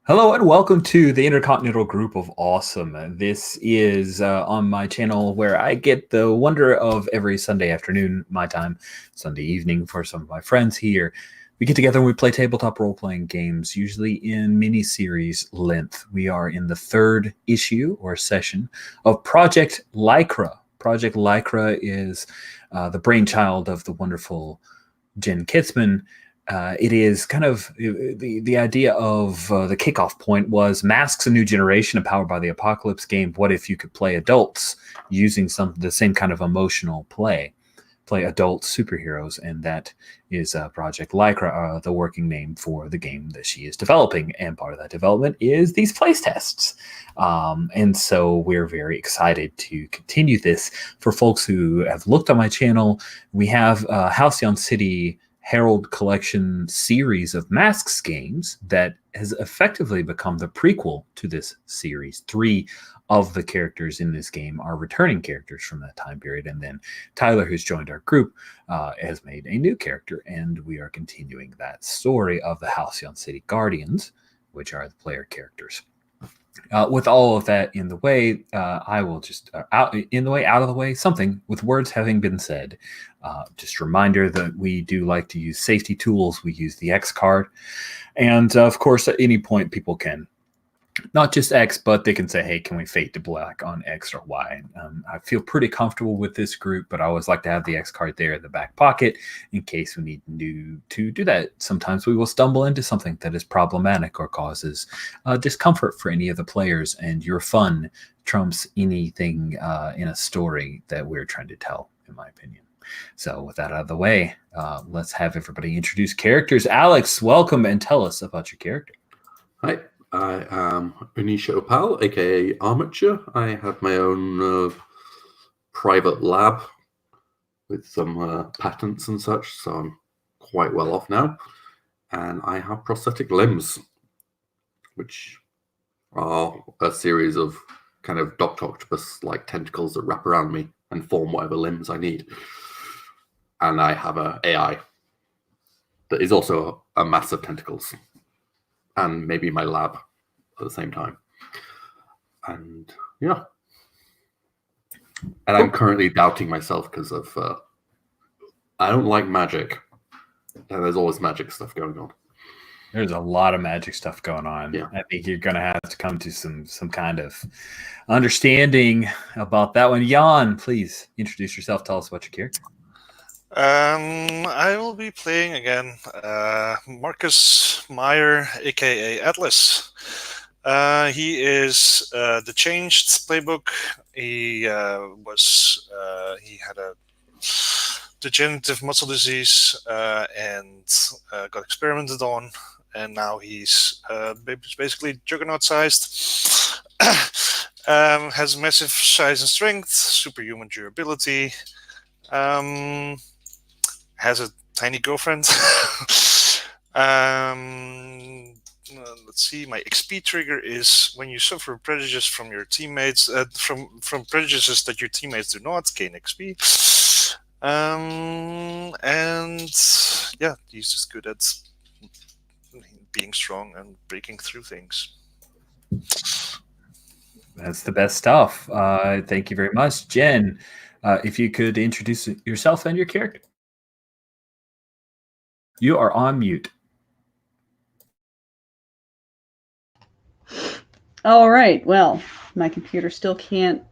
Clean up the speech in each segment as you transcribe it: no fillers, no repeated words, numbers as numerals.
Hello and welcome to the Intercontinental Group of Awesome. This is on my channel where I get the wonder of every Sunday afternoon, my time, Sunday evening for some of my friends here. We get together and we play tabletop role-playing games, usually in mini-series length. We are in the third issue or session of Project Lycra. Project Lycra is the brainchild of the wonderful Jen Kitzman. It is kind of the idea of the kickoff point was Masks: A New Generation, a Powered by the Apocalypse game. What if you could play adults using the same kind of emotional play adult superheroes? And that is Project Lycra, the working name for the game that she is developing. And part of that development is these place tests. And so we're very excited to continue this. For folks who have looked on my channel, we have Halcyon City Herald Collection series of Masks games that has effectively become the prequel to this series. 3 of the characters in this game are returning characters from that time period. And then Tyler, who's joined our group, has made a new character. And we are continuing that story of the Halcyon City Guardians, which are the player characters. With all of that in the way, I will just out of the way, something with words having been said. Just a reminder that we do like to use safety tools. We use the X card. And of course, at any point, people can not just X, but they can say, hey, can we fade to black on X or Y? I feel pretty comfortable with this group, but I always like to have the X card there in the back pocket in case we need to do that. Sometimes we will stumble into something that is problematic or causes discomfort for any of the players, and your fun trumps anything in a story that we're trying to tell, in my opinion. So with that out of the way, let's have everybody introduce characters. Alex, welcome, and tell us about your character. Hi. I am Unisha Opal, aka Armature. I have my own private lab with some patents and such, so I'm quite well off now. And I have prosthetic limbs, which are a series of kind of Dr. Octopus-like tentacles that wrap around me and form whatever limbs I need. And I have an AI that is also a mass of tentacles. And maybe my lab at the same time. And yeah. And I'm currently doubting myself because of I don't like magic. And there's always magic stuff going on. There's a lot of magic stuff going on. Yeah. I think you're going to have to come to some kind of understanding about that one. Jan, please introduce yourself. Tell us about your character. I will be playing again Marcus Meyer, aka Atlas. He is the changed playbook. He had a degenerative muscle disease and got experimented on, and now he's basically juggernaut-sized. Has massive size and strength, superhuman durability. Has a tiny girlfriend. Let's see. My XP trigger is when you suffer prejudice from your teammates, from prejudices that your teammates do not gain XP. And yeah, he's just good at being strong and breaking through things. That's the best stuff. Thank you very much, Jen. If you could introduce yourself and your character. You are on mute. All right. Well, my computer still can't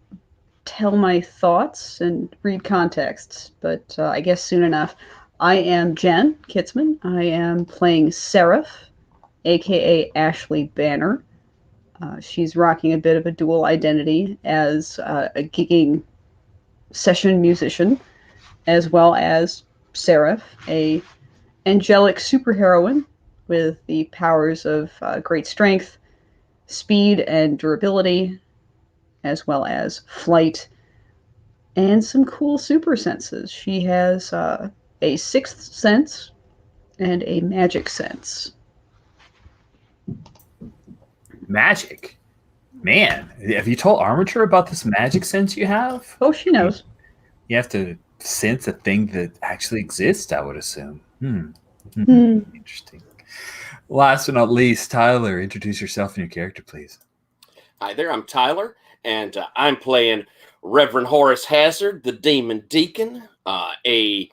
tell my thoughts and read contexts, but I guess soon enough. I am Jen Kitzman. I am playing Seraph, aka Ashley Banner. She's rocking a bit of a dual identity as a gigging session musician, as well as Seraph, a angelic superheroine with the powers of great strength, speed, and durability, as well as flight, and some cool super senses. She has a sixth sense and a magic sense. Magic? Man, have you told Armature about this magic sense you have? Oh, she knows. You have to sense a thing that actually exists, I would assume. Interesting. Last but not least, Tyler, introduce yourself and your character, please. Hi there, I'm Tyler, and I'm playing Reverend Horace Hazard, the Demon Deacon, a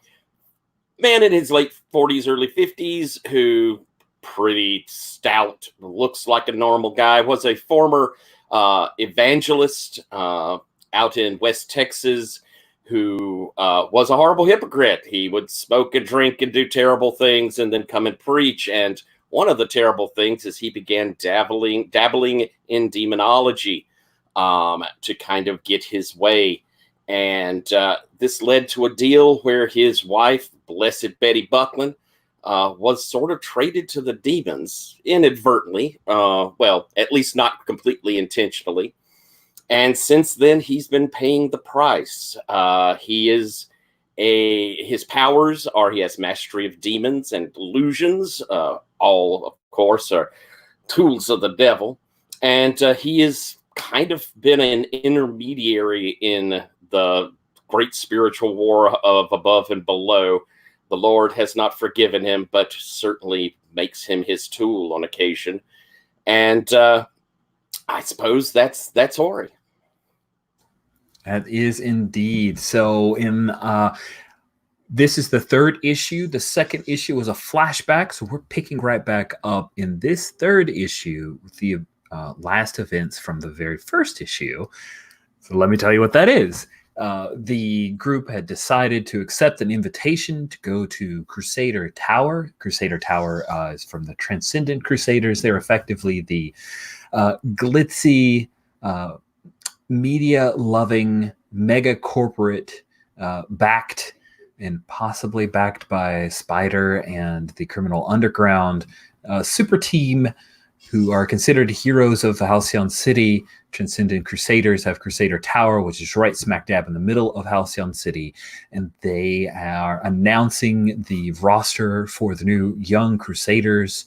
man in his late 40s, early 50s, who pretty stout, looks like a normal guy, was a former evangelist out in West Texas, who was a horrible hypocrite. He would smoke and drink and do terrible things and then come and preach. And one of the terrible things is he began dabbling in demonology to kind of get his way. And this led to a deal where his wife, Blessed Betty Buckland, was sort of traded to the demons inadvertently. Well, at least not completely intentionally. And since then, he's been paying the price. His powers are he has mastery of demons and illusions. All, of course, are tools of the devil. And he has kind of been an intermediary in the great spiritual war of above and below. The Lord has not forgiven him, but certainly makes him his tool on occasion. And I suppose that's Ori. That is indeed. So this is the third issue. The second issue was a flashback. So we're picking right back up in this third issue with the last events from the very first issue. So let me tell you what that is. The group had decided to accept an invitation to go to Crusader Tower. Crusader Tower is from the Transcendent Crusaders. They're effectively the glitzy, media-loving, mega-corporate, backed and possibly backed by Spider and the Criminal Underground super team who are considered heroes of the Halcyon City. Transcendent Crusaders have Crusader Tower, which is right smack dab in the middle of Halcyon City, and they are announcing the roster for the new Young Crusaders,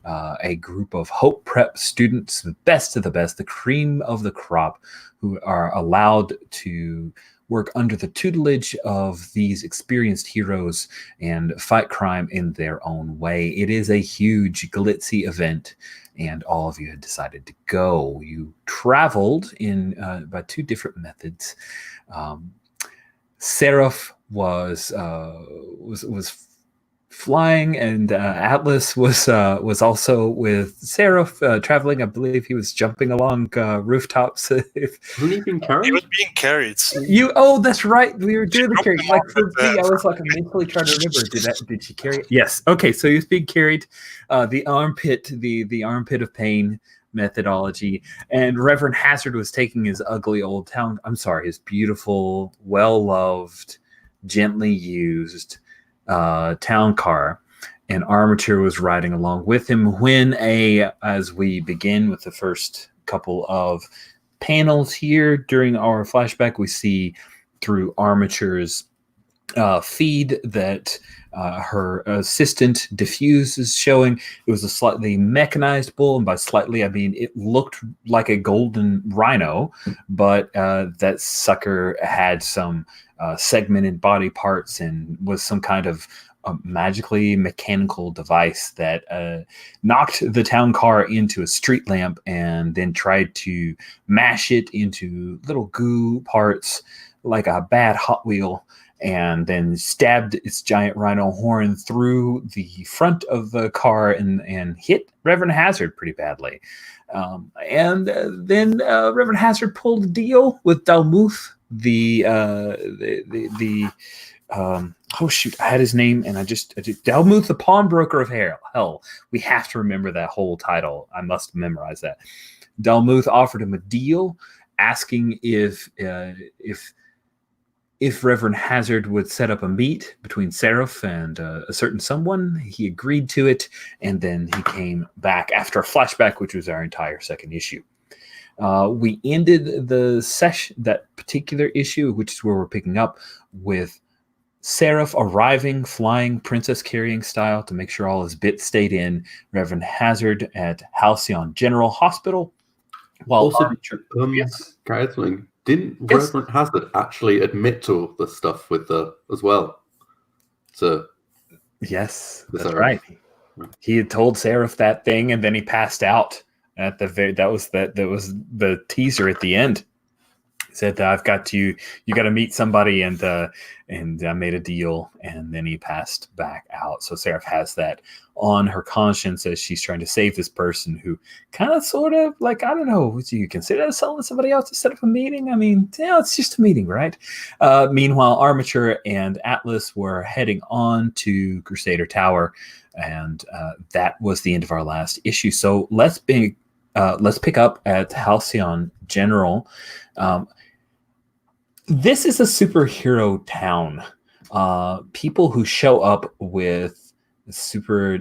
a group of Hope Prep students, the best of the best, the cream of the crop, who are allowed to work under the tutelage of these experienced heroes and fight crime in their own way. It is a huge, glitzy event, and all of you had decided to go. You traveled in by two different methods. Seraph was flying, and Atlas was also with Seraph traveling. I believe he was jumping along rooftops. Wasn't he being carried? He was being carried. Oh, that's right. We were doing the carry. Like for me, I was like mentally trying to remember. Did she carry it? Yes. Okay. So he was being carried. The armpit of pain methodology, and Reverend Hazard was taking his ugly old town. I'm sorry, his beautiful, well-loved, gently used town car, and Armature was riding along with him when as we begin with the first couple of panels here during our flashback, we see through Armature's feed that her assistant Diffuse is showing. It was a slightly mechanized bull, and by slightly I mean it looked like a golden rhino, but that sucker had some segmented body parts and was some kind of magically mechanical device that knocked the town car into a street lamp and then tried to mash it into little goo parts like a bad Hot Wheel, and then stabbed its giant rhino horn through the front of the car and hit Reverend Hazard pretty badly. And then Reverend Hazard pulled a deal with Dalmuth, oh shoot, I had his name and I just Dalmuth, the pawnbroker of hell. We have to remember that whole title. I must memorize that. Dalmuth offered him a deal, asking if Reverend Hazard would set up a meet between Seraph and a certain someone. He agreed to it, and then he came back after a flashback, which was our entire second issue. We ended the session, that particular issue, which is where we're picking up, with Seraph arriving, flying princess carrying style to make sure all his bits stayed in. Reverend Hazard at Halcyon General Hospital. While Also, yes. Didn't Reverend Hazard actually admit to the stuff with as well? So yes, that's right. He had told Seraph that thing, and then he passed out at the very. That was the teaser at the end. He said, "I've got you. You got to meet somebody," and I made a deal, and then he passed back out. So Seraph has that on her conscience as she's trying to save this person who kind of, sort of, like, I don't know, would you consider that selling somebody else instead of a meeting? I mean, it's just a meeting, right? Meanwhile, Armature and Atlas were heading on to Crusader Tower, and that was the end of our last issue. So let's pick up at Halcyon General. This is a superhero town. People who show up with super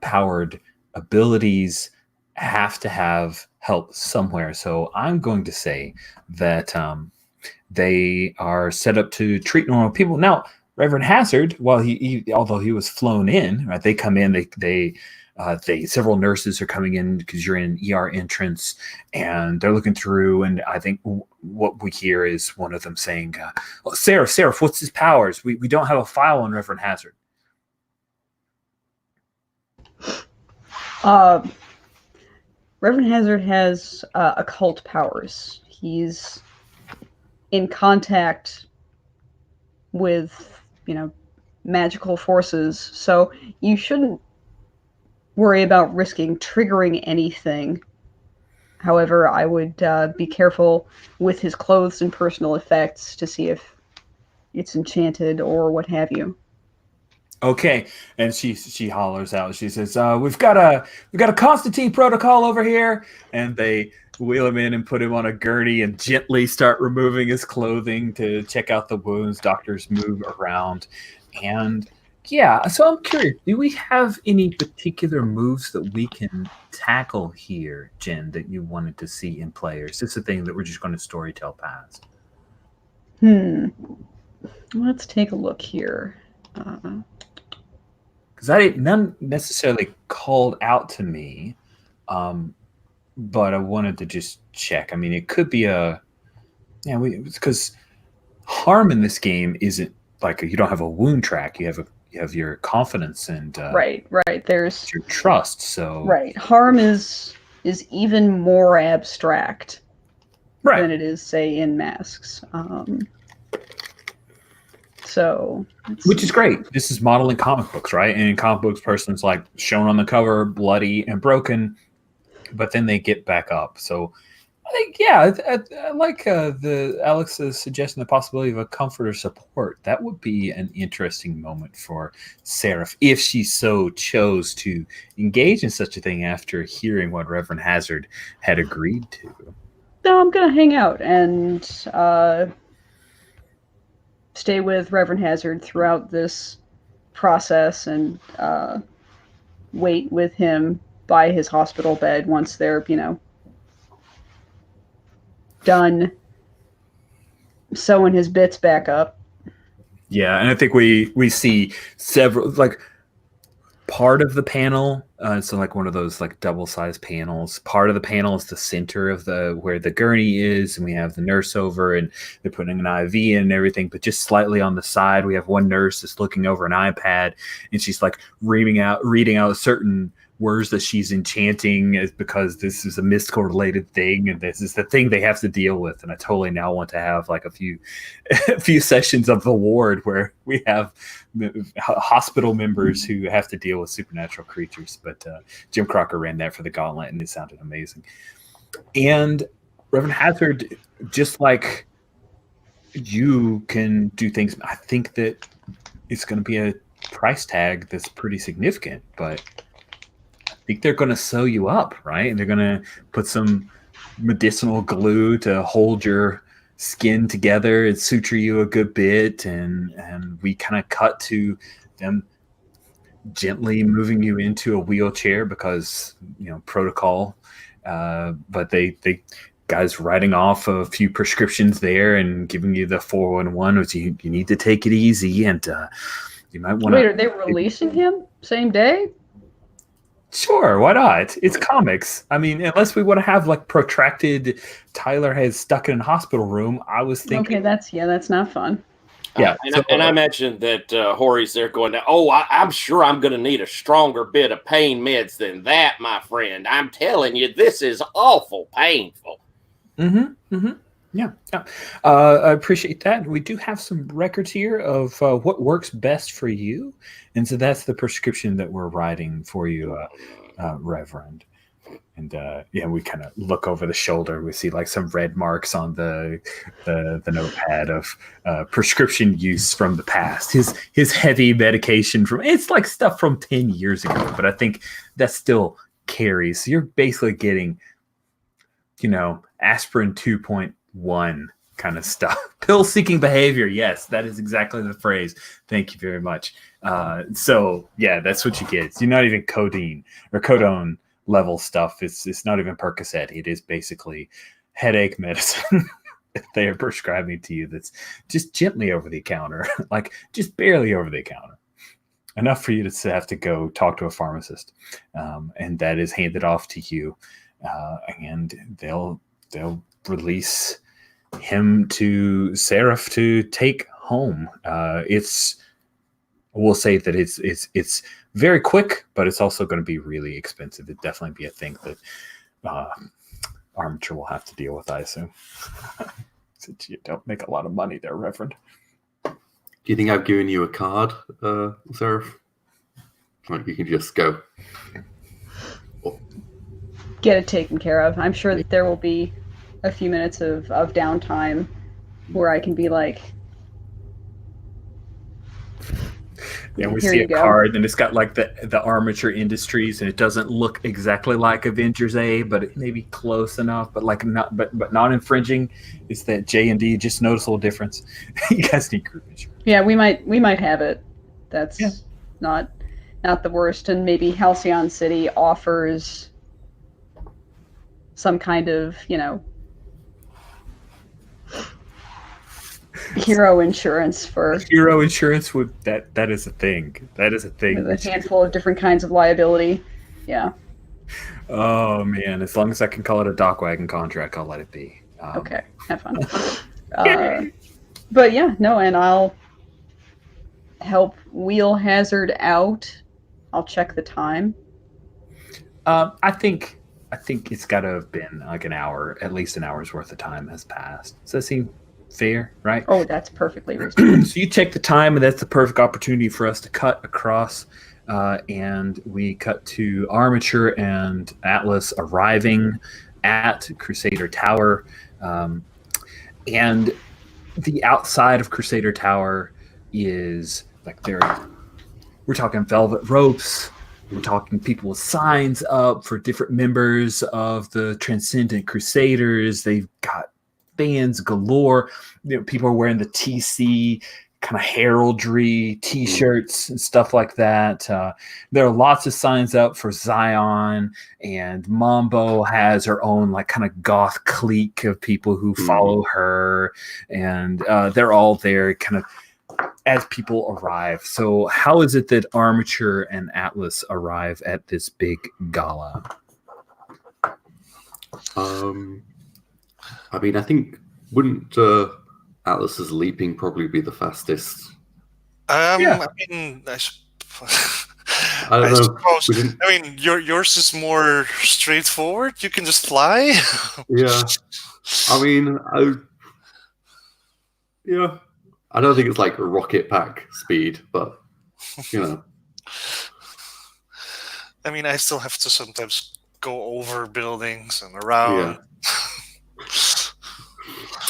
powered abilities have to have help somewhere. So I'm going to say that they are set up to treat normal people. Now, Reverend Hazard, while although he was flown in, right? They come in. They several nurses are coming in because you're in an ER entrance, and they're looking through. And I think what we hear is one of them saying, Seraph, what's his powers? We don't have a file on Reverend Hazard. Reverend Hazard has occult powers. He's in contact with, magical forces. So you shouldn't worry about risking triggering anything. However, I would be careful with his clothes and personal effects to see if it's enchanted or what have you. Okay, and she hollers out. She says, "We've got a Constantine protocol over here," and they wheel him in and put him on a gurney and gently start removing his clothing to check out the wounds. Doctors move around, and yeah. So I'm curious: do we have any particular moves that we can tackle here, Jen, that you wanted to see in play, or is this a thing that we're just going to storytell past? Let's take a look here. Because none necessarily called out to me, but I wanted to just check. I mean, it could be because harm in this game isn't like you don't have a wound track. You have your confidence and right. There's your trust. So right, harm is even more abstract than it is, say, in Masks. So, which is great. This is modeling comic books, right? And in comic books, person's like shown on the cover, bloody and broken, but then they get back up. So I think, yeah, I like the Alex's suggestion, the possibility of a comfort or support. That would be an interesting moment for Seraph if she so chose to engage in such a thing after hearing what Reverend Hazard had agreed to. No, I'm going to hang out and stay with Reverend Hazard throughout this process and wait with him by his hospital bed once they're, done sewing his bits back up. Yeah, and I think we see several, like, part of the panel, so like one of those like double-sized panels. Part of the panel is the center of where the gurney is, and we have the nurse over, and they're putting an IV in and everything. But just slightly on the side, we have one nurse that's looking over an iPad, and she's like reading out certain words that she's enchanting, because this is a mystical related thing, and this is the thing they have to deal with. And I totally now want to have like a few sessions of the ward where we have hospital members who have to deal with supernatural creatures. But Jim Crocker ran that for the Gauntlet, and it sounded amazing. And Reverend Hazard, just like you can do things, I think that it's going to be a price tag that's pretty significant, but I think they're going to sew you up, right? And they're going to put some medicinal glue to hold your skin together and suture you a good bit. And we kind of cut to them gently moving you into a wheelchair because, protocol. But they guys writing off a few prescriptions there and giving you the 411, which you need to take it easy. And you might want to... Wait, are they releasing him same day? Sure, why not? It's comics. I mean, unless we want to have like protracted Tyler has stuck in a hospital room, I was thinking... Okay, that's not fun. Yeah, and I imagine that Hori's there going, oh, I'm sure I'm going to need a stronger bit of pain meds than that, my friend. I'm telling you, this is awful painful. Yeah. I appreciate that. We do have some records here of what works best for you, and so that's the prescription that we're writing for you, Reverend. And we kind of look over the shoulder. We see like some red marks on the notepad of prescription use from the past. His heavy medication it's like stuff from 10 years ago, but I think that still carries. So you're basically getting, aspirin 2.1 kind of stuff. Pill-seeking behavior. Yes, that is exactly the phrase. Thank you very much. So yeah, that's what you get. It's not even codeine or codone level stuff. It's not even Percocet. It is basically headache medicine that they are prescribing to you. That's just gently over the counter, like just barely over the counter, enough for you to have to go talk to a pharmacist, and that is handed off to you, and they'll release him to Seraph to take home. We'll say that it's very quick, but it's also going to be really expensive. It'd definitely be a thing that Armature will have to deal with, I assume. Since you don't make a lot of money there, Reverend. Do you think I've given you a card, Seraph? Like you can just go. Get it taken care of. I'm sure that there will be a few minutes of downtime where I can be like, and we see a card, and it's got like the Armature Industries, and it doesn't look exactly like Avengers A, but it may be close enough, but like not, but not infringing. It's that J&D, just noticeable difference. You guys need group insurance. Yeah, we might have it. That's not the worst, and maybe Halcyon City offers some kind of, hero insurance for hero insurance. Would that is a thing. That is a thing. With a handful of different kinds of liability. Yeah. Oh man, as long as I can call it a dock wagon contract, I'll let it be. Okay, have fun. But yeah, no, and I'll help wheel Hazard out. I'll check the time. I think it's got to have been like an hour, at least an hour's worth of time has passed. Does that seem fair, right? Oh, that's perfectly reasonable. So you check the time, and that's the perfect opportunity for us to cut across, and we cut to Armature and Atlas arriving at Crusader Tower, and the outside of Crusader Tower is like we're talking velvet ropes. We're talking people with signs up for different members of the Transcendent Crusaders. They've got fans galore. People are wearing the TC kind of heraldry T-shirts and stuff like that. There are lots of signs up for Zion, and Mambo has her own like kind of goth clique of people who follow her, and they're all there kind of as people arrive. So how is it that Armature and Atlas arrive at this big gala? I mean, I think wouldn't Atlas's leaping probably be the fastest? I mean, I don't know. suppose. I mean, yours is more straightforward. You can just fly. Yeah. I mean, I don't think it's like a rocket pack speed, but I mean, I still have to sometimes go over buildings and around.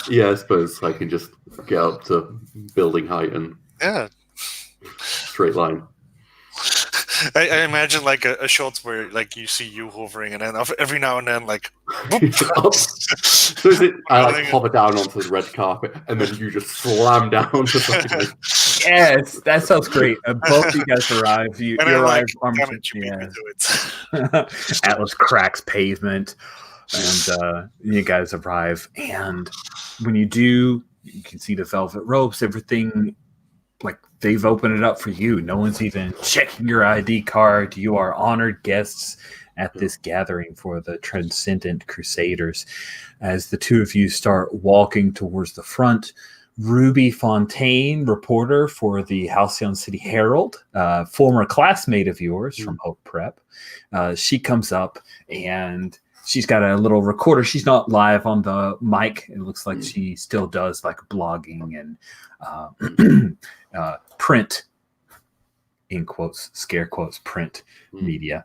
Yeah, I suppose I can just get up to building height and straight line. I imagine like a shot where like you see you hovering, and then every now and then like. So I hover down onto the red carpet, and then you just slam down to something. Yes, that sounds great. Both of you guys arrive. You arrive. Atlas cracks pavement, and you guys arrive. And when you do, you can see the velvet ropes. Everything, like they've opened it up for you. No one's even checking your ID card. You are honored guests at this gathering for the Transcendent Crusaders. As the two of you start walking towards the front, Ruby Fontaine, reporter for the Halcyon City Herald, former classmate of yours from Hope Prep. She comes up and she's got a little recorder. She's not live on the mic. It looks like she still does like blogging and print, in quotes, scare quotes, print media.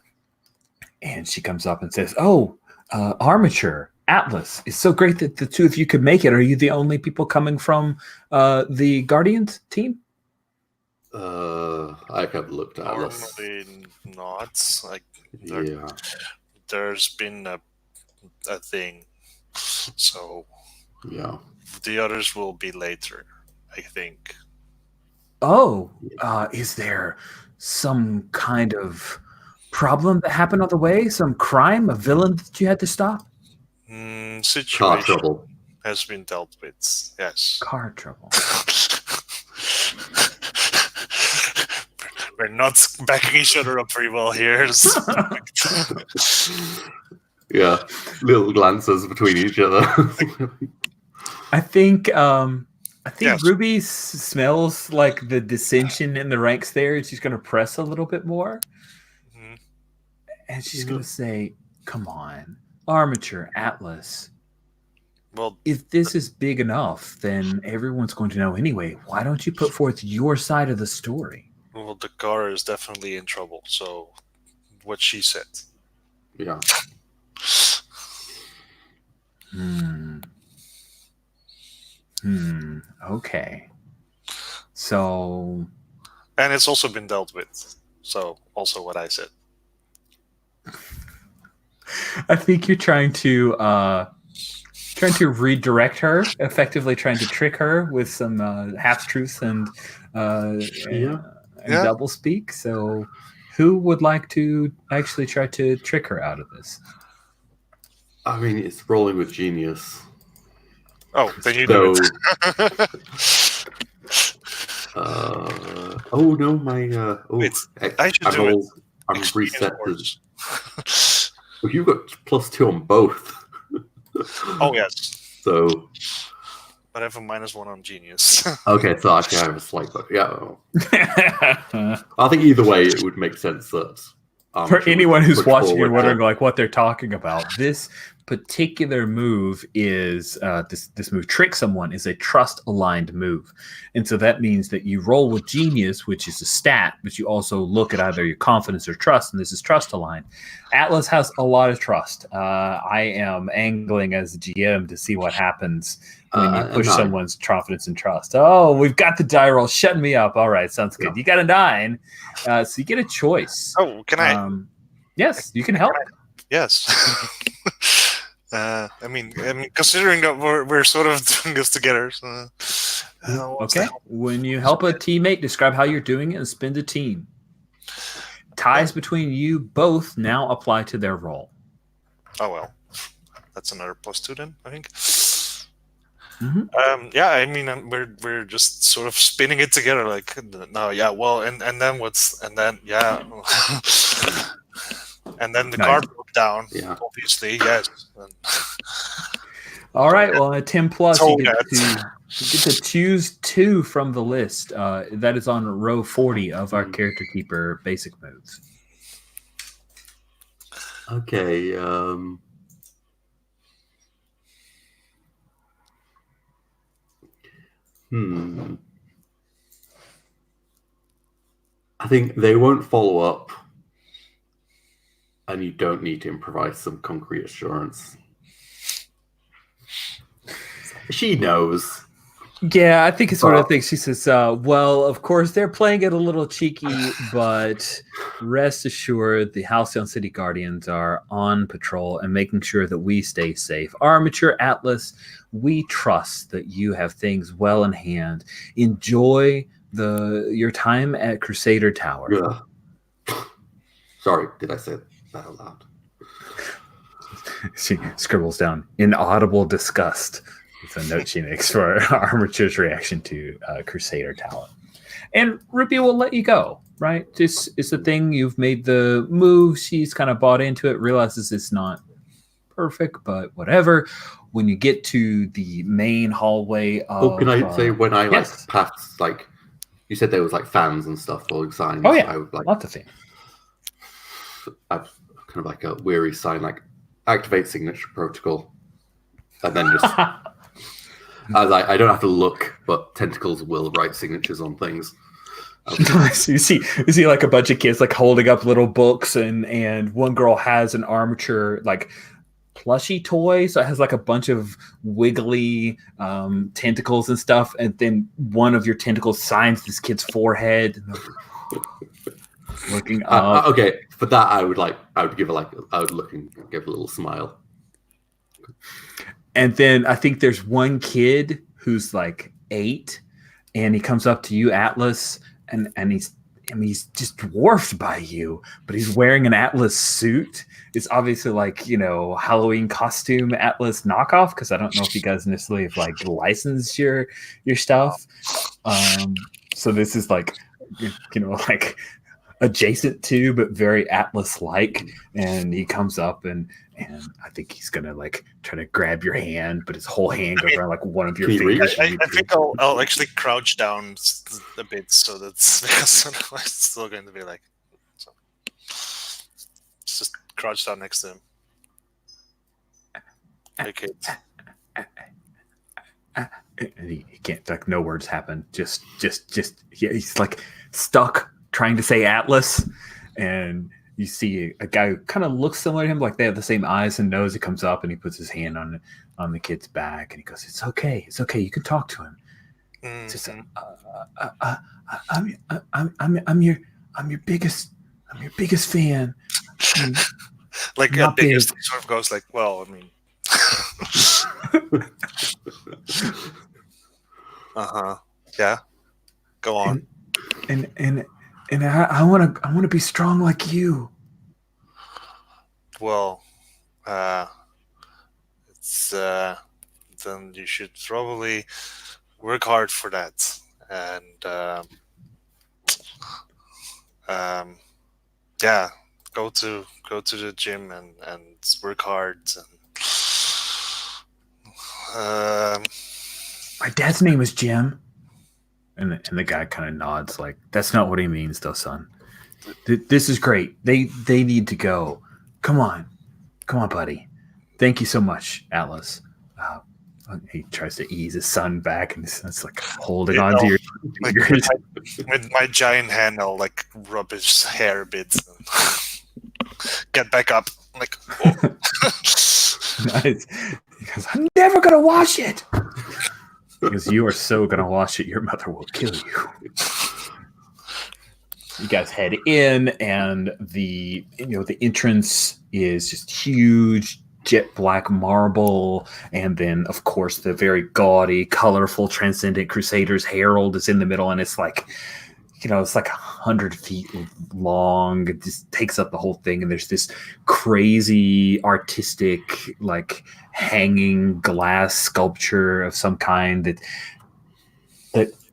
And she comes up and says, "Oh, Armature, Atlas, it's so great that the two of you could make it. Are you the only people coming from the Guardians team?" I haven't looked at Atlas. Normally not. Like, Yeah. there's been a thing. So Yeah. the others will be later, I think. Oh, is there some kind of problem that happened on the way? Some crime, a villain that you had to stop? Car Situation trouble. has been dealt with, yes. Car trouble. We're not backing each other up very well here. Yeah. Little glances between each other. I think Yes. Ruby smells like the dissension in the ranks there, and she's going to press a little bit more. Mhm. And she's going to say, "Come on, Armature, Atlas. Well, If this is big enough, then everyone's going to know anyway. Why don't you put forth your side of the story?" well, the car is definitely in trouble. So, what she said. Yeah. Okay. So, And it's also been dealt with. So, also what I said. I think you're trying to redirect her, effectively trying to trick her with some half truths and Yeah. double speak. So, who would like to actually try to trick her out of this? I mean, it's rolling with genius. Oh, then you do So, it. oh no, my Wait, I should do it. I'm Experience reset. points. Well, you got +2 on both. Oh, yes. So But I have a -1 on genius. okay, so actually I have a slight, but yeah. I think either way it would make sense that For anyone who's put watching and forward wondering that- like what they're talking about, this particular move is this move trick someone is a trust aligned move, and so that means that you roll with genius, which is a stat, but you also look at either your confidence or trust, and this is trust aligned. Atlas has a lot of trust. I am angling as a GM to see what happens when you push 9. someone's confidence and trust. Oh, we've got the die roll shutting me up. All right, sounds good. Yeah. You got a 9, so you get a choice. Oh, can I? Yes, you can help. Yes. I mean, considering that we're sort of doing this together. So, what's Okay. the- When you help a teammate, describe how you're doing it and spend a team. Ties between you both now apply to their role. Oh well, that's another +2 then, I think. Mhm. Yeah, I mean, we're just sort of spinning it together, like no, yeah, well, and then what's, and then yeah, and then the Nice. car broke down. Yeah. Obviously, yes. And- All right. Well, at 10 plus, So you get to choose 2 from the list. That is on row 40 of our character keeper basic moves. Okay. I think they won't follow up, and you don't need to improvise some concrete assurance. She knows. Yeah, I think it's one of the things she says. Well, of course, they're playing it a little cheeky, but rest assured, the Halcyon City Guardians are on patrol and making sure that we stay safe. Armature Atlas, we trust that you have things well in hand. Enjoy your time at Crusader Tower. Yeah. Sorry, did I say that out loud? She scribbles down inaudible disgust. It's a note she makes for Armature's reaction to Crusader Tower. And Ruby will let you go, right? This is the thing. You've made the move. She's kind of bought into it, realizes it's not perfect, but whatever. When you get to the main hallway of... Can I say when I yes. pass, you said there was fans and stuff or signs. Oh yeah, I would lots of things. I've kind of a weary sign, activate signature protocol, and then just I don't have to look, but tentacles will write signatures on things. You see a bunch of kids holding up little books, and one girl has an armature plushie toy, so it has a bunch of wiggly tentacles and stuff, and then one of your tentacles signs this kid's forehead. Looking up. Okay, for that I would give I would look and give a little smile. And then I think there's one kid who's 8, and he comes up to you, Atlas, and he's just dwarfed by you, but he's wearing an Atlas suit. It's obviously Halloween costume Atlas knockoff, because I don't know if you guys necessarily have licensed your stuff. So this is adjacent to, but very Atlas-like, and he comes up and I think he's gonna try to grab your hand, but his whole hand goes around one of your fingers. I think I'll actually crouch down a bit, so that's because otherwise it's still going to be so. Just crouch down next to him. Okay. And he can't. No words happen. Just he's stuck trying to say Atlas, and you see a guy who kind of looks similar to him, they have the same eyes and nose. He comes up and he puts his hand on the kid's back, and he goes, "It's okay, you can talk to him." Mm-hmm. Just, I'm your biggest fan. Biggest sort of goes well, I mean. Yeah. Go on. And I want to be strong like you. Well, it's then you should probably work hard for that, and go to the gym and work hard. And my dad's name is Jim. And the guy kind of nods that's not what he means, though, son. This is great. They need to go. Come on, buddy. Thank you so much, Atlas. He tries to ease his son back, and it's holding on to your fingers. With my giant hand, I'll rub his hair a bit. Get back up. Oh. Nice. He goes, I'm never gonna wash it. Because you are so going to wash it, your mother will kill you. You guys head in, and the entrance is just huge, jet black marble, and then of course the very gaudy, colorful, transcendent Crusaders herald is in the middle, and it's it's 100 feet long. It just takes up the whole thing, and there's this crazy artistic hanging glass sculpture of some kind that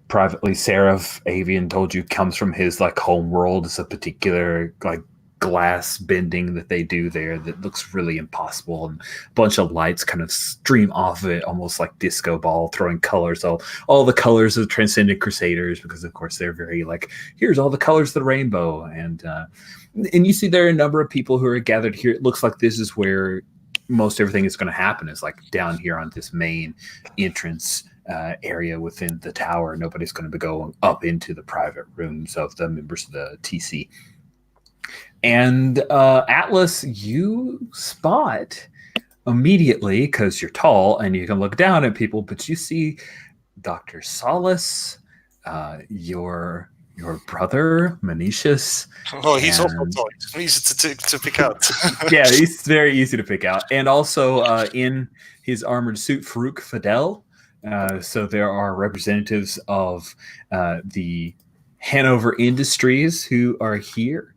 privately Seraph Avian told you comes from his home world. It's a particular glass bending that they do there that looks really impossible, and a bunch of lights kind of stream off of it, almost like disco ball, throwing colors, all the colors of Transcendent Crusaders, because of course they're very here's all the colors of the rainbow, and you see there are a number of people who are gathered here. It looks like this is where most everything is going to happen, is down here on this main entrance area within the tower. Nobody's going to be going up into the private rooms of the members of the TC. And Atlas, you spot immediately, because you're tall and you can look down at people, but you see Dr. Solace, your brother, Manicius. Oh, he's also tall. He's easy to pick out. Yeah, he's very easy to pick out. And also in his armored suit, Farouk Fidel. So there are representatives of the Hanover Industries who are here.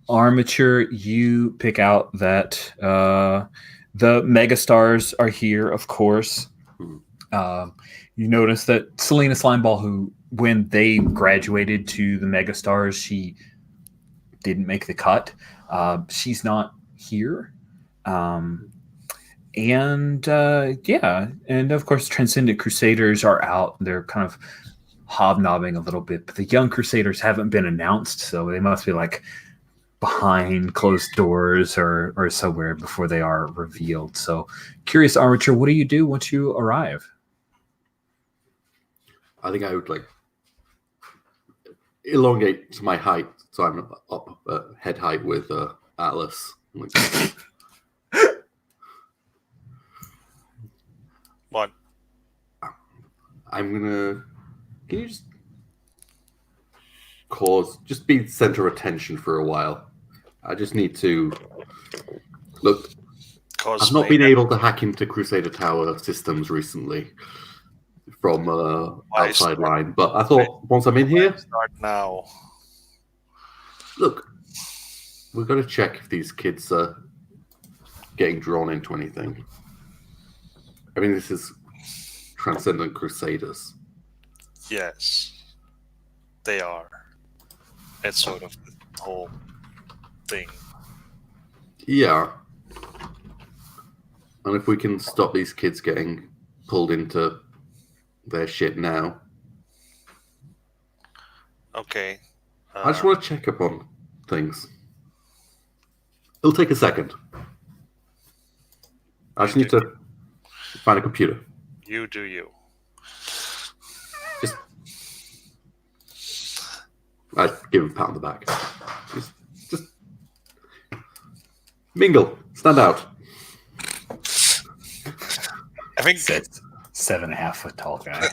Armature, you pick out that the megastars are here, of course. You notice that Selena Slimeball, who when they graduated to the megastars, she didn't make the cut. She's not here. And of course, Transcendent Crusaders are out. They're kind of hobnobbing a little bit, but the Young Crusaders haven't been announced, so they must be like behind closed doors or somewhere before they are revealed. So, Curious Armature, what do you do once you arrive? I think I would like elongate to my height, so I'm up head height with Atlas. What? I'm gonna. Can you just be center of attention for a while? I just need to look. I've not been able to hack into Crusader Tower systems recently from outside line, but I thought once I'm in here, start now. Look, we've got to check if these kids are getting drawn into anything. I mean, this is Transcendent Crusaders. Yes, they are. It's sort of the whole thing. Yeah. And if we can stop these kids getting pulled into their shit now. Okay. I just want to check up on things. It'll take a second. I just need to find a computer. You do you. I give him a pat on the back. Just mingle. Stand out. I think 7.5 foot tall guy.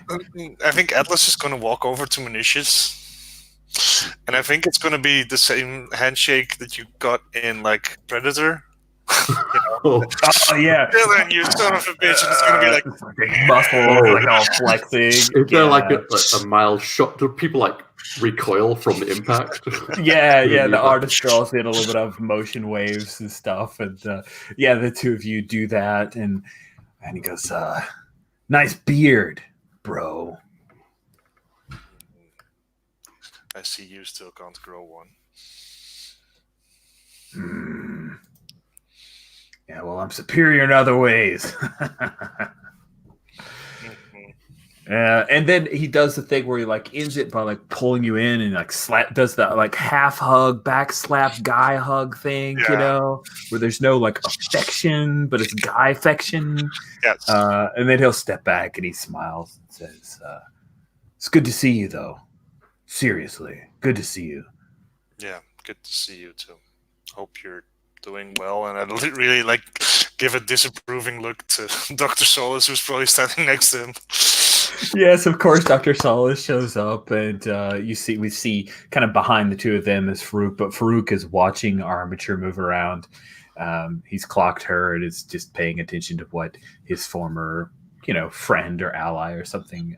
I think Atlas is going to walk over to Manicius, and I think it's going to be the same handshake that you got in like Predator. Oh yeah. Dylan, you son of a bitch! And it's going to be like big muscles, like all flexing. Is there like a mild shot? Do people like recoil from the impact? Yeah. The artist draws in a little bit of motion waves and stuff, and the two of you do that, and he goes, "Nice beard, bro." I see you still can't grow one. Yeah, well, I'm superior in other ways. And then he does the thing where he like ends it by like pulling you in and like does that like half hug, back slap, guy hug thing, where there's no like affection, but it's guy affection. Yes. And then he'll step back and he smiles and says, "It's good to see you, though. Seriously, good to see you." Yeah, good to see you too. Hope you're doing well, and I really like give a disapproving look to Dr. Solis, who's probably standing next to him. Yes, of course, Dr. Solis shows up, and we see kind of behind the two of them is Farouk, but Farouk is watching Armature move around. He's clocked her and is just paying attention to what his former, friend or ally or something.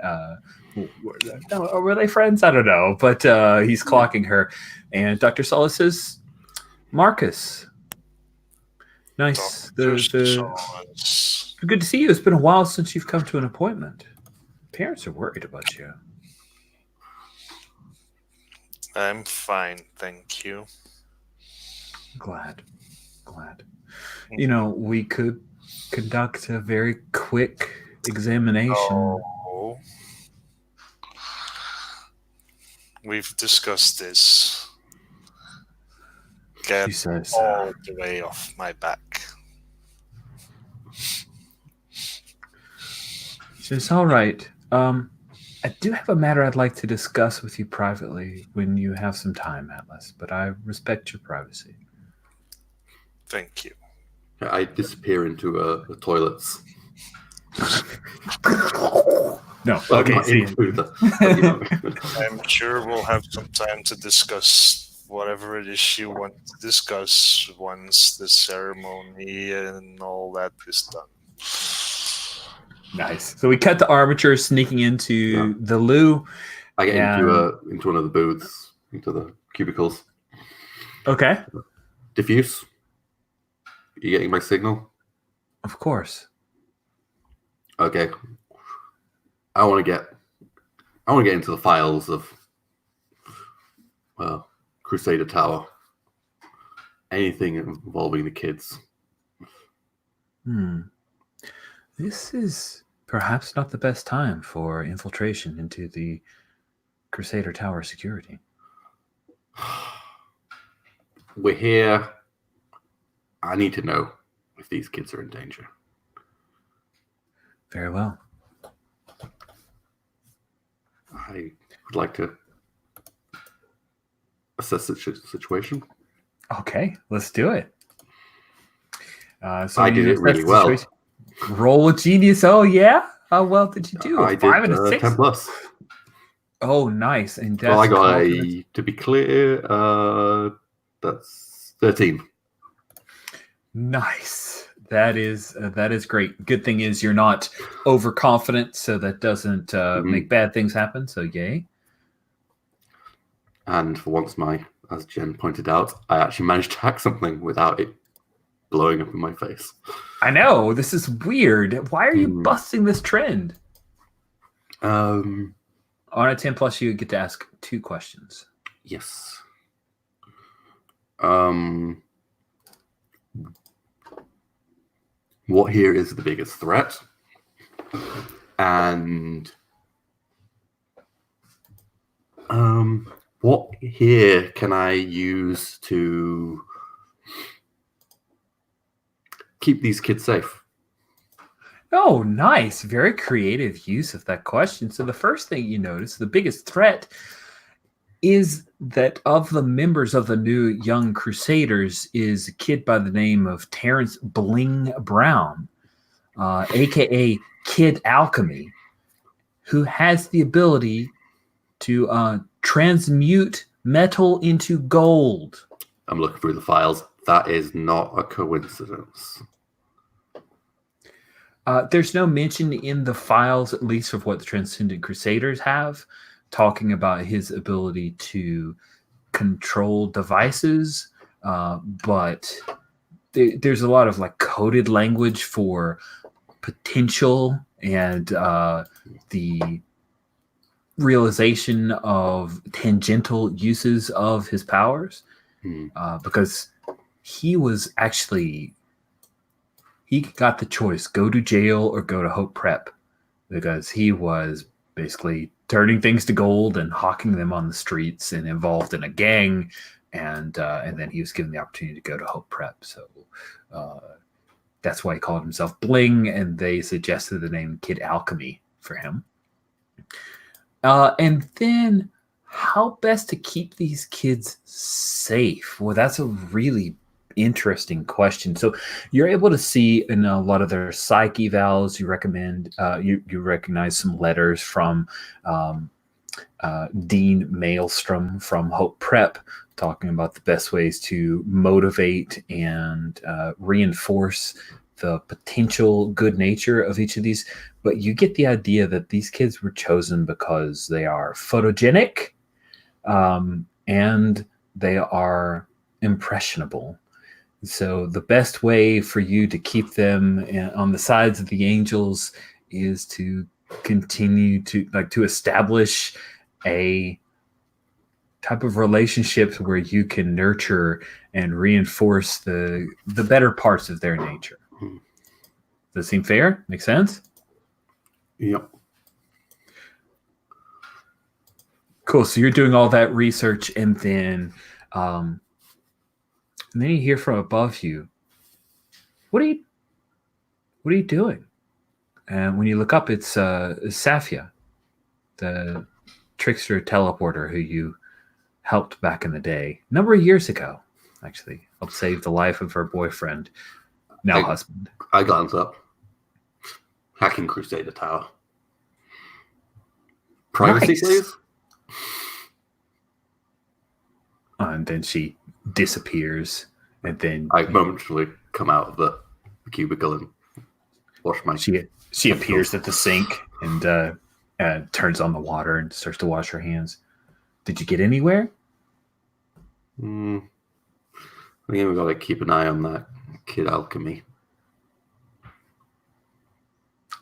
Were they friends? I don't know, but he's clocking her, and Dr. Solis says, "Marcus, nice. Good to see you. It's been a while since you've come to an appointment. Parents are worried about you." I'm fine, thank you. Glad. We could conduct a very quick examination. Oh. We've discussed this. Get all the way off my back. She says, "All right. I do have a matter I'd like to discuss with you privately when you have some time, Atlas, but I respect your privacy." Thank you. I disappear into the toilets. No, okay. I'm sure we'll have some time to discuss whatever it is you want to discuss once the ceremony and all that is done. Nice. So we cut to Armature sneaking into the loo. I get into one of the booths, into the cubicles. Okay. Diffuse. You getting my signal? Of course. Okay. I want to get into the files of Crusader Tower. Anything involving the kids. This is perhaps not the best time for infiltration into the Crusader Tower security. We're here. I need to know if these kids are in danger. Very well. I would like to assess the situation. Okay, let's do it. So I you did it assess really the well. situation. Roll a genius. Oh, yeah? How well did you do? I 5 did and a 6? 10 plus. Oh, nice. And that's Well, I got confidence. to be clear, that's 13. Nice. That is great. Good thing is you're not overconfident, so that doesn't make bad things happen. So yay. And for once, as Jen pointed out, I actually managed to hack something without it blowing up in my face. I know, this is weird. Why are you busting this trend? On a 10 plus, you get to ask 2 questions. Yes. What here is the biggest threat? And what here can I use to keep these kids safe? Oh, nice. Very creative use of that question. So the first thing you notice, the biggest threat is that of the members of the new Young Crusaders is a kid by the name of Terrence Bling Brown, a.k.a. Kid Alchemy, who has the ability to transmute metal into gold. I'm looking through the files. That is not a coincidence. There's no mention in the files, at least of what the Transcendent Crusaders have, talking about his ability to control devices, but there's a lot of like coded language for potential and the realization of tangential uses of his powers, because he got the choice, go to jail or go to Hope Prep, because he was basically turning things to gold and hawking them on the streets and involved in a gang, and then he was given the opportunity to go to Hope Prep. So that's why he called himself Bling, and they suggested the name Kid Alchemy for him. And then how best to keep these kids safe? Well, that's a really interesting question. So you're able to see in a lot of their psych evals, you recognize some letters from Dean Maelstrom from Hope Prep, talking about the best ways to motivate and reinforce the potential good nature of each of these. But you get the idea that these kids were chosen because they are photogenic, and they are impressionable. So the best way for you to keep them on the sides of the angels is to continue to establish a type of relationships where you can nurture and reinforce the better parts of their nature. Does that seem fair? Make sense? Yep. Cool. So you're doing all that research, and then you hear from above you, what are you doing? And when you look up, it's Safia, the trickster teleporter who you helped back in the day, a number of years ago, actually. Helped save the life of her boyfriend, now husband. I glance up. Hacking Crusader Tower. Privacy, Nice. please? And then she disappears, and then I momentarily come out of the cubicle and wash my... She appears at the sink and turns on the water and starts to wash her hands. Did you get anywhere? I think we've got to keep an eye on that Kid Alchemy.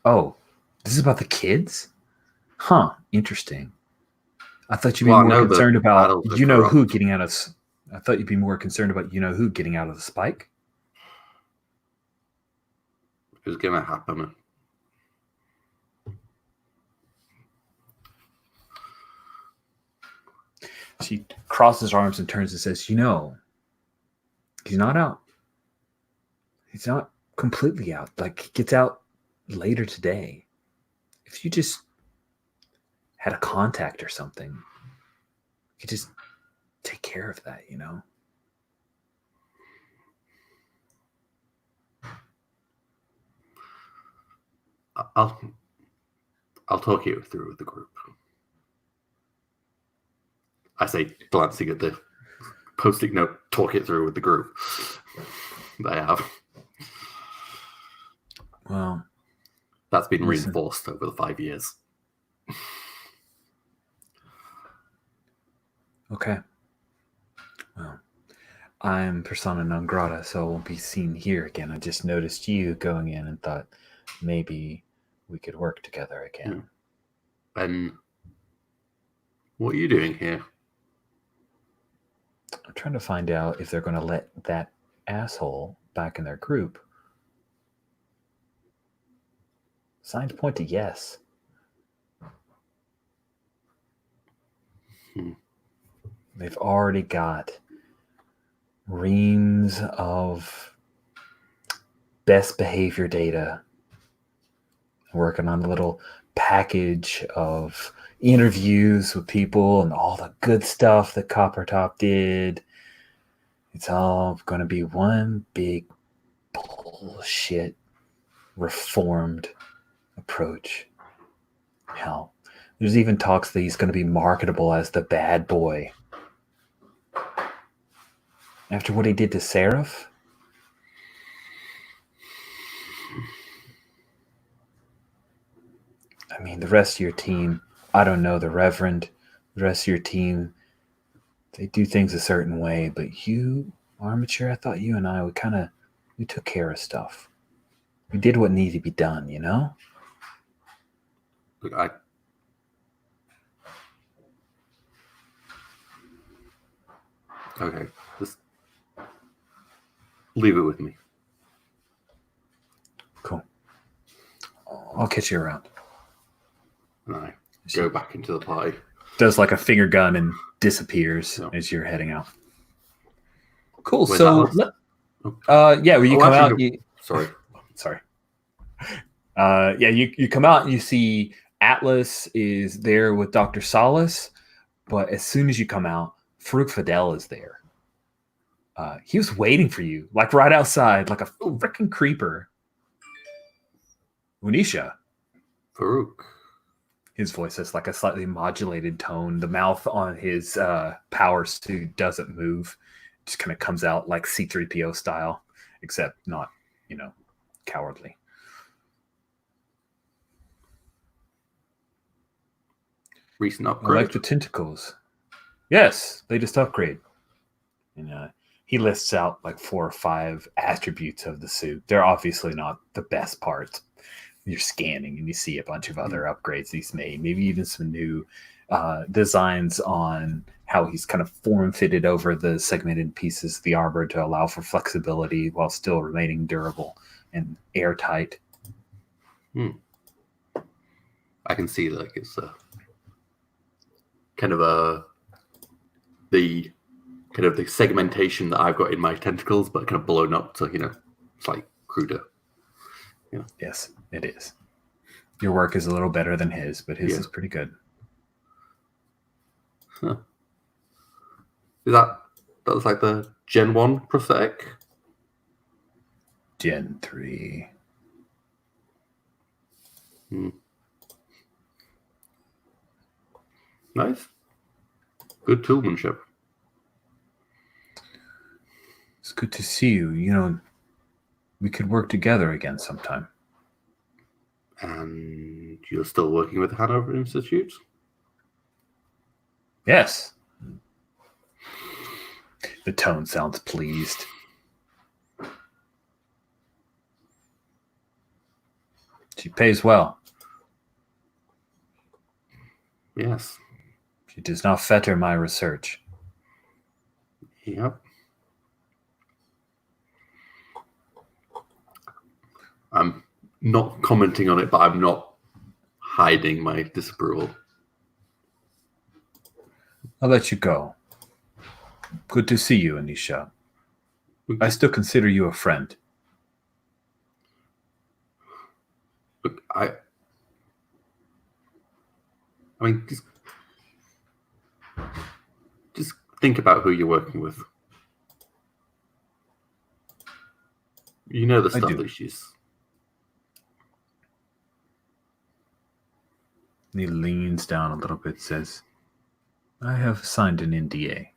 Oh, this is about the kids? Huh, interesting. I thought you'd be more concerned about who getting out of... I thought you'd be more concerned about who getting out of the spike. is going to happen. She crosses her arms and turns and says, he's not out. He's not completely out. Like, he gets out later today. If you just had a contact or something, you could just take care of that, I'll talk you through with the group. I say, glancing at the post-it note, talk it through with the group. I have. Well, that's been reinforced over the 5 years. Okay. Well, I'm persona non grata, so I won't be seen here again. I just noticed you going in and thought maybe we could work together again. And what are you doing here? I'm trying to find out if they're going to let that asshole back in their group. Signs point to yes. They've already got reams of best behavior data, working on a little package of interviews with people and all the good stuff that Coppertop did. It's all going to be one big bullshit reformed approach. Hell, there's even talks that he's going to be marketable as the bad boy. After what he did to Seraph? I mean, the rest of your team, I don't know, the Reverend, the rest of your team, they do things a certain way, but you, Armature, I thought you and I, we took care of stuff. We did what needed to be done, Look, okay, just leave it with me. Cool. I'll catch you around. And I go back into the party. Does like a finger gun and disappears as you're heading out. Cool. Wait, so, when you come out, sorry. You come out and you see Atlas is there with Dr. Solace, but as soon as you come out, Farouk Fidel is there. He was waiting for you, like right outside, like a freaking creeper. Unisha. Farouk. His voice has like a slightly modulated tone. The mouth on his power suit doesn't move. It just kind of comes out like C-3PO style, except not, cowardly. Recent upgrade? Electro tentacles. Yes, latest upgrade. And he lists out like 4 or 5 attributes of the suit. They're obviously not the best parts. You're scanning and you see a bunch of other upgrades he's made, maybe even some new designs on how he's kind of form fitted over the segmented pieces of the armor to allow for flexibility while still remaining durable and airtight. I can see like it's kind of the segmentation that I've got in my tentacles, but kind of blown up to slightly cruder. Yeah. Yes, it is. Your work is a little better than his, but his is pretty good. Huh. That was like the Gen 1 prosthetic? Gen 3. Nice. Good toolmanship. It's good to see you. We could work together again sometime. And you're still working with the Hanover Institute? Yes. The tone sounds pleased. She pays well. Yes. She does not fetter my research. Yep. I'm not commenting on it, but I'm not hiding my disapproval. I'll let you go. Good to see you, Anisha. I still consider you a friend. Look, I mean, just think about who you're working with. You know the I stuff do. that she's. And he leans down a little bit, says, I have signed an NDA.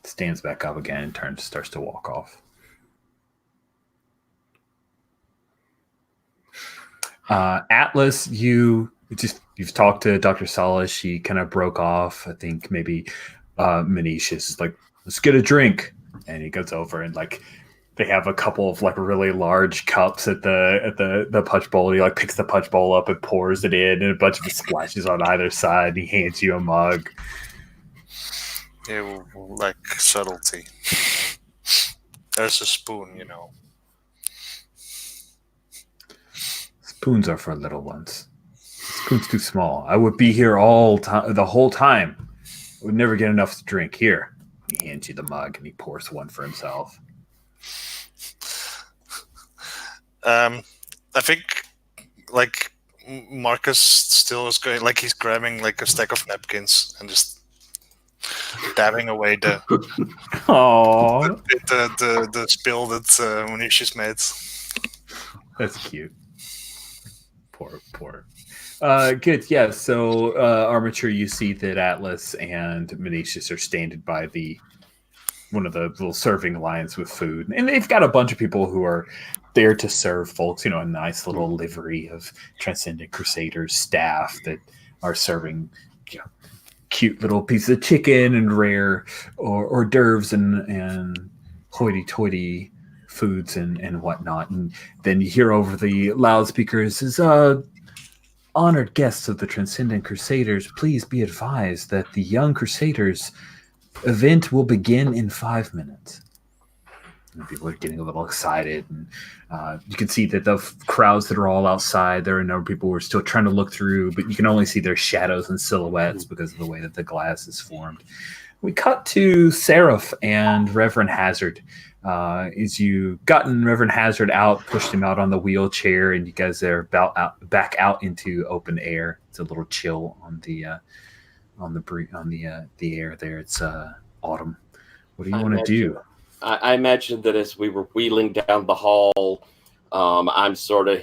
Stands back up again and starts to walk off. Atlas, you've talked to Dr. Salas. She kind of broke off. I think maybe Manish is like, let's get a drink. And he goes over and like they have a couple of like really large cups at the punch bowl. He like picks the punch bowl up and pours it in, and a bunch of it splashes on either side. And he hands you a mug. Yeah, like subtlety. There's a spoon, you know. Spoons are for little ones. Spoon's too small. I would be here the whole time. I would never get enough to drink. Here. He hands you the mug and he pours one for himself. I think like Marcus still is going, like he's grabbing like a stack of napkins and just dabbing away the spill that Manisha's made. That's cute. Poor. Good. Yeah. So, Armature, you see that Atlas and Manicius are standing by one of the little serving lines with food, and they've got a bunch of people who are there to serve folks. You know, a nice little livery of Transcendent Crusaders staff that are serving, you know, cute little pieces of chicken and rare hors d'oeuvres and hoity-toity foods and whatnot. And then you hear over the loudspeakers is honored guests of the Transcendent Crusaders, please be advised that the Young Crusaders event will begin in 5 minutes. And people are getting a little excited, and you can see that the crowds that are all outside, there are a number of people who are still trying to look through, but you can only see their shadows and silhouettes because of the way that the glass is formed. We cut to Seraph and Reverend Hazard. As you gotten Reverend Hazard out, pushed him out on the wheelchair, and you guys are back out into open air. It's a little chill on the air there. It's autumn. What do you want to do? I imagine that as we were wheeling down the hall, I'm sort of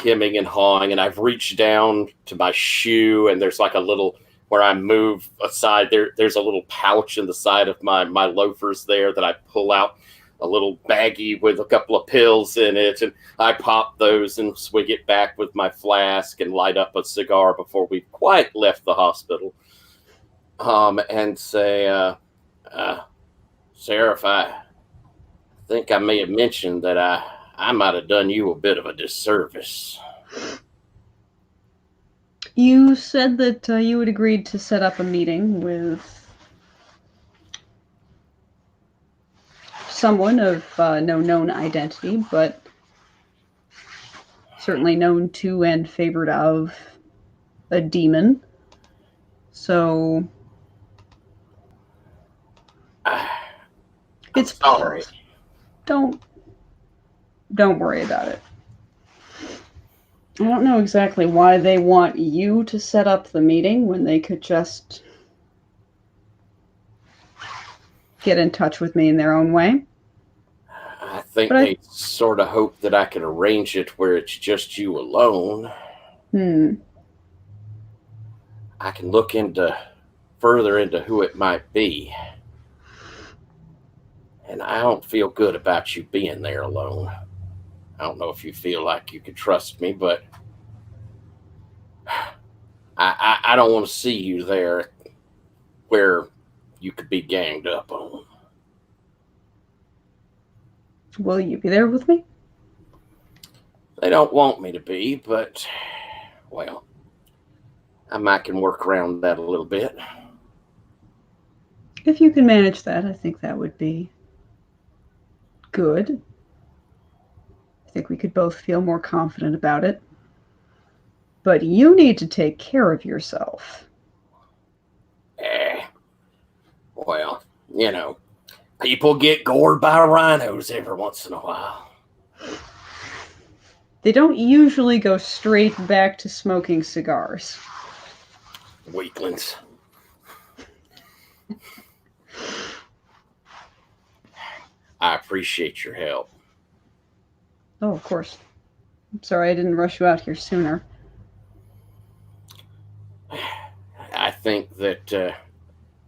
hemming and hawing, and I've reached down to my shoe, and there's like a little, where I move aside, there's a little pouch in the side of my loafers there that I pull out a little baggie with a couple of pills in it, and I pop those and swig it back with my flask and light up a cigar before we've quite left the hospital. And say, Seraph, I think I may have mentioned that I might have done you a bit of a disservice. You said that you had agreed to set up a meeting with someone of no known identity, but certainly known to and favored of a demon. So it's sorry. Don't worry about it. I don't know exactly why they want you to set up the meeting when they could just get in touch with me in their own way. I think they sort of hope that I can arrange it where it's just you alone. I can look further into who it might be. And I don't feel good about you being there alone. I don't know if you feel like you could trust me, but I don't want to see you there where you could be ganged up on. Will you be there with me? They don't want me to be, but, well, I might can work around that a little bit. If you can manage that, I think that would be good. think we could both feel more confident about it. But you need to take care of yourself. Well, you know, people get gored by rhinos every once in a while. They don't usually go straight back to smoking cigars. Weaklings. I appreciate your help. Oh, of course. I'm sorry I didn't rush you out here sooner. I think that,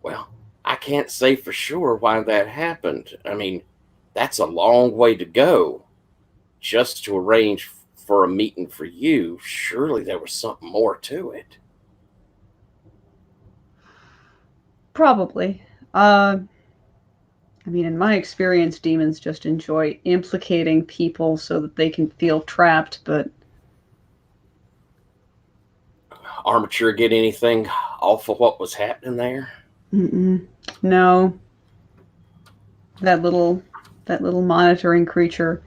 well, I can't say for sure why that happened. I mean, that's a long way to go just to arrange for a meeting for you. Surely there was something more to it. Probably. I mean, in my experience, demons just enjoy implicating people so that they can feel trapped, but... Armature get anything off of what was happening there? No. That little monitoring creature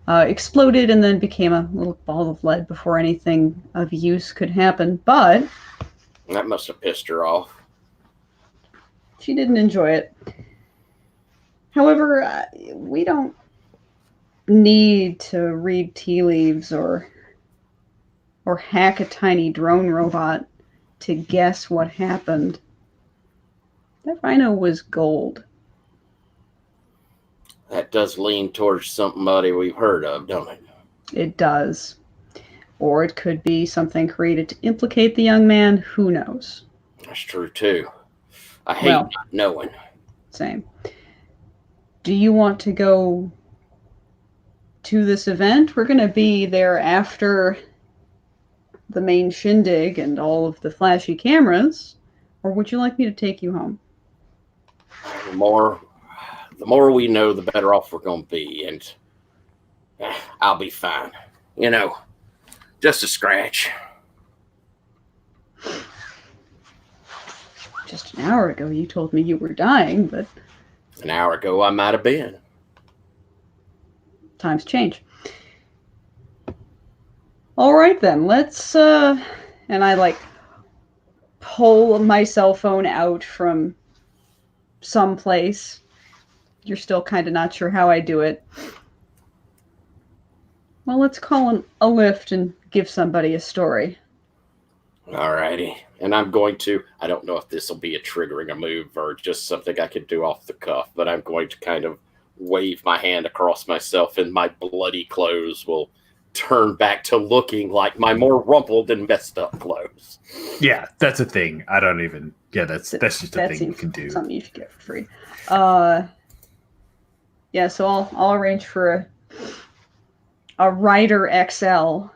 exploded and then became a little ball of lead before anything of use could happen, but... That must have pissed her off. She didn't enjoy it. However, we don't need to read tea leaves or hack a tiny drone robot to guess what happened. That rhino was gold. That does lean towards somebody we've heard of, don't it? It does. Or it could be something created to implicate the young man. Who knows? That's true, too. I hate not knowing. Same. Do you want to go to this event? We're going to be there after the main shindig and all of the flashy cameras. Or would you like me to take you home? The more we know, the better off we're going to be. And I'll be fine. You know, just a scratch. Just an hour ago, you told me you were dying, but... An hour ago, I might have been. Times change. All right, then. Let's, and I, pull my cell phone out from someplace. You're still kind of not sure how I do it. Well, let's call a lift and give somebody a story. Alrighty. And I'm going to, I don't know if this will be a triggering a move or just something I could do off the cuff, but I'm going to kind of wave my hand across myself and my bloody clothes will turn back to looking like my more rumpled and messed up clothes. Yeah, that's a thing. I don't even, that's just a thing you can do. Something you should get for free. Yeah, so I'll arrange for a Rider XL.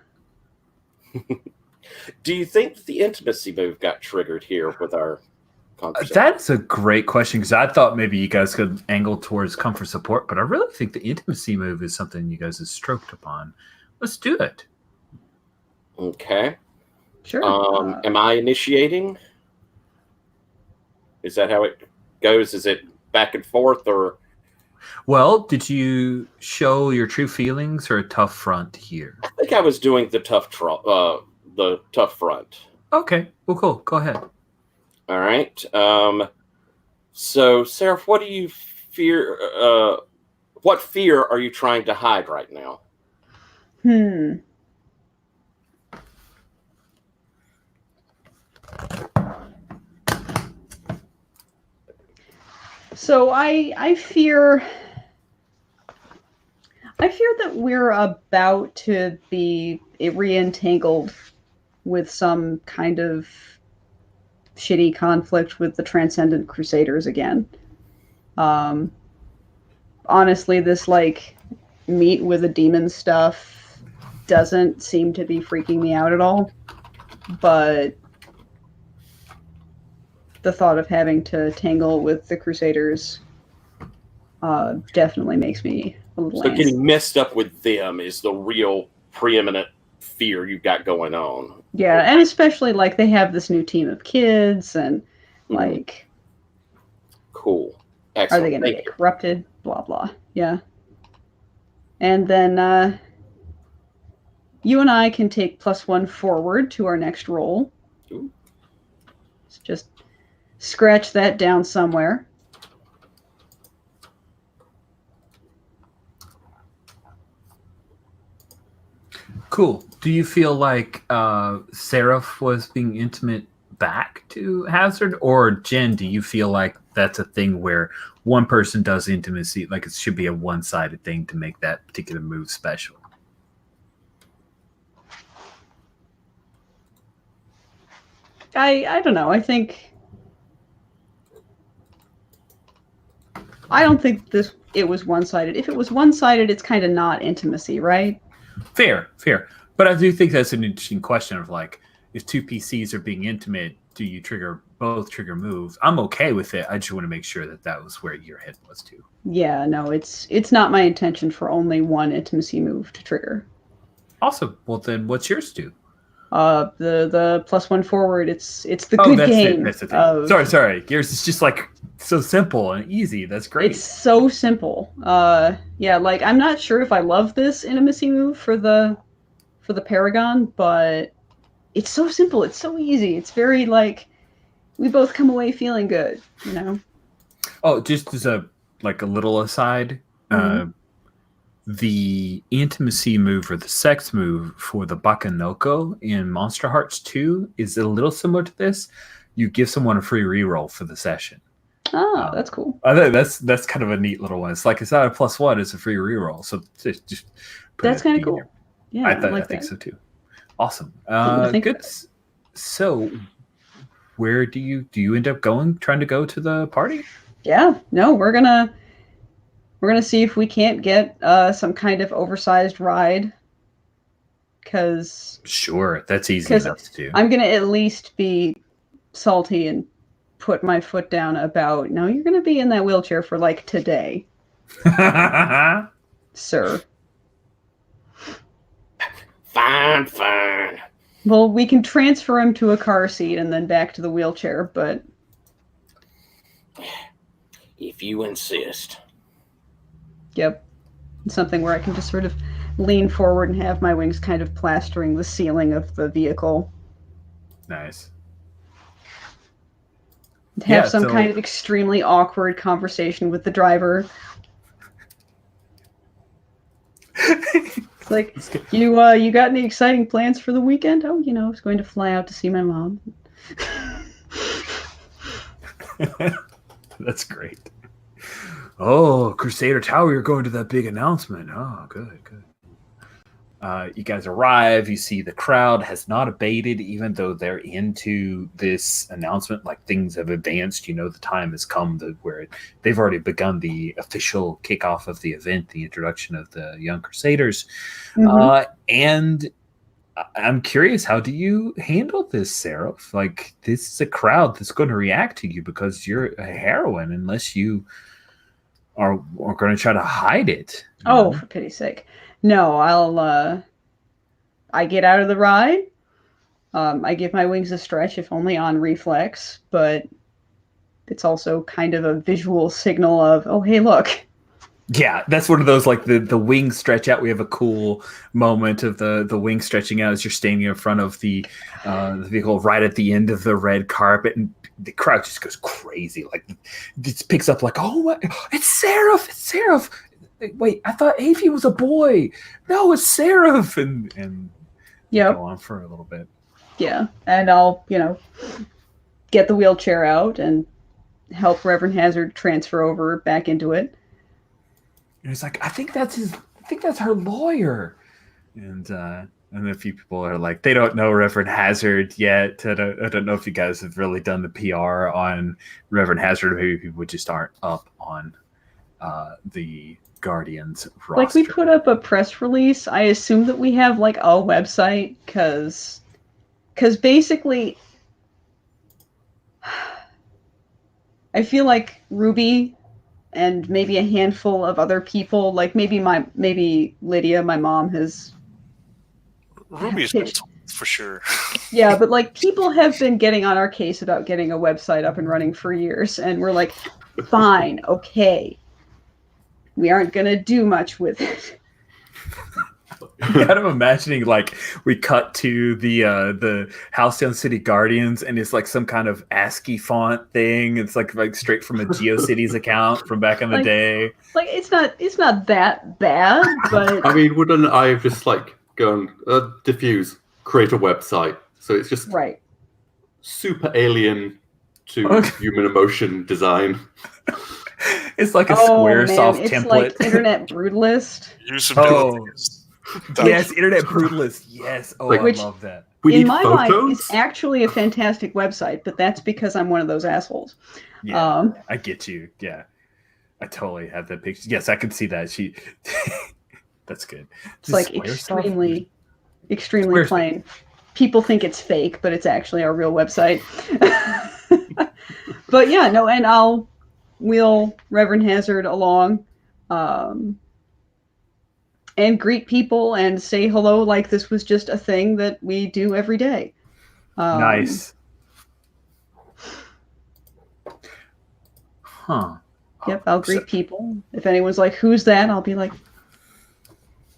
Do you think the intimacy move got triggered here with our conversation? That's a great question because I thought maybe you guys could angle towards comfort support, but I really think the intimacy move is something you guys have stroked upon. Let's do it. Okay. Sure. Am I initiating? Is that how it goes? Is it back and forth or? Well, did you show your true feelings or a tough front here? I think I was doing the tough front. Okay. Well, cool. Go ahead. All right. So, Seraph, what do you fear? What fear are you trying to hide right now? So I fear that we're about to be re-entangled with some kind of shitty conflict with the Transcendent Crusaders again. Honestly, this meet with a demon stuff doesn't seem to be freaking me out at all, but the thought of having to tangle with the Crusaders definitely makes me a little So antsy. getting messed up with them is the real preeminent fear you've got going on. Yeah, and especially they have this new team of kids and Cool. Excellent. are they going to get corrupted? Blah blah. Yeah. And then you and I can take +1 forward to our next roll. Ooh. Let's just scratch that down somewhere. Cool. Do you feel like Seraph was being intimate back to Hazard? Or Jen, do you feel like that's a thing where one person does intimacy, like it should be a one-sided thing to make that particular move special? I don't know. I don't think it was one-sided. If it was one-sided, it's kind of not intimacy, right? Fair. But I do think that's an interesting question of like, if two PCs are being intimate, do you both trigger moves? I'm okay with it. I just want to make sure that was where your head was too. Yeah, no, it's not my intention for only one intimacy move to trigger. Awesome. Well, then what's yours do? The +1 forward. It's the good game. That's the thing. Sorry. Yours is just like so simple and easy. That's great. It's so simple. Yeah, like I'm not sure if I love this intimacy move for the Paragon, but it's so simple. It's so easy. It's very like we both come away feeling good, you know. Oh, just as a little aside, the intimacy move or the sex move for the Bakanoko in Monster Hearts 2 is a little similar to this. You give someone a free reroll for the session. Oh, that's cool. I think that's kind of a neat little one. It's like it's not a +1; it's a free reroll. So just that's kind of cool. Yeah, I think so too. Awesome. Good. So, where do you end up trying to go to the party? Yeah, no, we're gonna see if we can't get some kind of oversized ride. Sure, that's easy enough to do. I'm gonna at least be salty and put my foot down about, no, you're gonna be in that wheelchair for like today, sir. Fine. Well, we can transfer him to a car seat and then back to the wheelchair, but if you insist. Yep. Something where I can just sort of lean forward and have my wings kind of plastering the ceiling of the vehicle. Nice. Have some kind of extremely awkward conversation with the driver. It's like, you got any exciting plans for the weekend? Oh, I was going to fly out to see my mom. That's great. Oh, Crusader Tower, you're going to that big announcement. Oh, good. You guys arrive. You see the crowd has not abated, even though they're into this announcement. Like things have advanced. The time has come where they've already begun the official kickoff of the event, the introduction of the Young Crusaders. And I'm curious, how do you handle this, Seraph? Like, this is a crowd that's going to react to you because you're a heroine, unless you are going to try to hide it. Oh, for pity's sake. No, I get out of the ride. I give my wings a stretch, if only on reflex, but it's also kind of a visual signal of, oh, hey, look. Yeah, that's one of those, like the wings stretch out. We have a cool moment of the wings stretching out as you're standing in front of the vehicle right at the end of the red carpet, and the crowd just goes crazy. Like, it picks up like, oh, my, it's Seraph. Wait, I thought Avi was a boy. No, it's Seraph. And go on for a little bit. Yeah, and I'll, get the wheelchair out and help Reverend Hazard transfer over back into it. And it's like, I think that's her lawyer. And a few people are like, they don't know Reverend Hazard yet. I don't know if you guys have really done the PR on Reverend Hazard. Maybe people just aren't up on the Guardians roster. Like, we put up a press release. I assume that we have like a website because basically I feel like Ruby and maybe a handful of other people, like maybe Lydia, my mom, has Ruby's for sure. Yeah, but like people have been getting on our case about getting a website up and running for years, and we're like, fine, okay. We aren't going to do much with it. kind of imagining like we cut to the Halcyon City Guardians, and it's like some kind of ASCII font thing. It's like straight from a GeoCities account from back in the day. Like it's not that bad, but I mean, wouldn't I have just like gone diffuse, create a website? So it's just right. super alien to human emotion design. It's like a Oh man, Squaresoft it's template. like Internet Brutalist. Usability is done. Yes, Internet Brutalist. Yes. Oh, Like- I Which- love that. We In need my photos. mind, it's actually a fantastic website, but that's because I'm one of those assholes. Yeah, I get you. Yeah, I totally have that picture. Yes, I can see that. That's good. It's like extremely plain. People think it's fake, but it's actually our real website. But yeah, no, and I'll wheel Reverend Hazard along and greet people and say hello like this was just a thing that we do every day. Nice. Huh. Yep, I'll greet people. If anyone's like, "Who's that?" I'll be like,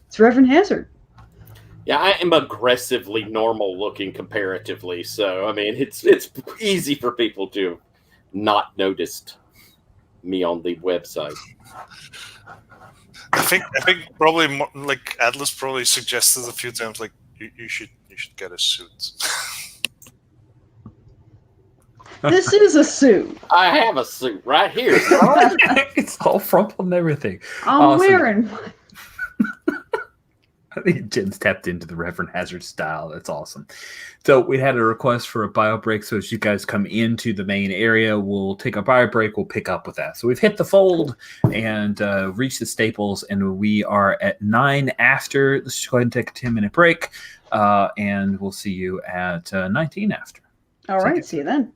"It's Reverend Hazard." Yeah, I am aggressively normal looking comparatively, so I mean it's easy for people to have not noticed me on the website. I think probably like Atlas probably suggested a few times like you should get a suit. This is a suit. I have a suit right here. It's all frumpled and everything. I'm Awesome. wearing one. I think Jen's tapped into the Reverend Hazard style. That's awesome. So we had a request for a bio break. So as you guys come into the main area, we'll take a bio break. We'll pick up with that. So we've hit the fold and reached the staples, and we are at 9 after. Let's go ahead and take a 10-minute break, and we'll see you at 19 after. All right, see you then.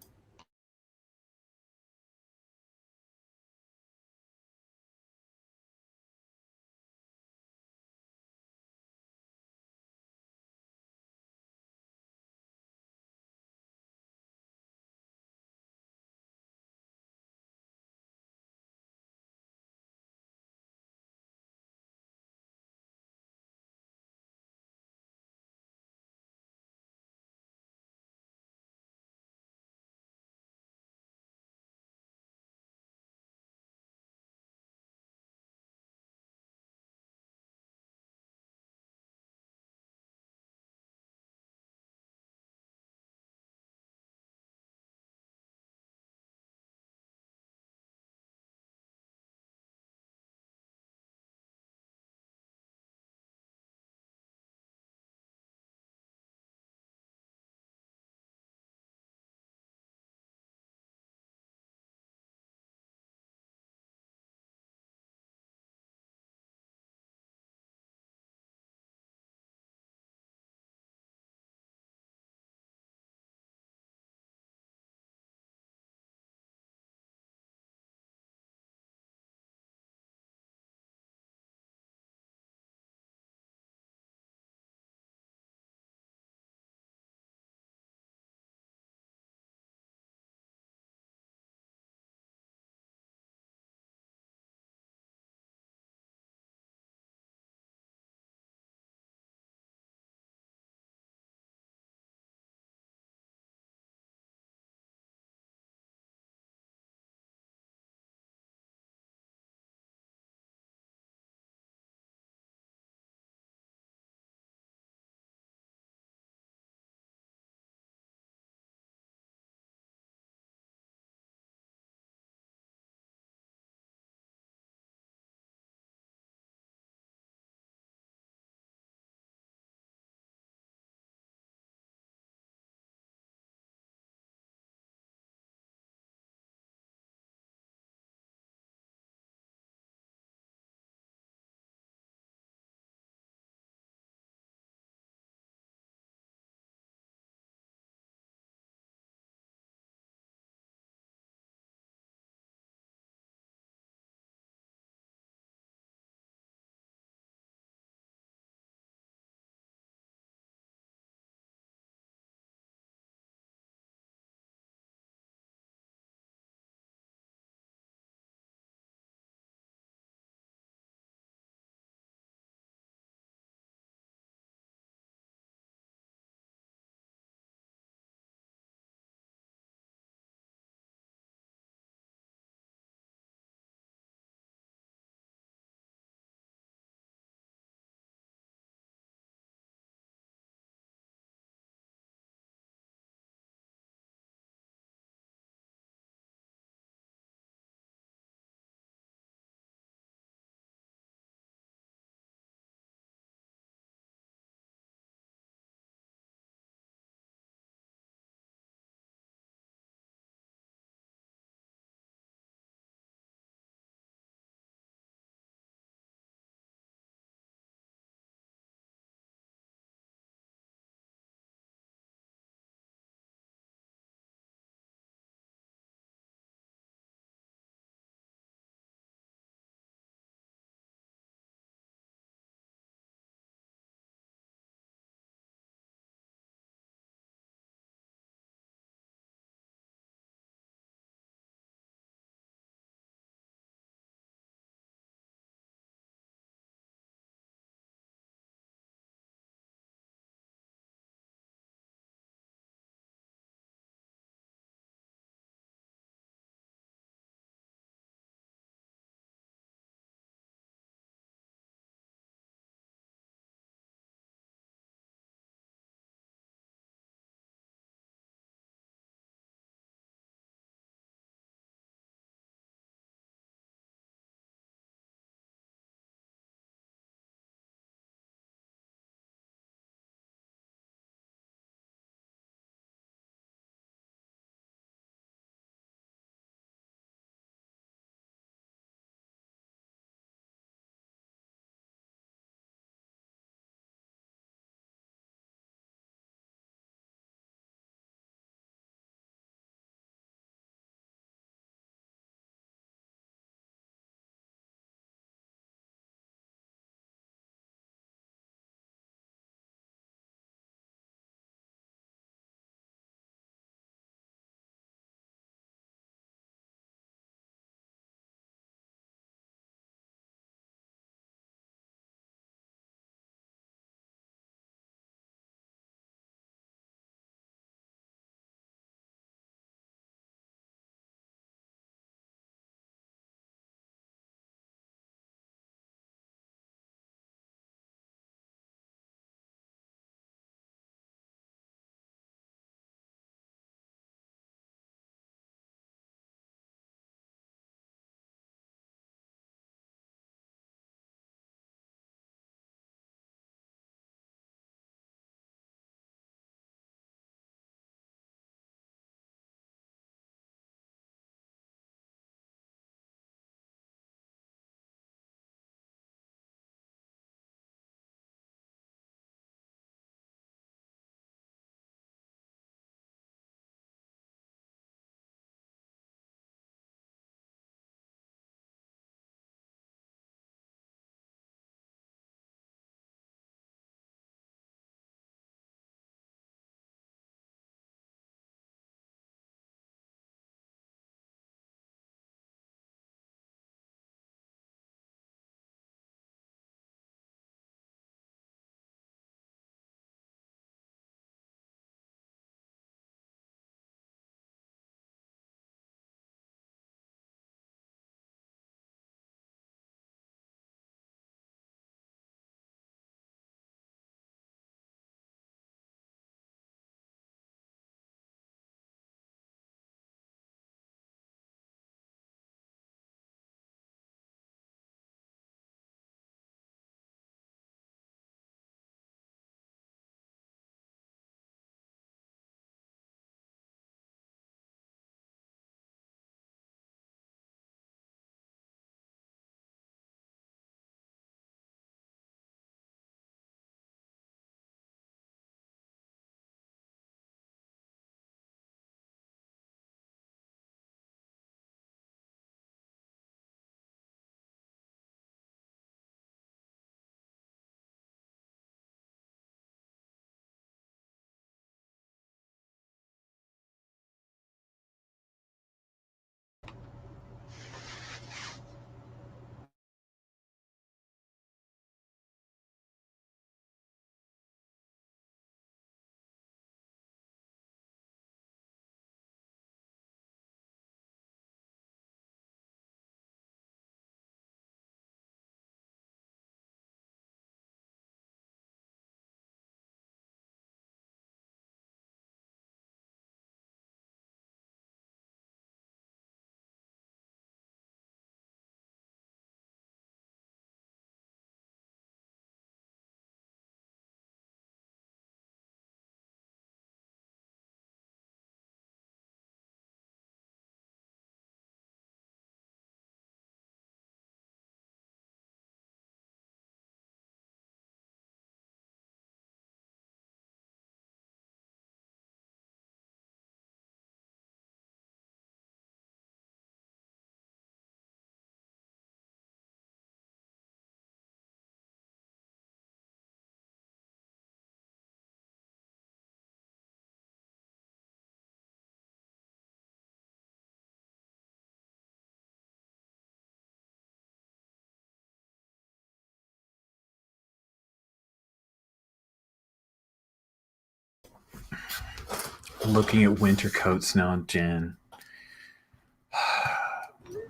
looking at winter coats now, Jen.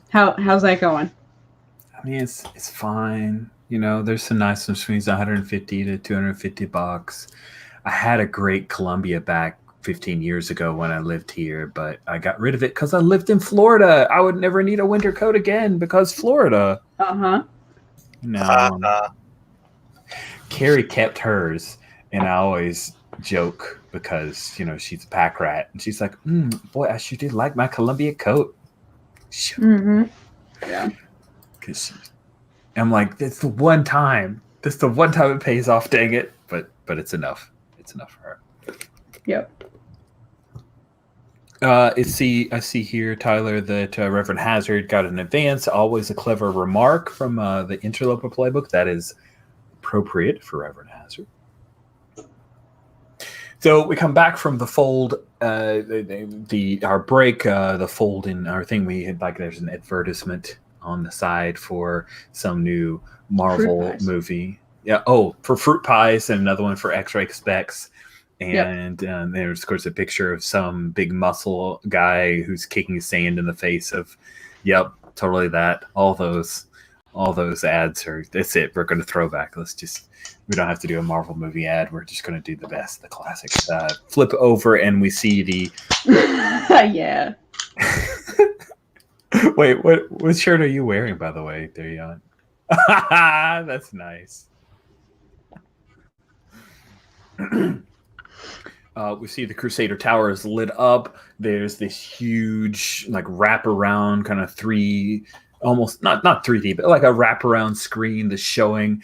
How's that going? I mean, it's fine. You know, there's some nice ones between $150 to $250. I had a great Columbia back 15 years ago when I lived here, but I got rid of it because I lived in Florida. I would never need a winter coat again because Florida. Uh-huh. No. Carrie kept hers, and I always joke because, you know, she's a pack rat. And she's like, boy, I sure did like my Columbia coat. Mm-hmm. Yeah. I'm like, that's the one time. That's the one time it pays off, dang it. But it's enough. It's enough for her. Yep. I see here, Tyler, that Reverend Hazard got an advance. Always a clever remark from the Interloper playbook. That is appropriate for Reverend Hazard. So we come back from the fold, our break, the fold in our thing. We had there's an advertisement on the side for some new Marvel movie. Yeah. Oh, for fruit pies, and another one for X-ray specs. And there's, of course, a picture of some big muscle guy who's kicking sand in the face of, yep, totally that. All those ads are, that's it. We're going to throw back. We don't have to do a Marvel movie ad. We're just going to do the best, the classics. Flip over and we see the... Yeah. Wait, what shirt are you wearing, by the way, Darion? That's nice. We see the Crusader Tower is lit up. There's this huge, wraparound kind of almost not 3D, but like a wraparound screen that's showing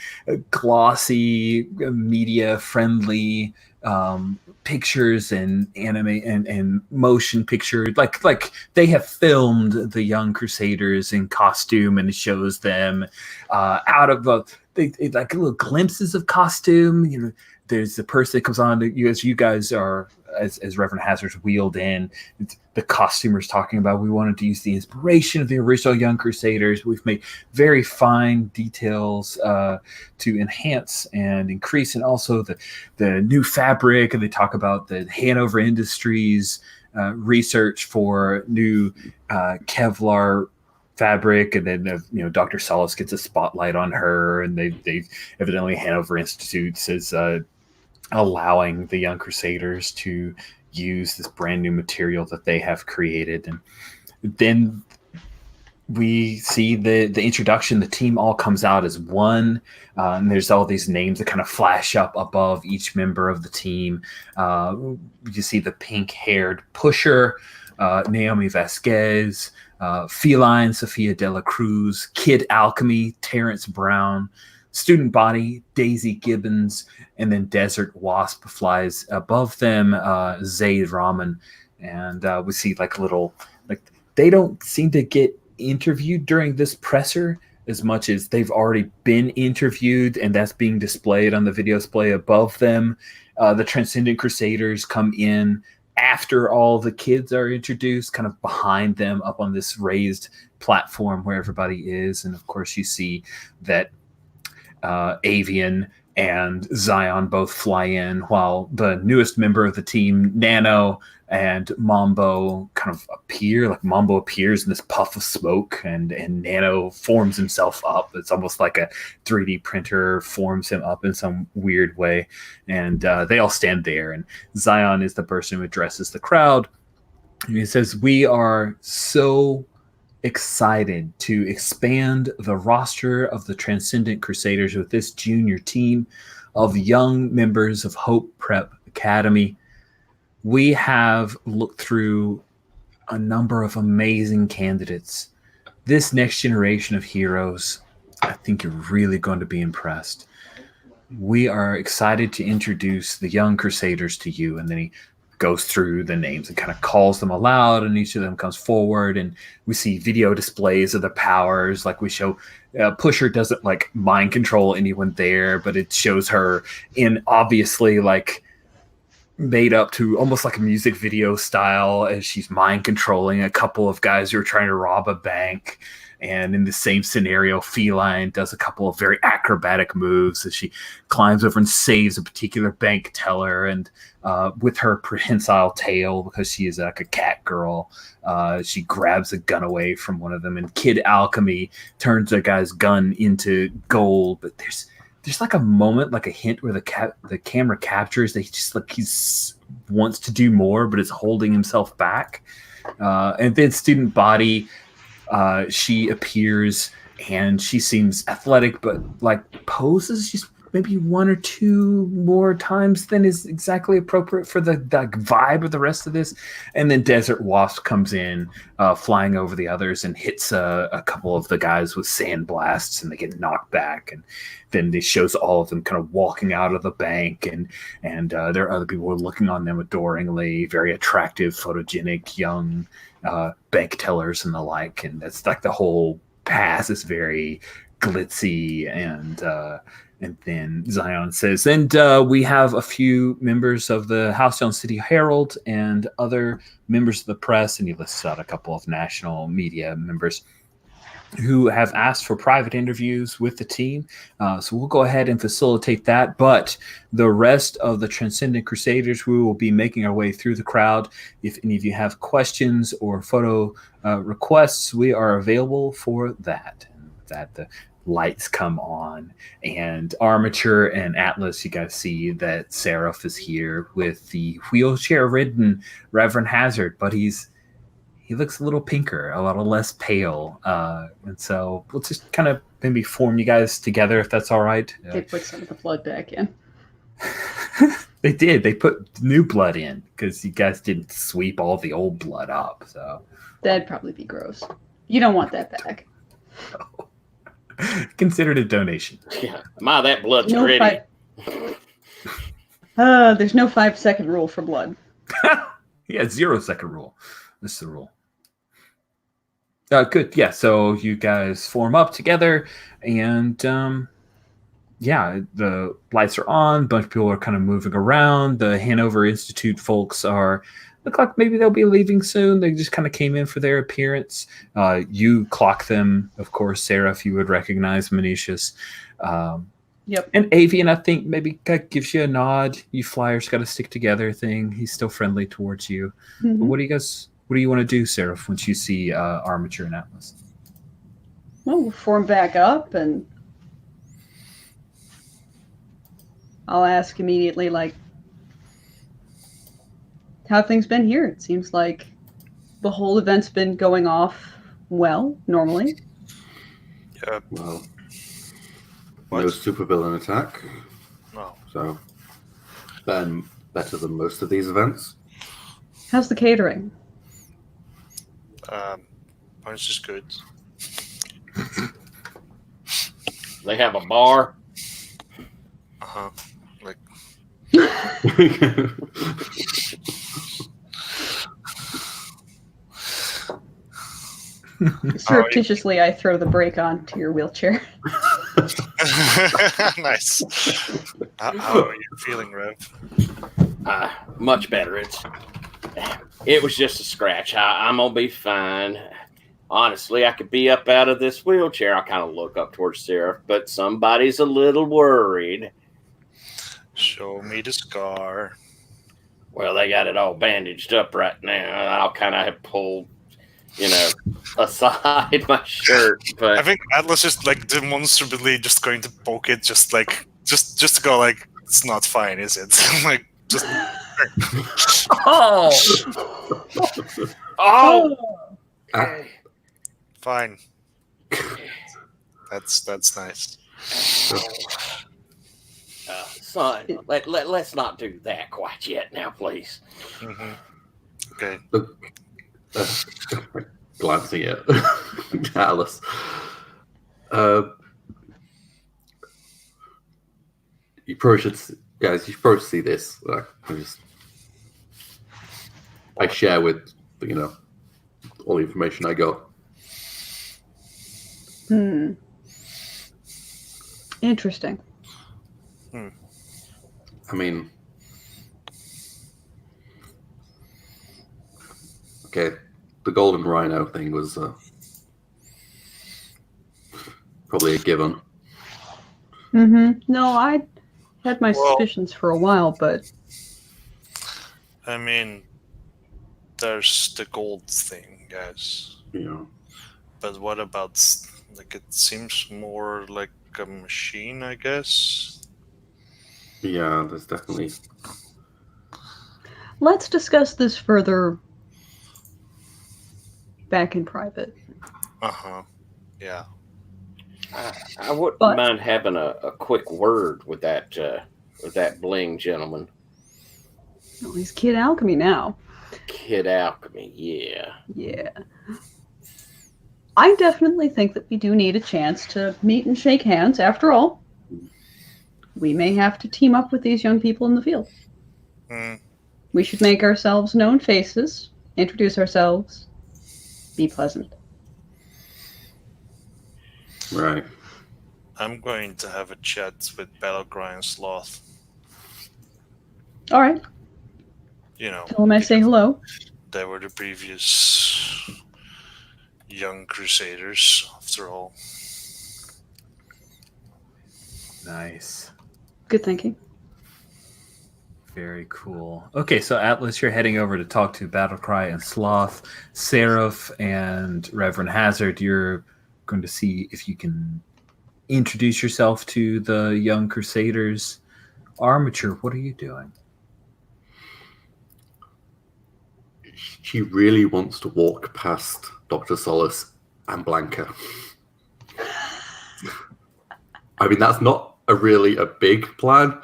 glossy, media-friendly pictures and anime and motion pictures. Like they have filmed the young Crusaders in costume, and it shows them out of like little glimpses of costume. You know, there's the person that comes on to you guys are, as Reverend Hazard's wheeled in, the costumer's talking about, we wanted to use the inspiration of the original Young Crusaders. We've made very fine details to enhance and increase, and also the new fabric. And they talk about the Hanover Industries research for new Kevlar fabric, and then Dr. Solace gets a spotlight on her, and they evidently Hanover Institutes is allowing the Young Crusaders to use this brand new material that they have created. And then we see the introduction. The team all comes out as one, and there's all these names that kind of flash up above each member of the team. You see the pink-haired Pusher, Naomi Vasquez, Feline, Sophia de la Cruz, Kid Alchemy, Terrence Brown, Student Body, Daisy Gibbons, and then Desert Wasp flies above them, Zayd Rahman. And we see they don't seem to get interviewed during this presser as much as they've already been interviewed, and that's being displayed on the video display above them. The Transcendent Crusaders come in after all the kids are introduced, kind of behind them up on this raised platform where everybody is. And of course you see that Avian and Zion both fly in, while the newest member of the team, Nano and Mambo, kind of appear. Like Mambo appears in this puff of smoke, and Nano forms himself up. It's almost like a 3D printer forms him up in some weird way. And they all stand there, and Zion is the person who addresses the crowd. And he says, "We are so excited to expand the roster of the Transcendent Crusaders with this junior team of young members of Hope Prep Academy. We have looked through a number of amazing candidates. This next generation of heroes, I think you're really going to be impressed. We are excited to introduce the Young Crusaders to you." And then he goes through the names and kind of calls them aloud, and each of them comes forward, and we see video displays of the powers. Like we show Pusher doesn't mind control anyone there, but it shows her in obviously made up to almost like a music video style as she's mind controlling a couple of guys who are trying to rob a bank. And in the same scenario, Feline does a couple of very acrobatic moves as she climbs over and saves a particular bank teller. And with her prehensile tail, because she is like a cat girl, she grabs a gun away from one of them. And Kid Alchemy turns a guy's gun into gold. But there's like a moment, like a hint where the camera captures that he's wants to do more, but is holding himself back. And then Student Body, she appears and she seems athletic, but like poses just maybe one or two more times than is exactly appropriate for the vibe of the rest of this. And then Desert Wasp comes in, flying over the others and hits a couple of the guys with sandblasts, and they get knocked back. And then it shows all of them kind of walking out of the bank, and there are other people who are looking on them adoringly, very attractive, photogenic, young bank tellers and the like. And that's like the whole pass is very glitzy. And then Zion says, and we have a few members of the Halcyon City Herald and other members of the press, and he lists out a couple of national media members who have asked for private interviews with the team. So we'll go ahead and facilitate that. But the rest of the Transcendent Crusaders, we will be making our way through the crowd. If any of you have questions or photo requests, we are available for that. And with that, the lights come on, and Armature and Atlas, you guys see that Seraph is here with the wheelchair-ridden Reverend Hazard, but he looks a little pinker, a little less pale. And so we'll just kind of maybe form you guys together, if that's all right. They put some of the blood back in. They did. They put new blood in because you guys didn't sweep all the old blood up. So That'd probably be gross. You don't want that back. Consider it a donation. Yeah, that blood's No gritty. There's no 5-second rule for blood. Yeah, 0-second rule. This is the rule. Good. Yeah, so you guys form up together, and the lights are on. A bunch of people are kind of moving around. The Hanover Institute folks look like maybe they'll be leaving soon. They just kind of came in for their appearance. You clock them, of course, Sarah, if you would recognize Manicius. Yep. And Avian, I think, maybe gives you a nod. You flyers got to stick together thing. He's still friendly towards you. Mm-hmm. But what do you want to do, Sarah, once you see Armature and Atlas? Well, we'll form back up, and I'll ask immediately, like, how have things been here? It seems like the whole event's been going off well, normally. Yeah. Well, What? no supervillain attack, No. so then better than most of these events. How's the catering? Mine's just good. They have a bar. Like, Surreptitiously, I throw the brake on to your wheelchair. nice. How are you feeling, Rev? Much better. It was just a scratch. I'm gonna be fine. Honestly, I could be up out of this wheelchair. I kind of look up towards Seraph, but somebody's a little worried. Show me the scar. Well, they got it all bandaged up right now. I'll kind of have pulled, aside my shirt. But I think Atlas is like demonstrably just going to poke it, just to go like, it's not fine, is it? Like, just. oh. Fine. That's nice. Son, let's not do that quite yet now, please. Mm-hmm. Okay. Glancing at Alice. You probably should, guys. You probably see this. I share with all the information I got. Interesting. I mean, okay, the Golden Rhino thing was probably a given. No, I had my suspicions for a while, but I mean, there's the gold thing, guys. Yeah. But what about, like, it seems more like a machine, I guess? Yeah, there's definitely. let's discuss this further back in private. Uh-huh. Yeah. I wouldn't But- mind having a quick word with that bling gentleman. Oh, he's Kid Alchemy now. Kid Alchemy, yeah. Yeah. I definitely think that we do need a chance to meet and shake hands. After all, we may have to team up with these young people in the field. We should make ourselves known faces, introduce ourselves, be pleasant. Right. I'm going to have a chat with Battlecry and Sloth. All right. You know, Tell him I say hello. they were the previous young crusaders, after all. Nice. Good thinking. Very cool. Okay, so Atlas, you're heading over to talk to Battlecry and Sloth. Seraph and Reverend Hazard, you're going to see if you can introduce yourself to the young crusaders. Armature, what are you doing? She really wants to walk past Dr. Solace and Blanca. I mean, that's not really a big plan,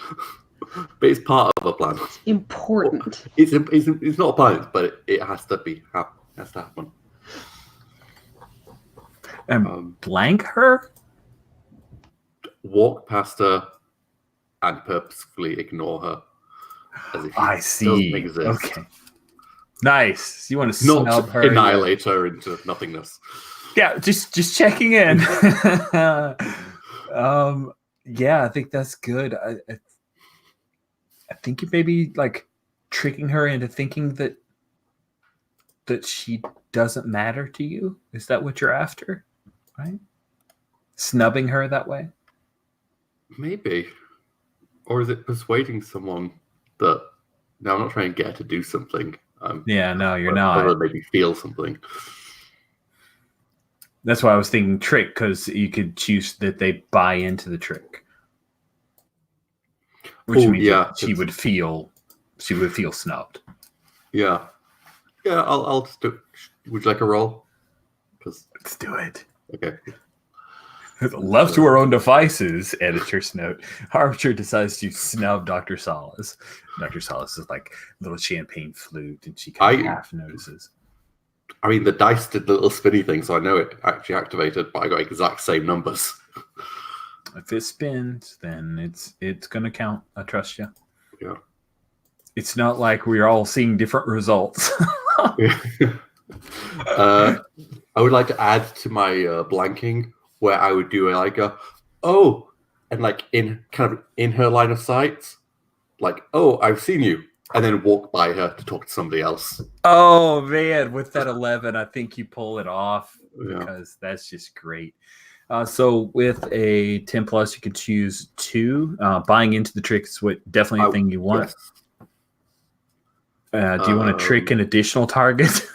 but it's part of a plan. Important. It's not a plan, but it has to be. Has to happen. And blank her? Walk past her and purposefully ignore her. As if she I see. doesn't exist. Okay. Nice. You want to snub Not her? annihilate her into nothingness. Yeah, just checking in. Yeah, I think that's good. I think you may be like tricking her into thinking that she doesn't matter to you. Is that what you're after? Right? Snubbing her that way? Maybe. Or is it persuading someone that no, I'm not trying to get her to do something. Yeah, no, you're or not. maybe feel something. That's why I was thinking trick, because you could choose that they buy into the trick. Which means that she would feel snubbed. Yeah. Yeah, I'll just do. Would you like a roll? Let's do it. Okay. Left to her own devices, editor's note, Armature decides to snub Dr. Solace. Dr. Solace is like a little champagne flute, and she kind of half notices. I mean, the dice did the little spinny thing, so I know it actually activated, but I got exact same numbers. If it spins, then it's going to count. I trust you. Yeah. It's not like we're all seeing different results. I would like to add to my blanking where I would do and like in her line of sight, like, oh, I've seen you, and then walk by her to talk to somebody else. Oh man, with that 11, I think you pull it off because that's just great. So with a 10 plus, you can choose 2. Buying into the trick is definitely a thing you want. Yes. Do you want to trick an additional target?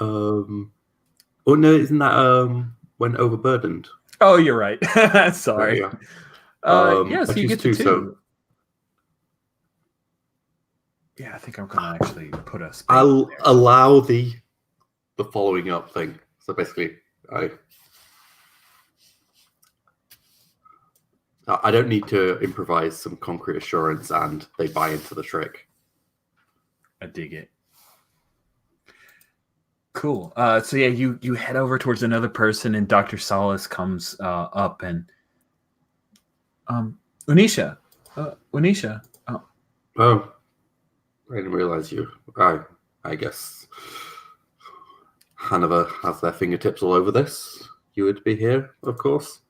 Oh no, isn't that when overburdened? Oh, you're right. Sorry. Yeah. So you get to 2. So yeah, I think I'm gonna actually put a. I'll there. allow the following up thing. So basically, I don't need to improvise some concrete assurance, and they buy into the trick. I dig it. Cool. So yeah, you head over towards another person, and Dr. Solace comes up, and Unisha. Oh, I didn't realize you. I guess Hanover has their fingertips all over this. You would be here, of course.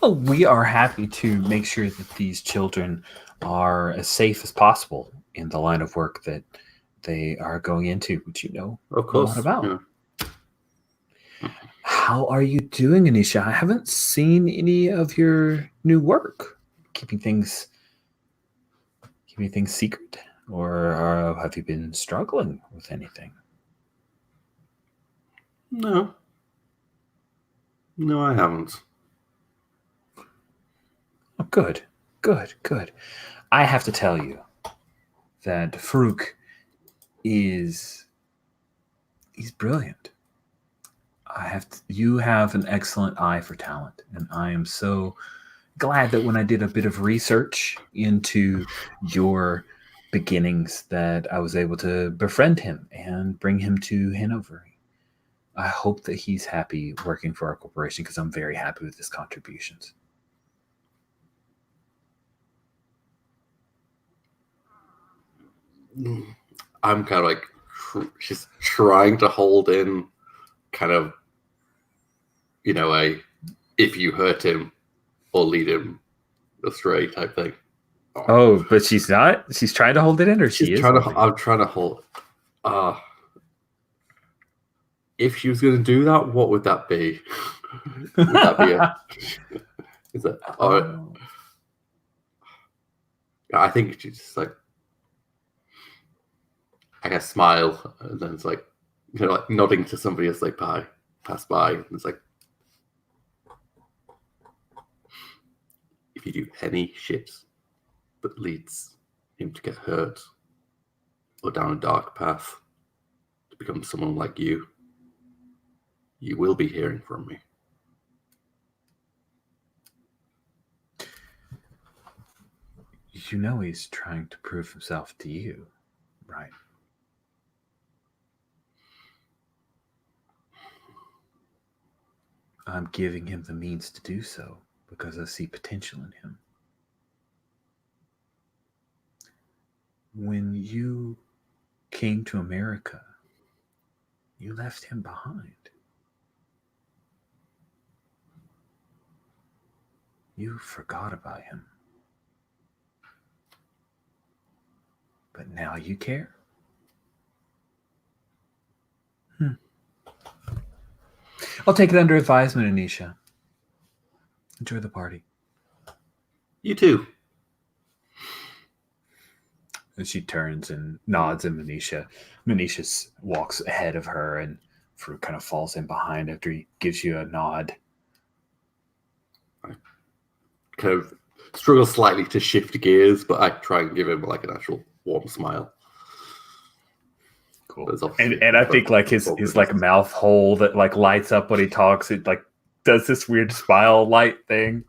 Well, we are happy to make sure that these children are as safe as possible in the line of work that they are going into, which you know of course a lot about. Yeah. How are you doing, Anisha? I haven't seen any of your new work. Keeping things secret, or have you been struggling with anything? No, I haven't. Oh, good. I have to tell you that Farouk he's brilliant. You have an excellent eye for talent, and I am so glad that when I did a bit of research into your beginnings that I was able to befriend him and bring him to Hanover. I hope that he's happy working for our corporation because I'm very happy with his contributions. I'm kind of like she's trying to hold in kind of, a if you hurt him or lead him astray type thing. Oh, but she's not? She's trying to hold it in, or she is? I'm trying to hold. If she was going to do that, what would that be? Would that be is that? I think she's just like, I guess, smile, and then it's like, like nodding to somebody as they pass by, and it's like, if you do any shit that leads him to get hurt or down a dark path to become someone like you will be hearing from me. You know he's trying to prove himself to you, right? I'm giving him the means to do so because I see potential in him. When you came to America, you left him behind. You forgot about him. But now you care? I'll take it under advisement, Anisha. Enjoy the party. You too. And she turns and nods at Manisha. Manisha walks ahead of her, and Farouk kind of falls in behind after he gives you a nod. I kind of struggle slightly to shift gears, but I try and give him like an actual warm smile. Cool. And I think like his like mouth hole that like lights up when he talks, it like does this weird smile light thing.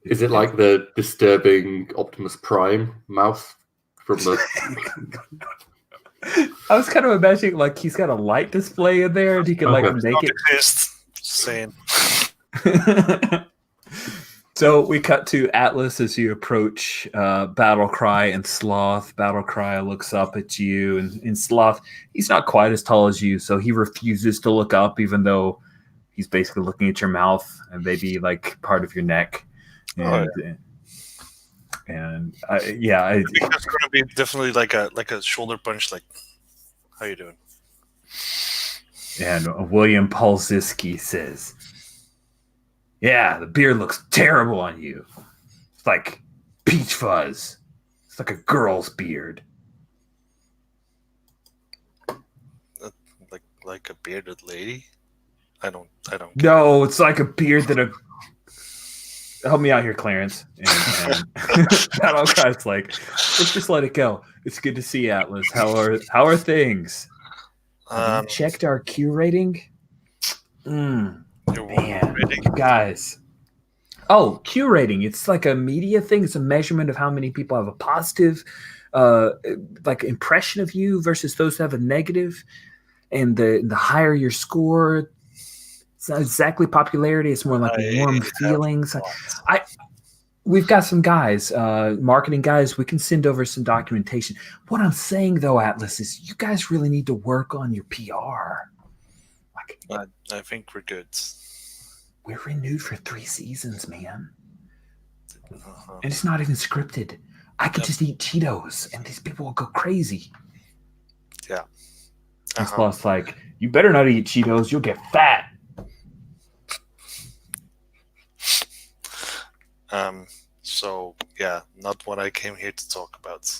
Is it like the disturbing Optimus Prime mouth from the? I was kind of imagining like he's got a light display in there, and he can like make it. Saying. So we cut to Atlas as you approach Battlecry and Sloth. Battlecry looks up at you, and Sloth, he's not quite as tall as you, so he refuses to look up, even though he's basically looking at your mouth and maybe like part of your neck. And, I think that's going to be definitely like a shoulder punch. Like, how you doing? And William Polziski says, "Yeah, the beard looks terrible on you. It's like peach fuzz. It's like a girl's beard." Like a bearded lady? I don't. No, it's like a beard that help me out here, Clarence. And Battlecry's like, let's just let it go. It's good to see Atlas. How are things? Have you checked our Q rating? Man, you guys. Oh, Q rating. It's like a media thing. It's a measurement of how many people have a positive like impression of you versus those who have a negative. And the higher your score, it's not exactly popularity. It's more like warm feelings. We've got some guys, marketing guys. We can send over some documentation. What I'm saying, though, Atlas, is you guys really need to work on your PR. I think we're good. We're renewed for 3 seasons, man. And it's not even scripted. I could just eat Cheetos, and these people will go crazy. Yeah. Plus, like, you better not eat Cheetos. You'll get fat. So yeah, not what I came here to talk about.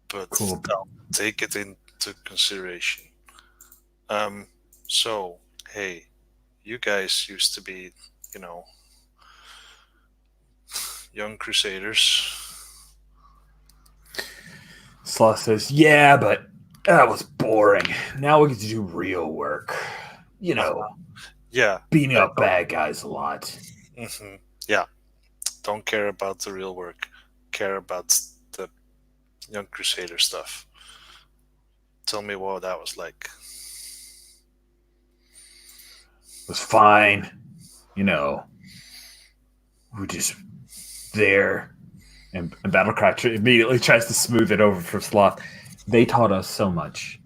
But Cool. I'll take it into consideration. So hey, you guys used to be, young crusaders. Sloth says, "Yeah, but that was boring. Now we get to do real work. Yeah. Beating up bad guys a lot." Mm-hmm. Yeah. Don't care about the real work. Care about the young crusader stuff. Tell me what that was like. It was fine. We're just there. And Battlecry immediately tries to smooth it over for Sloth. They taught us so much.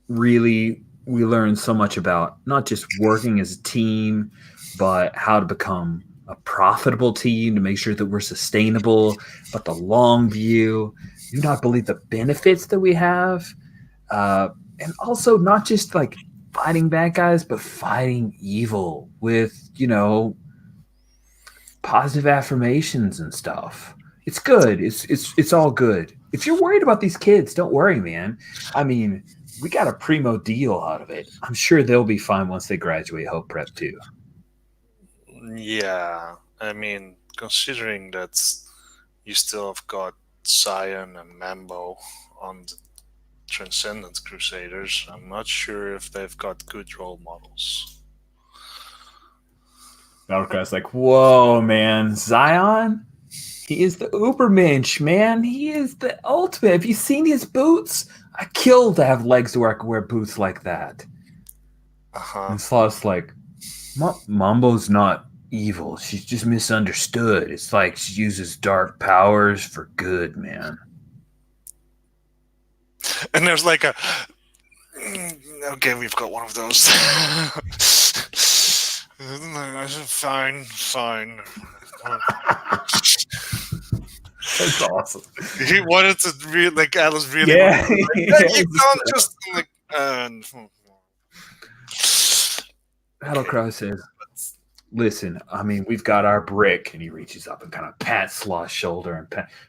Really, we learned so much about not just working as a team, but how to become a profitable team to make sure that we're sustainable, but the long view. You not believe the benefits that we have. And also not just like fighting bad guys, but fighting evil with, positive affirmations and stuff. It's good. It's all good. If you're worried about these kids, don't worry, man. I mean, we got a primo deal out of it. I'm sure they'll be fine once they graduate Hope Prep too. Yeah, I mean, considering that you still have got Zion and Mambo on the Transcendent Crusaders, I'm not sure if they've got good role models. Battlecry's like, whoa, man, Zion? He is the Ubermensch, man. He is the ultimate. Have you seen his boots? I kill to have legs to wear boots like that. And Sloth's like, Mambo's not evil. She's just misunderstood. It's like she uses dark powers for good, man. And there's like okay, we've got one of those. Fine. That's awesome. He wanted to Alice really. Yeah. You can't just Battlecry says, listen, I mean, we've got our brick. And he reaches up and kind of pats Sloth's shoulder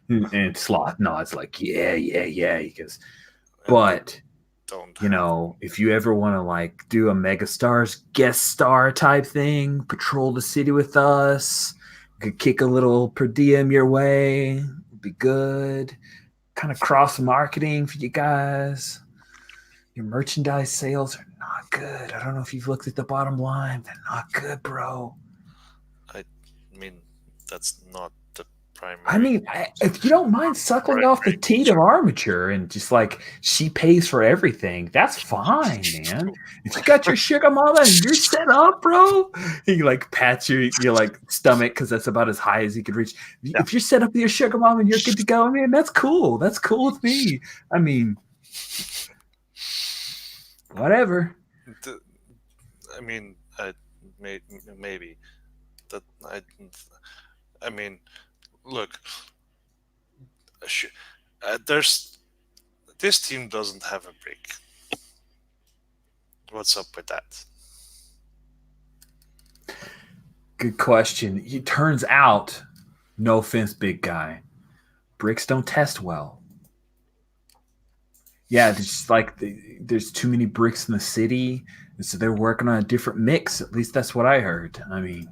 and Sloth nods like, yeah. He goes, but if you ever want to like do a Megastars guest star type thing, patrol the city with us, could kick a little per diem your way, would be good. Kind of cross marketing for you guys. Your merchandise sales are not good. I don't know if you've looked at the bottom line. They're not good, bro. I mean, that's not the primary. I mean, if you don't mind suckling off the teat of armature and just like she pays for everything, that's fine, man. If you got your sugar mama and you're set up, bro, he like pats your like stomach because that's about as high as he could reach. Yeah. If you're set up with your sugar mama and you're good to go, man, that's cool. That's cool with me. I mean, whatever. I mean, maybe that I mean, look, there's this team doesn't have a brick. What's up with that? Good question. It turns out, no offense, big guy, bricks don't test well. Yeah, just like there's too many bricks in the city, and so they're working on a different mix. At least that's what I heard. I mean,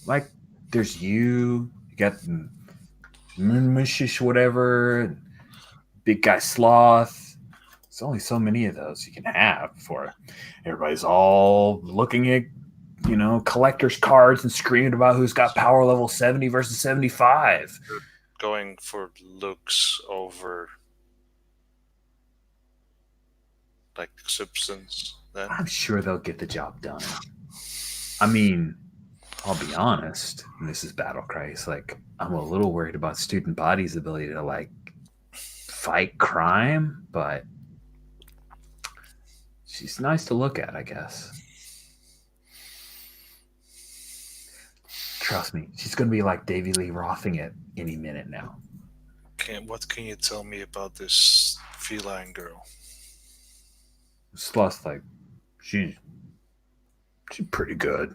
like there's you got Moonshish, whatever, big guy Sloth. There's only so many of those you can have before everybody's all looking at, collector's cards and screaming about who's got power level 70 versus 75. Going for looks over like substance then? I'm sure they'll get the job done. I mean, I'll be honest, and this is Battlecry. It's like I'm a little worried about Student Body's ability to like fight crime, but she's nice to look at, I guess. Trust me, she's going to be like Davy Lee Rothing it any minute now. What can you tell me about this feline girl? Sloth's like, she's She's pretty good.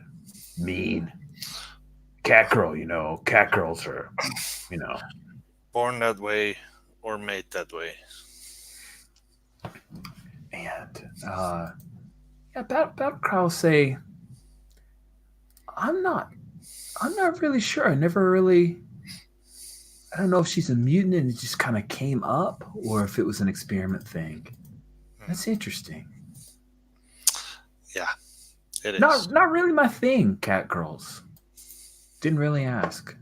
Mean. Cat girl, cat girls are, Born that way or made that way. And Battlecry will say, I'm not really sure. I don't know if she's a mutant and it just kind of came up, or if it was an experiment thing. That's interesting. Yeah, it is. Not really my thing, cat girls. Didn't really ask.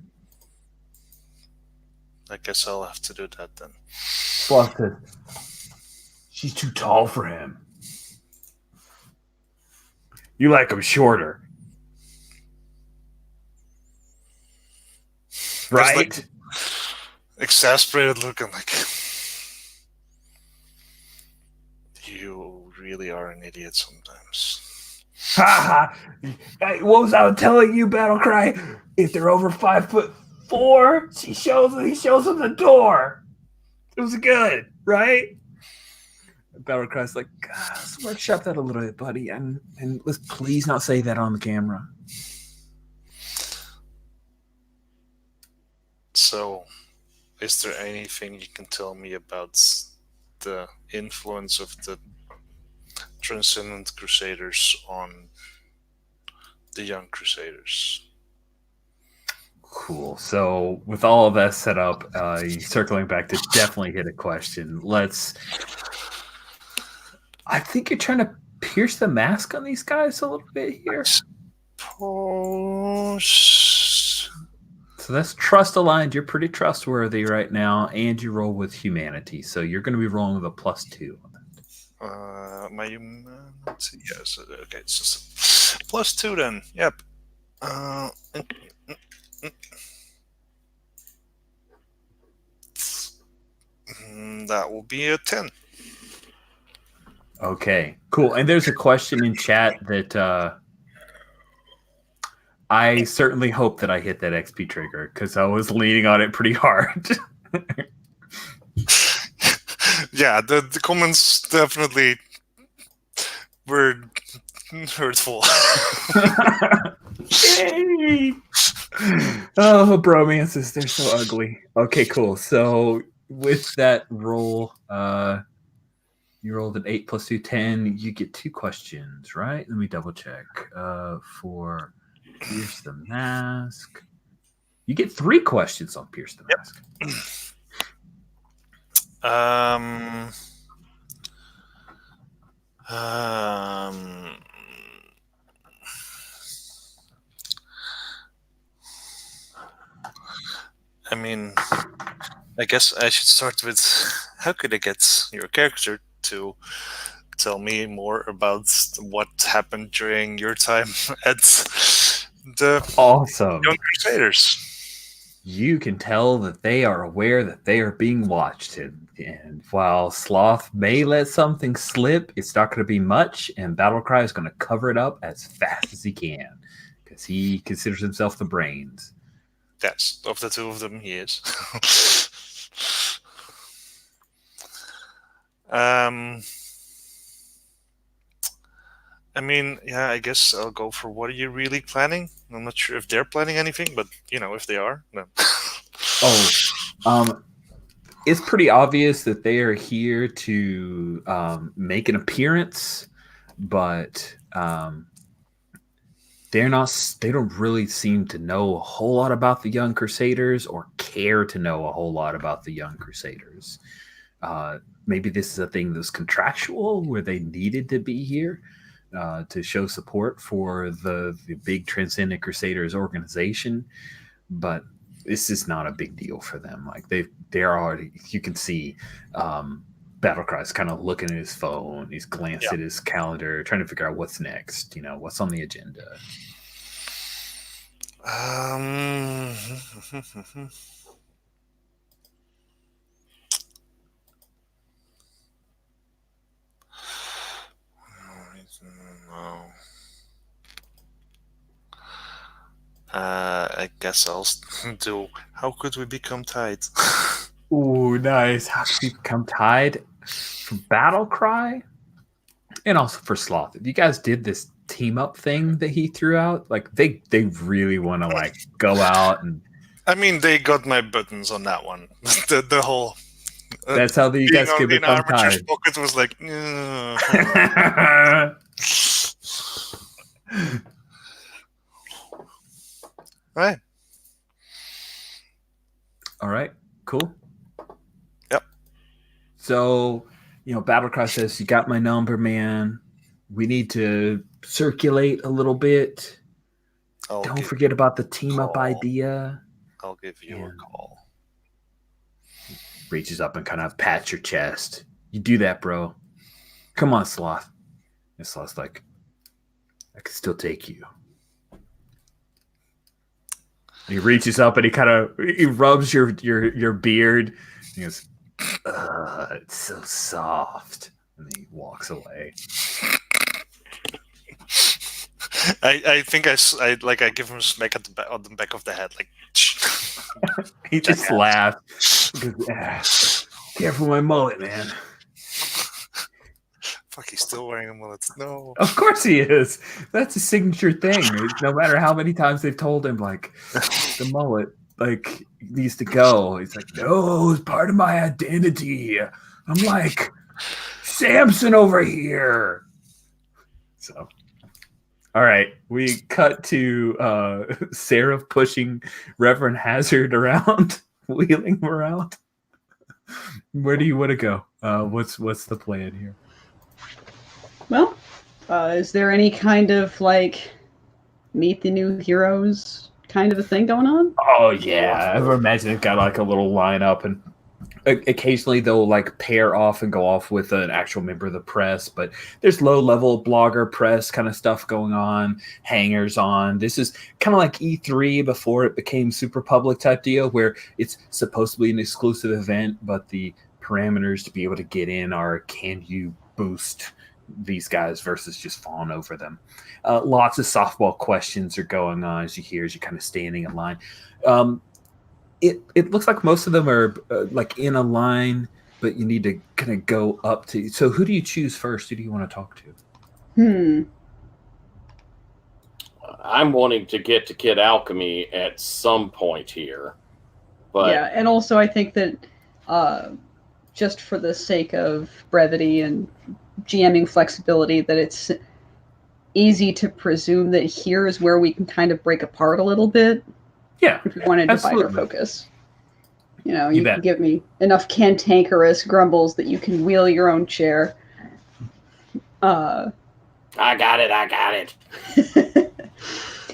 I guess I'll have to do that then. Sloth said, she's too tall for him. You like him shorter. Right? Like, exasperated look. I'm like, you really are an idiot sometimes. Ha ha! What was I telling you, Battlecry? If they're over 5'4", he shows them the door. It was good, right? Battlecry's like, let's workshop that a little bit, buddy, and let's please not say that on the camera. So, is there anything you can tell me about the influence of the Transcendent Crusaders on the Young Crusaders? Cool. So, with all of that set up, circling back to definitely hit a question. I think you're trying to pierce the mask on these guys a little bit here. So that's trust aligned. You're pretty trustworthy right now, and you roll with humanity. So you're going to be rolling with a +2 on that. My humanity, yes. Okay, it's just +2 then. Yep. That will be a 10. Okay, cool. And there's a question in chat that I certainly hope that I hit that XP trigger because I was leaning on it pretty hard. Yeah, the comments definitely were hurtful. Yay! Oh, bromances, they're so ugly. Okay, cool. So with that roll, you rolled an 8 + 2, 10. You get 2 questions, right? Let me double check. For Pierce the Mask, you get 3 questions on Pierce the Mask. I mean, I guess I should start with how could I get your character to tell me more about what happened during your time at the Awesome. Young Crusaders. You can tell that they are aware that they are being watched. And while Sloth may let something slip, it's not going to be much. And Battlecry is going to cover it up as fast as he can because he considers himself the brains. Yes, of the two of them, he is. I mean, yeah, I guess I'll go for what are you really planning? I'm not sure if they're planning anything, but, if they are, then... It's pretty obvious that they are here to make an appearance, but they don't really seem to know a whole lot about the Young Crusaders or care to know a whole lot about the Young Crusaders. Maybe this is a thing that's contractual where they needed to be here to show support for the big Transcendent Crusaders organization, but this is not a big deal for them. Like they're already, you can see Battlecry's kind of looking at his phone. He's glanced at his calendar, trying to figure out what's next, what's on the agenda. I guess I'll do. How could we become tied? Ooh, nice. How could we become tied? For Battlecry and also for Sloth. If you guys did this team up thing that he threw out? Like they really want to like go out and. I mean, they got my buttons on that one. the whole. That's how you guys can become Armature's tired. pocket was like. Right. All right. Cool. Yep. So, Battlecry says, you got my number, man. We need to circulate a little bit. Don't forget about the team up idea. I'll give you a call. Reaches up and kind of pats your chest. You do that, bro. Come on, Sloth. And Sloth's like, I can still take you. He reaches up and he rubs your beard. He goes, it's so soft. And then he walks away. I think I give him a smack on the back of the head, like. He just laughs. He goes, careful my mullet, man. Fuck, he's still wearing a mullet. No. Of course he is. That's a signature thing. No matter how many times they've told him, like, the mullet, like, needs to go. He's like, no, it's part of my identity. I'm like Samson over here. So, all right. We cut to Sarah pushing Reverend Hazard around, wheeling him around. Where do you want to go? What's the plan here? Well, is there any kind of like meet the new heroes kind of a thing going on? Oh yeah, I imagine they've got like a little lineup, and occasionally they'll like pair off and go off with an actual member of the press. But there's low-level blogger press kind of stuff going on, hangers on. This is kind of like E3 before it became super public type deal, where it's supposed to be an exclusive event, but the parameters to be able to get in are can you boost these guys versus just falling over them. Lots of softball questions are going on as you're kind of standing in line. It looks like most of them are like in a line, but you need to kind of go up to. So who do you choose first? Who do you want to talk to? I'm wanting to get to Kid Alchemy at some point here. But yeah, and also I think that just for the sake of brevity and GMing flexibility, that it's easy to presume that here is where we can kind of break apart a little bit. Yeah, if we want to divide our focus. You can give me enough cantankerous grumbles that you can wheel your own chair. I got it.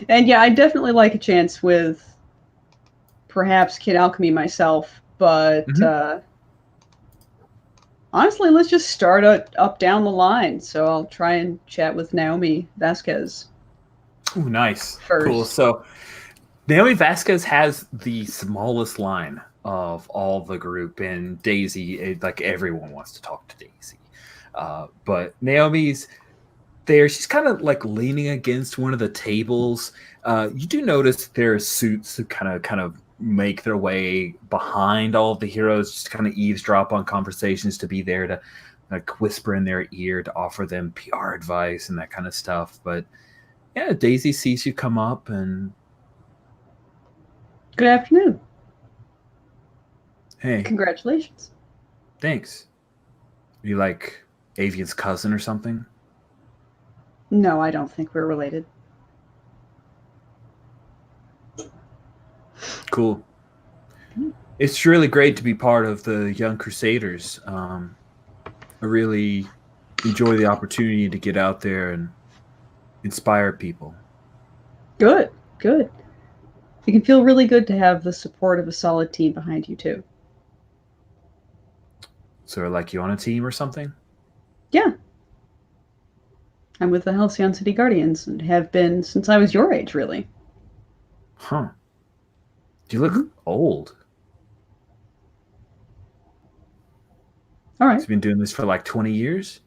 And yeah, I definitely like a chance with perhaps Kid Alchemy myself, but honestly, let's just start up down the line. So I'll try and chat with Naomi Vasquez. Oh, nice. First. Cool. So Naomi Vasquez has the smallest line of all the group, and Daisy, like everyone wants to talk to Daisy. But Naomi's there. She's kind of like leaning against one of the tables. You do notice there are suits who kind of make their way behind all of the heroes, just kind of eavesdrop on conversations, to be there to like whisper in their ear, to offer them PR advice and that kind of stuff. But yeah, Daisy sees you come up and good afternoon. Hey. Congratulations. Thanks. Are you like Avian's cousin or something? No, I don't think we're related. Cool. It's really great to be part of the Young Crusaders. I really enjoy the opportunity to get out there and inspire people. Good. It can feel really good to have the support of a solid team behind you, too. So, like, you on a team or something? Yeah. I'm with the Halcyon City Guardians and have been since I was your age, really. Huh. Do you look old? All right. You've been doing this for like 20 years?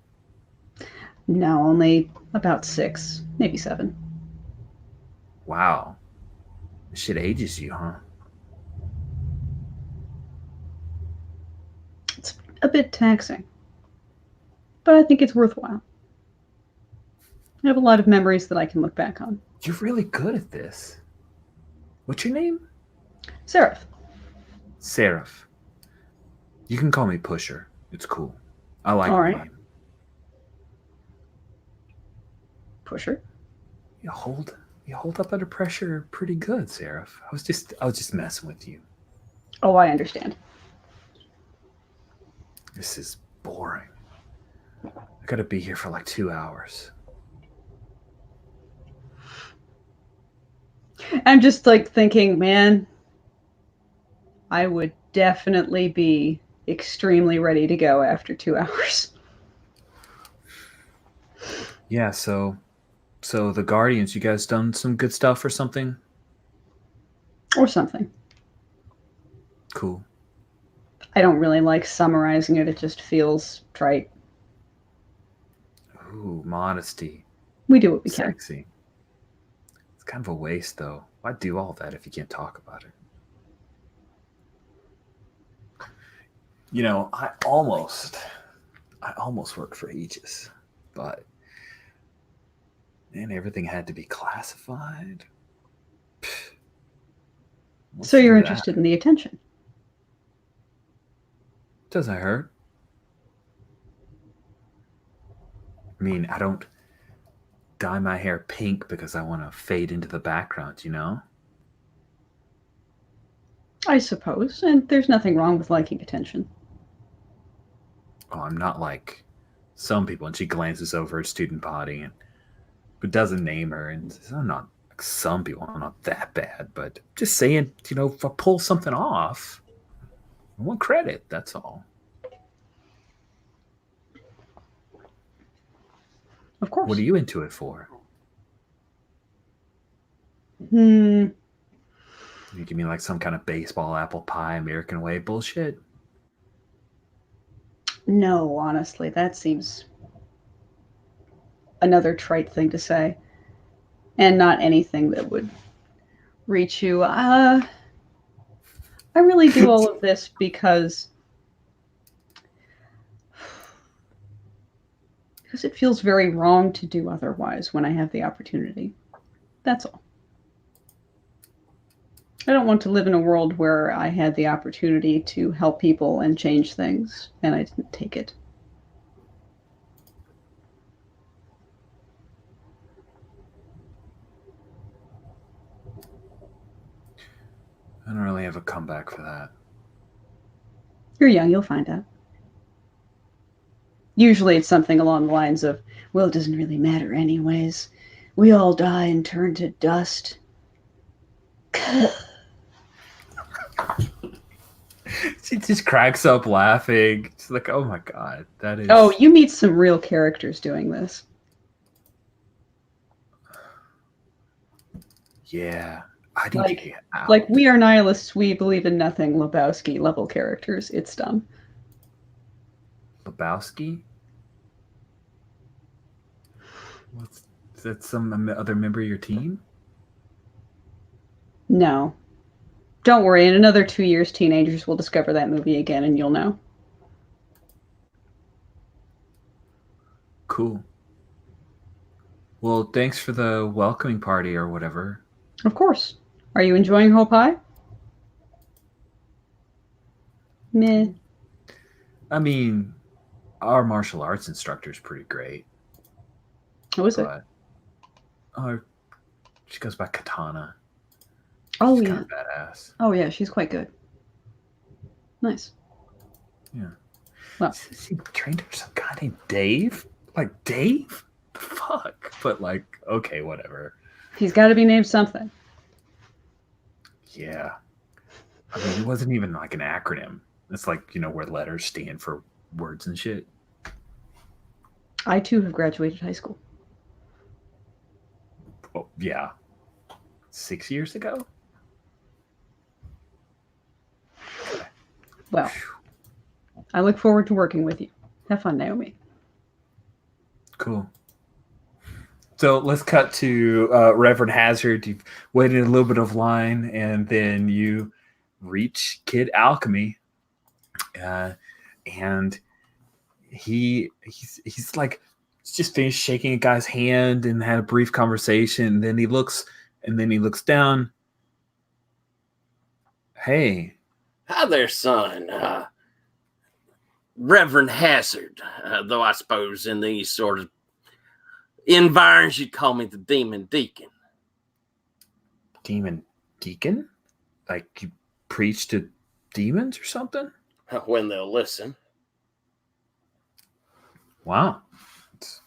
No, only about 6, maybe 7. Wow. This shit ages you, huh? It's a bit taxing, but I think it's worthwhile. I have a lot of memories that I can look back on. You're really good at this. What's your name? Seraph. Seraph. You can call me Pusher. It's cool. I like All my right. name. Pusher. You hold up under pressure pretty good, Seraph. I was just messing with you. Oh, I understand. This is boring. I gotta be here for like 2 hours. I'm just like thinking, man, I would definitely be extremely ready to go after 2 hours. Yeah, so the Guardians, you guys done some good stuff or something? Or something. Cool. I don't really like summarizing it. It just feels trite. Ooh, modesty. We do what we can. Sexy. It's kind of a waste, though. Why do all that if you can't talk about it? You know, I almost worked for Aegis, but man, everything had to be classified. So you're interested in the attention. Doesn't hurt. I mean, I don't dye my hair pink because I want to fade into the background, you know? I suppose. And there's nothing wrong with liking attention. Oh, I'm not like some people. And she glances over at student body but doesn't name her. And says, I'm not like some people. I'm not that bad. But just saying, you know, if I pull something off, I want credit. That's all. Of course. What are you into it for? Hmm. You give me like some kind of baseball apple pie American way bullshit? No, honestly, that seems another trite thing to say. And not anything that would reach you. I really do all of this because it feels very wrong to do otherwise when I have the opportunity. That's all. I don't want to live in a world where I had the opportunity to help people and change things, and I didn't take it. I don't really have a comeback for that. You're young, you'll find out. Usually it's something along the lines of, well, it doesn't really matter anyways. We all die and turn to dust. She just cracks up laughing. She's like, oh my God, that is... Oh, you meet some real characters doing this. Yeah. I need to get out. Like, we are nihilists, we believe in nothing, Lebowski level characters. It's dumb. Lebowski? Is that some other member of your team? No. Don't worry, in another 2 years, teenagers will discover that movie again and you'll know. Cool. Well, thanks for the welcoming party or whatever. Of course. Are you enjoying Hope High? Meh. I mean, our martial arts instructor is pretty great. Who is it? She goes by Katana. Oh, She's yeah. kind of badass. Oh, yeah, she's quite good. Nice. Yeah. Well, she trained her some guy named Dave? Like, Dave? The fuck? But, like, okay, whatever. he's got to be named something. Yeah. I mean, it wasn't even like an acronym. It's like, you know, where letters stand for words and shit. I, too, have graduated high school. Oh, yeah. 6 years ago? Well, I look forward to working with you. Have fun, Naomi. Cool. So let's cut to Reverend Hazard. You've waited a little bit of line, and then you reach Kid Alchemy, and he's like He's just finished shaking a guy's hand and had a brief conversation. And then he looks down. Hey. Hi there, son. Reverend Hazard, though I suppose in these sort of environs you'd call me the Demon Deacon. Demon Deacon? Like you preach to demons or something? When they'll listen. Wow. It's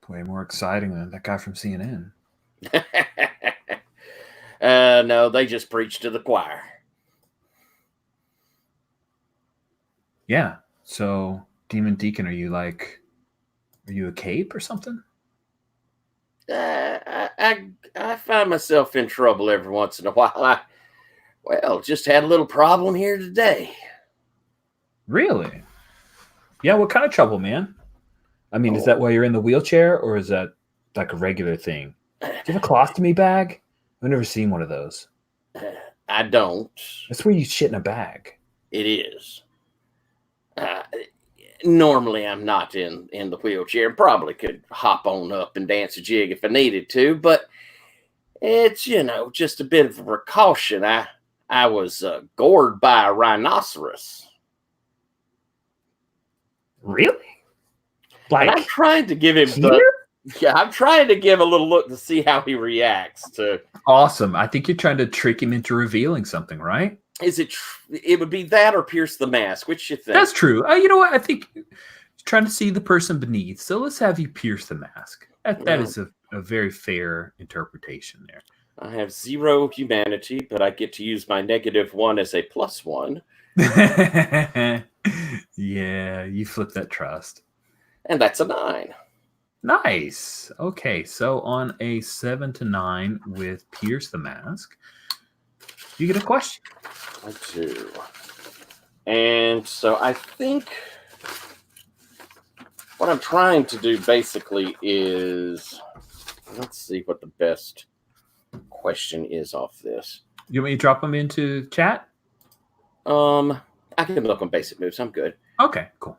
way more exciting than that guy from CNN. No, they just preach to the choir. Yeah. So, Demon Deacon, are you a cape or something? I find myself in trouble every once in a while. Just had a little problem here today. Really? Yeah, what kind of trouble, man? I mean, is that why you're in the wheelchair, or is that like a regular thing? Do you have a colostomy bag? I've never seen one of those. I don't. That's where you shit in a bag. It is. Normally, I'm not in the wheelchair. Probably could hop on up and dance a jig if I needed to, but it's, just a bit of a precaution. I was gored by a rhinoceros. Really? And I'm trying to give him I'm trying to give a little look to see how he reacts to. Awesome. I think you're trying to trick him into revealing something, right? Is it? It would be that or pierce the mask. Which you think? That's true. You know what? I think you're trying to see the person beneath. So let's have you pierce the mask. That is a very fair interpretation there. I have 0 humanity, but I get to use my -1 as a +1. Yeah, you flip that trust. And that's a 9. Nice. Okay, so on a 7 to 9 with pierce the mask, you get a question. I do. And so I think what I'm trying to do basically is, let's see what the best question is off this. You want me to drop them into chat? I can look on basic moves. I'm good. Okay, cool.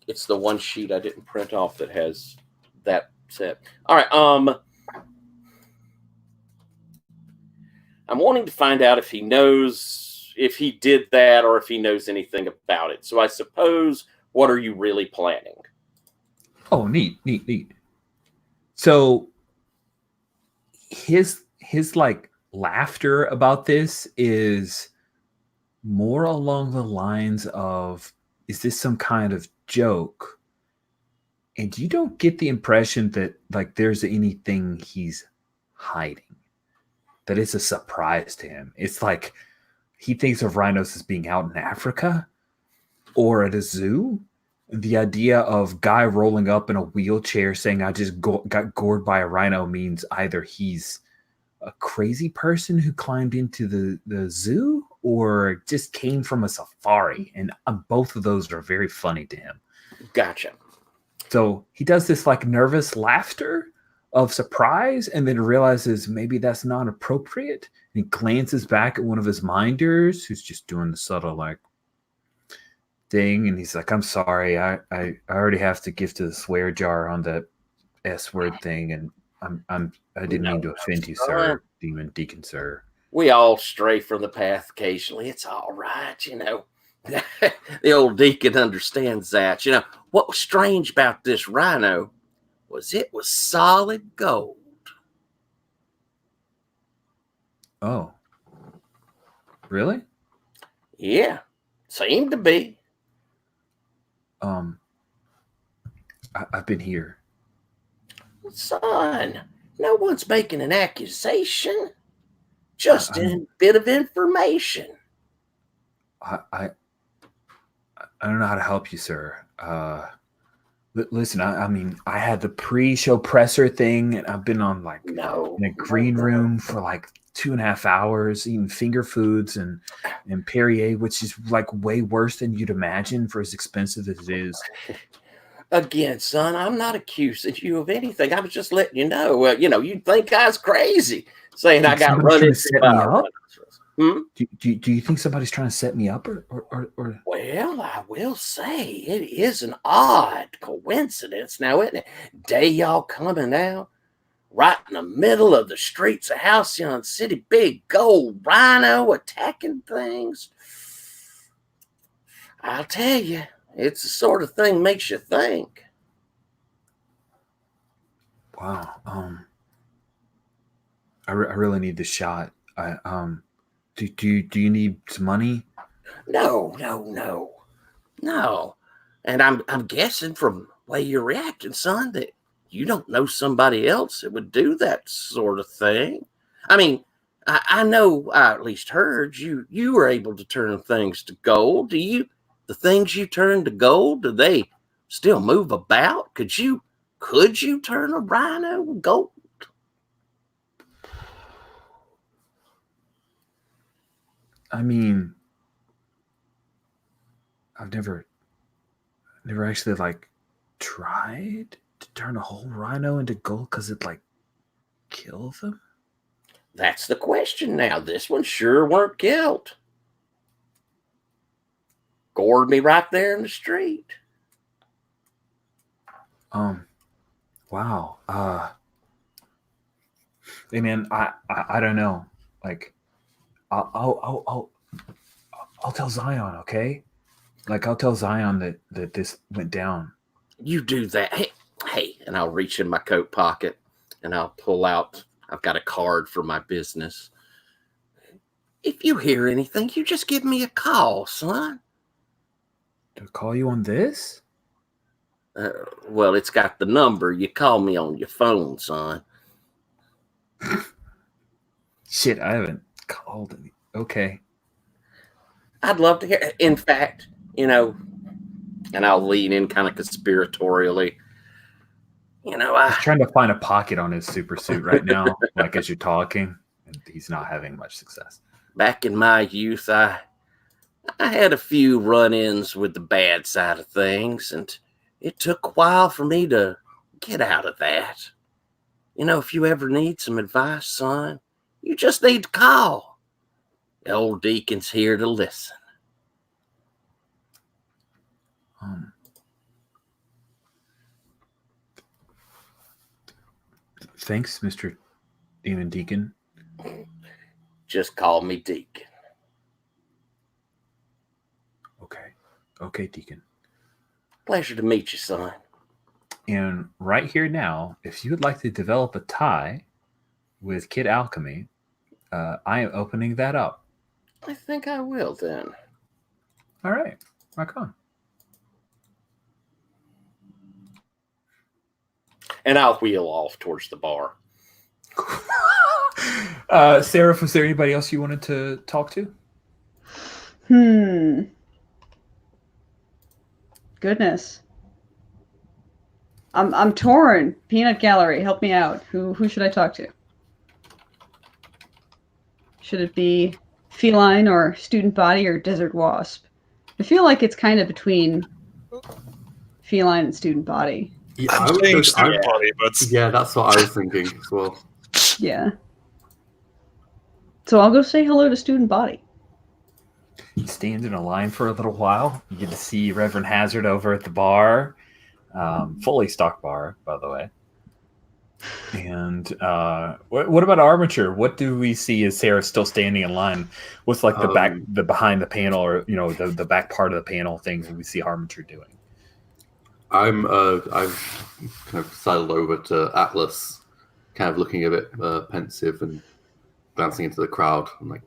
It's the one sheet I didn't print off that has that set. All right. I'm wanting to find out if he knows if he did that or if he knows anything about it. So I suppose, what are you really planning? Oh, neat. So his like laughter about this is more along the lines of, is this some kind of joke? And you don't get the impression that like there's anything he's hiding, that it's a surprise to him. It's like he thinks of rhinos as being out in Africa or at a zoo. The idea of guy rolling up in a wheelchair saying I just got gored by a rhino means either he's a crazy person who climbed into the zoo or just came from a safari. And both of those are very funny to him. Gotcha. So he does this like nervous laughter of surprise and then realizes maybe that's not appropriate. And he glances back at one of his minders who's just doing the subtle like thing. And he's like, I'm sorry. I already have to give to the swear jar on that S word thing. And I didn't mean to offend you, sir. Demon Deacon, sir. We all stray from the path occasionally. It's all right, The old deacon understands that. What was strange about this rhino was it was solid gold. Oh. Really? Yeah. Seemed to be. I've been here. Son, no one's making an accusation. Just a bit of information. I don't know how to help you, sir. Listen, I mean, I had the pre-show presser thing, and I've been on in a green room for like 2.5 hours, eating finger foods and Perrier, which is like way worse than you'd imagine for as expensive as it is. Again, son, I'm not accusing you of anything. I was just letting you know. You'd think I was crazy saying I got run into by. Do you think somebody's trying to set me up or? Well, I will say it is an odd coincidence now, isn't it? Day y'all coming out, right in the middle of the streets of Halcyon City, big gold rhino attacking things. I'll tell you, it's the sort of thing makes you think. Wow. I really need this shot. Do you need some money? No. And I'm guessing from the way you're reacting, son, that you don't know somebody else that would do that sort of thing. I mean, I know I at least heard you were able to turn things to gold. The things you turn to gold, do they still move about? Could you turn a rhino gold? I mean, I've never actually like tried to turn a whole rhino into gold because it like kill them. That's the question now. This one sure weren't killed. Gored me right there in the street. Wow. Hey man, I don't know. Like, I'll tell Zion, okay? Like, I'll tell Zion that this went down. You do that. Hey, and I'll reach in my coat pocket and I'll pull out, I've got a card for my business. If you hear anything, you just give me a call, son. To call you on this? Well, it's got the number. You call me on your phone, son. Shit, I haven't called any. Okay. I'd love to hear. In fact, and I'll lean in kind of conspiratorially. He's trying to find a pocket on his super suit right now, like as you're talking, and he's not having much success. Back in my youth, I had a few run-ins with the bad side of things, and it took a while for me to get out of that. If you ever need some advice, son, you just need to call. The old deacon's here to listen. Thanks, Mr. Demon Deacon. Just call me Deacon. Okay, Deacon. Pleasure to meet you, son. And right here now, if you would like to develop a tie with Kid Alchemy, I am opening that up. I think I will then. All right, rock on. And I'll wheel off towards the bar. Sarah, was there anybody else you wanted to talk to? Goodness. I'm torn. Peanut Gallery, help me out. Who should I talk to? Should it be feline or student body or desert wasp? I feel like it's kind of between feline and student body. Yeah, I'm saying student body, but yeah, that's what I was thinking as well. Yeah. So I'll go say hello to student body. You stand in a line for a little while. You get to see Reverend Hazard over at the bar. Fully stocked bar, by the way. And what about Armature? What do we see as Sarah still standing in line? What's like the behind the panel, or the back part of the panel things we see Armature doing? I've kind of sidled over to Atlas, kind of looking a bit pensive and glancing into the crowd. I'm like,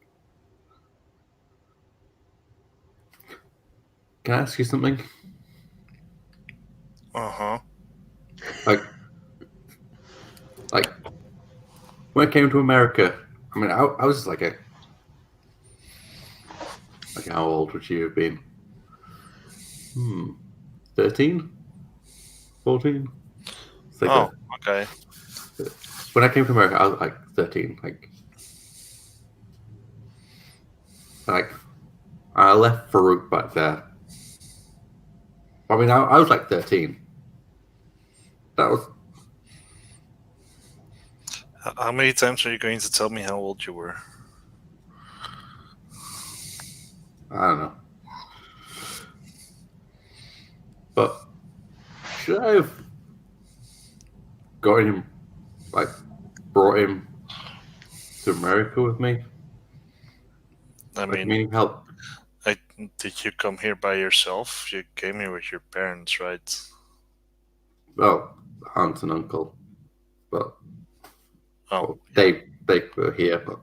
can I ask you something? Like when I came to America, I mean, I was like how old would you have been? 13? 14? Oh, okay. When I came to America, I was like 13. I left Farouk back there. I mean, I was like 13. That was. How many times are you going to tell me how old you were? I don't know. But should I have got him, like, brought him to America with me? I Like, mean, meaning help. did you come here by yourself? You came here with your parents, right? Well, aunt and uncle, but Oh, they were here, but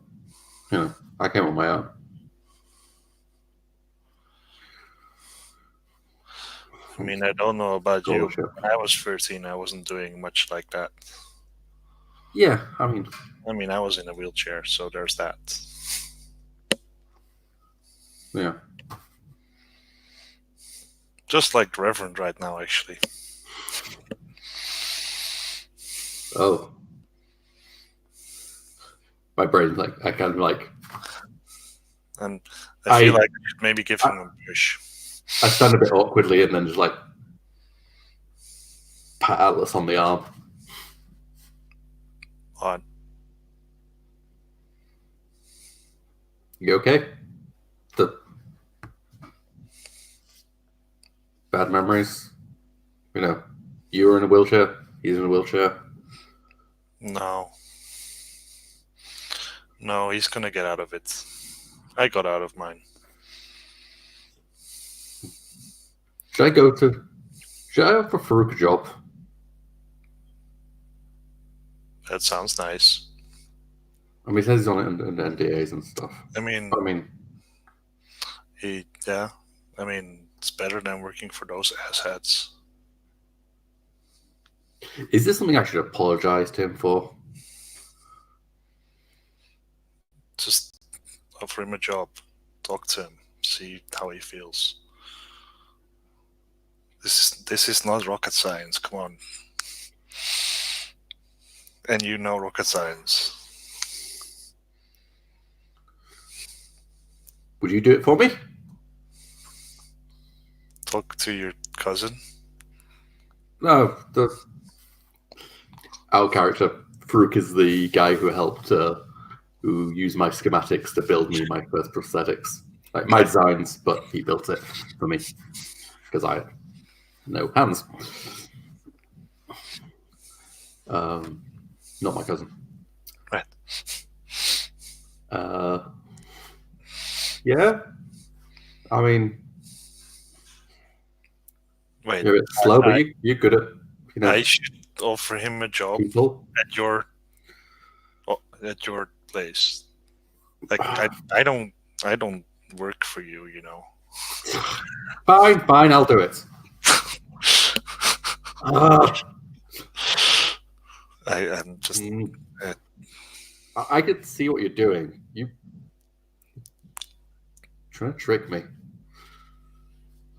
you know, I came on my own. I mean, I don't know about you. Scholarship. When I was 13, I wasn't doing much like that. Yeah, I mean, I was in a wheelchair, so there's that. yeah. Just like Reverend right now, actually. Oh, my brain's like, I kind of like. And I feel like I should maybe give him a push. I stand a bit awkwardly and then just like pat Atlas on the arm. Odd. You okay? The bad memories? You know, you were in a wheelchair, he's in a wheelchair. No. No, he's gonna get out of it. I got out of mine. Should I offer Farouk a job? That sounds nice. I mean, he says he's on it and NDAs and stuff. I mean, it's better than working for those asshats. Is this something I should apologize to him for? Just offer him a job. Talk to him. See how he feels. This is not rocket science. Come on. And you know rocket science. Would you do it for me? Talk to your cousin. No, our character Farouk is the guy who helped who used my schematics to build me my first prosthetics. Like my designs, but he built it for me because I had no hands. Not my cousin. Right. Yeah. I mean, Wait. you're a bit slow, but you're good at I should offer him a job people. at your place. Like I don't work for you, you know. Fine, I'll do it. I'm just. I could see what you're doing. You trying to trick me.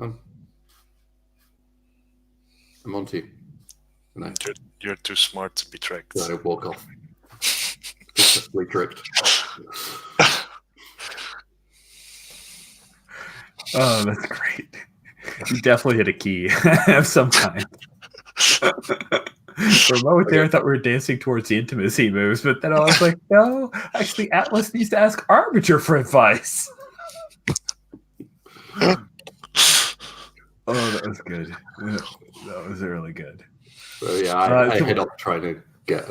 I'm onto you. You're too smart to be tricked. So I walk off. Successfully tricked. Oh, that's great. You definitely hit a key of some kind. For a moment there, I thought we were dancing towards the intimacy moves, but then I was like, no, actually, Atlas needs to ask Arbiter for advice. Oh, that was good. That was really good. So yeah, I head up trying to get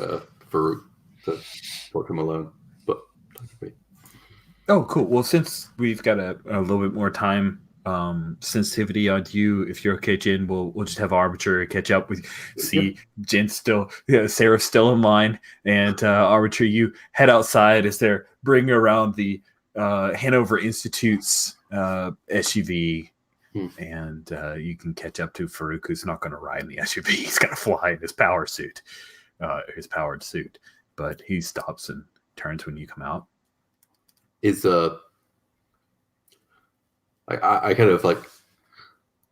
Farouk to talk to him alone. But oh, cool. Well, since we've got a little bit more time sensitivity on you, if you're okay, Jen, we'll just have Arbiter catch up with you. See, Jen's still, Sarah's still in line, and Arbiter, you head outside as they're bringing around the Hanover Institute's SUV, and you can catch up to Farouk, who's not going to ride in the SUV. He's going to fly in his powered suit, but he stops and turns when you come out. I kind of like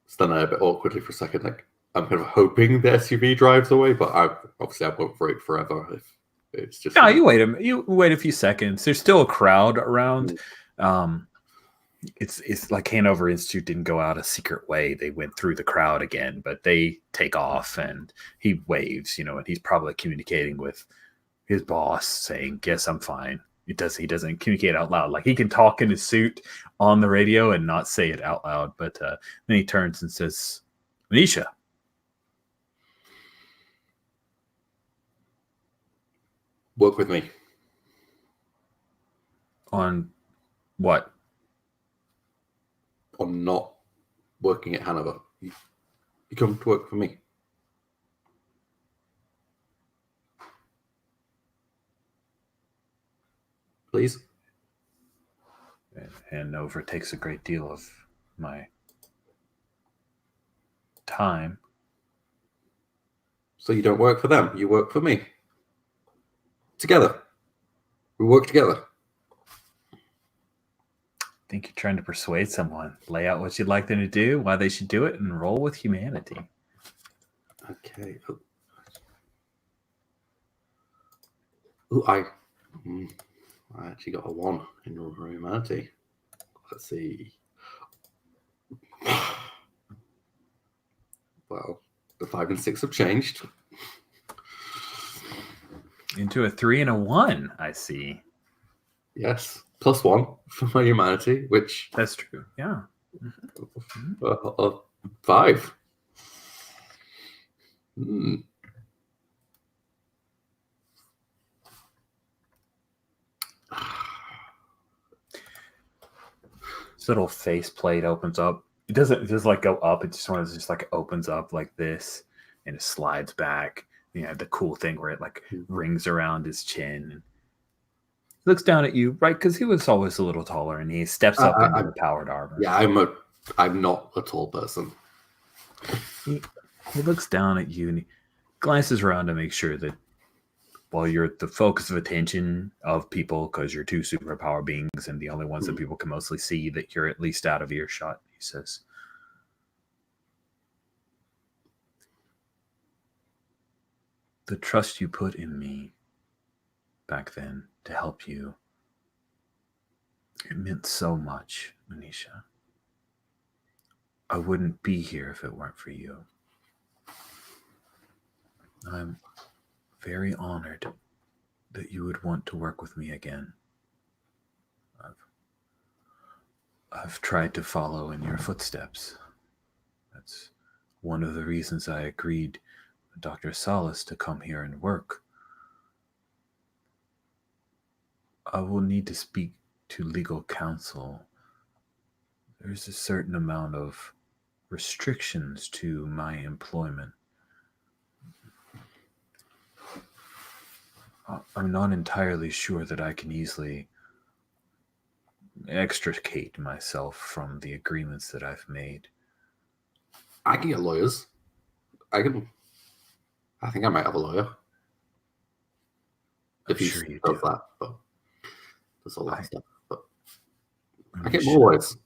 stand there a bit awkwardly for a second. Like I'm kind of hoping the SUV drives away, but I won't wait forever if it's just. No, you wait a few seconds. There's still a crowd around. It's like Hanover Institute didn't go out a secret way. They went through the crowd again, but they take off and he waves, and he's probably communicating with his boss saying, "Yes, I'm fine. He doesn't communicate out loud. Like he can talk in his suit on the radio and not say it out loud. But then he turns and says, Anisha. Work with me. On what? On not working at Hanover. You come to work for me. Please. And Hanover takes a great deal of my time. So you don't work for them. You work for me. Together. We work together. I think you're trying to persuade someone. Lay out what you'd like them to do, why they should do it, and roll with humanity. Okay. I actually got a 1 in humanity. Let's see. Well, the 5 and 6 have changed. Into a 3 and a 1, I see. Yes. +1 for my humanity, which... That's true, yeah. 5. This little faceplate opens up. It doesn't just like go up. It just sort of just like opens up like this, and it slides back. You know, the cool thing where it like rings around his chin. And he looks down at you, right? Because he was always a little taller, and he steps up into the powered armor. Yeah, I'm not a tall person. He looks down at you and he glances around to make sure that while you're the focus of attention of people, because you're 2 superpower beings and the only ones that people can mostly see, that you're at least out of earshot, he says, the trust you put in me back then to help you, it meant so much, Anisha. I wouldn't be here if it weren't for you. I'm very honored that you would want to work with me again. I've tried to follow in your footsteps. That's one of the reasons I agreed with Dr. Salas to come here and work. I will need to speak to legal counsel. There's a certain amount of restrictions to my employment. I'm not entirely sure that I can easily extricate myself from the agreements that I've made. I can get lawyers. I think I might have a lawyer. If I'm you sure you does do. that, but there's all that stuff. But I'm I get sure. more lawyers.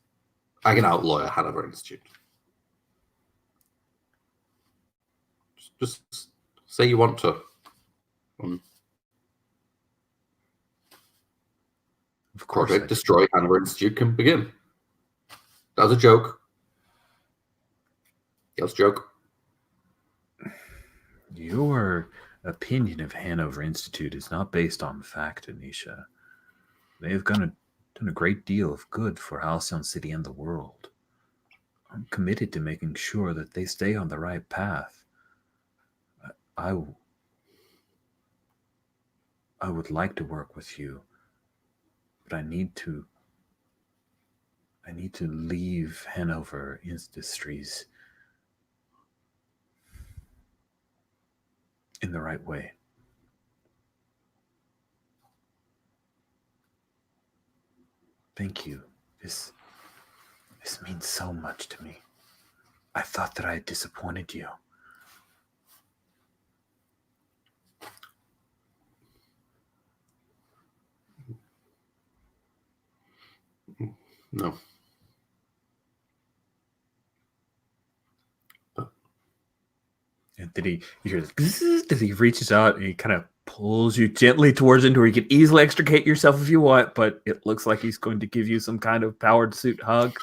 I can outlawyer Hanover Institute. Just say you want to. Of course, Project Destroy Hanover Institute can begin. That was a joke. That was a joke. Your opinion of Hanover Institute is not based on fact, Anisha. They have done a great deal of good for Halcyon City and the world. I'm committed to making sure that they stay on the right path. I would like to work with you, but I need to leave Hanover Industries in the right way. Thank you. This means so much to me. I thought that I had disappointed you. No. And did he? You hear this? As he reaches out and he kind of pulls you gently towards him, where you can easily extricate yourself if you want. But it looks like he's going to give you some kind of powered suit hug.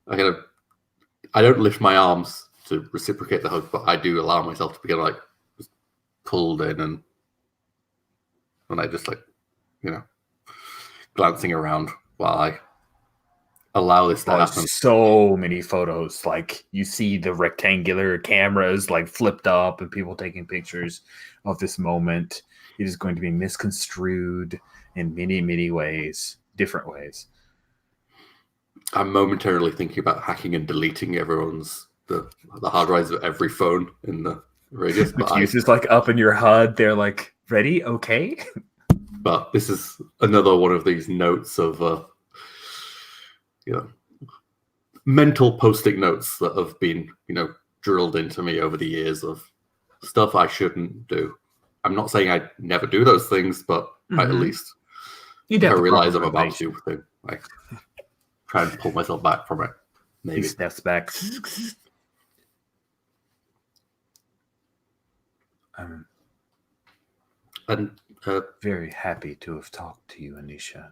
I don't lift my arms to reciprocate the hug, but I do allow myself to be like just pulled in, and I just glancing around while I allow this to happen. So many photos. Like, you see the rectangular cameras like flipped up and people taking pictures of this moment. It is going to be misconstrued in many, many ways, different ways. I'm momentarily thinking about hacking and deleting everyone's the hard drives of every phone in the radius. But use is like up in your HUD. They're like, ready? Okay. But this is another one of these notes of mental post-it notes that have been, drilled into me over the years of stuff I shouldn't do. I'm not saying I never do those things, but I at least I realize I'm about to do a thing. I try and pull myself back from it. Maybe. He steps back. I'm very happy to have talked to you, Anisha.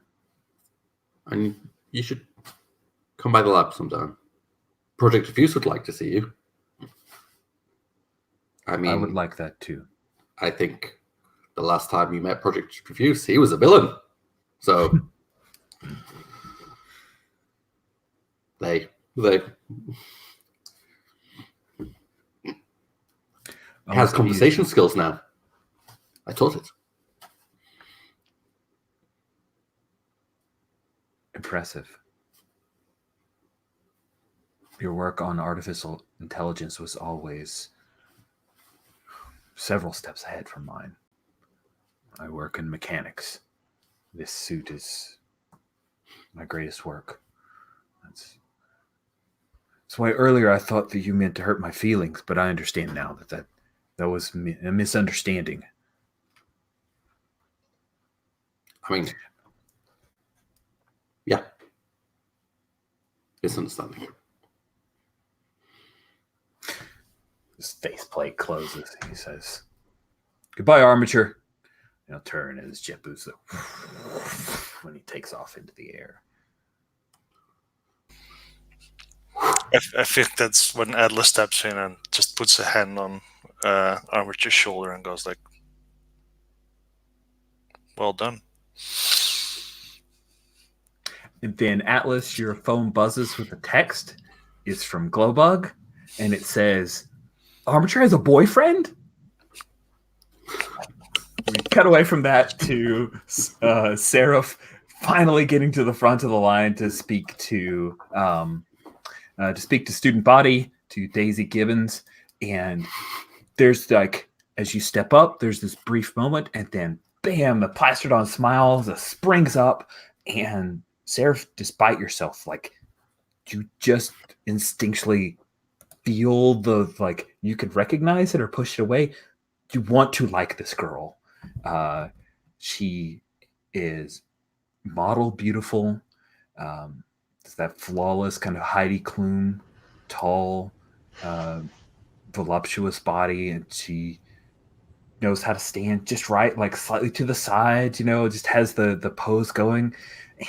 And you should come by the lab sometime. Project Diffuse would like to see you. I mean, I would like that too. I think the last time you met Project Diffuse, he was a villain. So they has conversation skills now. I taught it. Impressive. Your work on artificial intelligence was always several steps ahead from mine. I work in mechanics. This suit is my greatest work. That's why earlier I thought that you meant to hurt my feelings, but I understand now that was a misunderstanding. I mean, yeah. Misunderstanding. His faceplate closes. He says, "Goodbye, Armature." And he'll turn and his jet boots when he takes off into the air. I think that's when Adler steps in and just puts a hand on Armature's shoulder and goes like, "Well done." And then Atlas, your phone buzzes with a text. It's from Glowbug, and it says, "Armature has a boyfriend?" We cut away from that to Seraph finally getting to the front of the line to speak to student body, to Daisy Gibbons, and there's like, as you step up, there's this brief moment, and then bam, the plastered-on smile just springs up, and Seraph, despite yourself, like, you just instinctually feel the, like, you could recognize it or push it away. You want to like this girl. She is model beautiful. It's that flawless kind of Heidi Klum, tall, voluptuous body, and she knows how to stand just right, like slightly to the side, just has the pose going.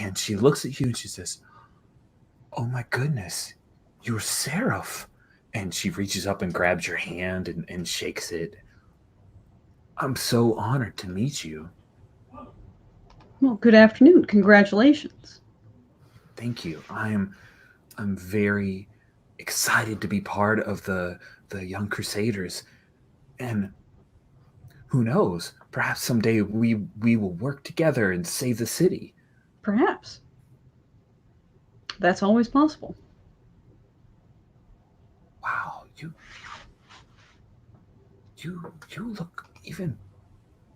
And she looks at you and she says, "Oh my goodness, you're Seraph." And she reaches up and grabs your hand and shakes it. "I'm so honored to meet you." Well, good afternoon. Congratulations. Thank you. I'm very excited to be part of the Young Crusaders. And who knows, perhaps someday we will work together and save the city. Perhaps. That's always possible. Wow, you look even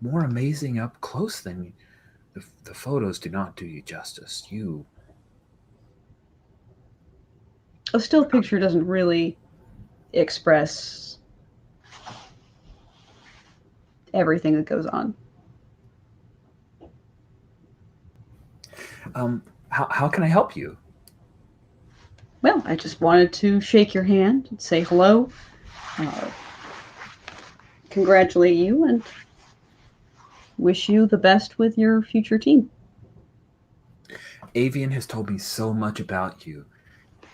more amazing up close than the photos do not do you justice. A still picture doesn't really express everything that goes on. How can I help you? Well, I just wanted to shake your hand and say hello, congratulate you, and wish you the best with your future team. Avian has told me so much about you.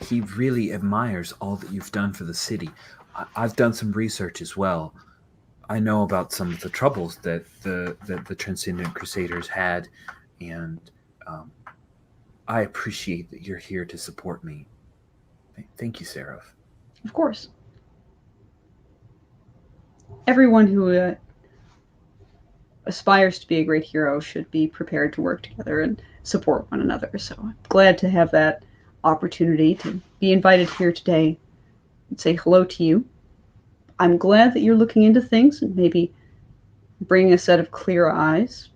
He really admires all that you've done for the city. I've done some research as well. I know about some of the troubles that the Transcendent Crusaders had, and I appreciate that you're here to support me. Thank you, Seraph. Of course. Everyone who aspires to be a great hero should be prepared to work together and support one another. So I'm glad to have that opportunity to be invited here today and say hello to you. I'm glad that you're looking into things and maybe bringing a set of clear eyes.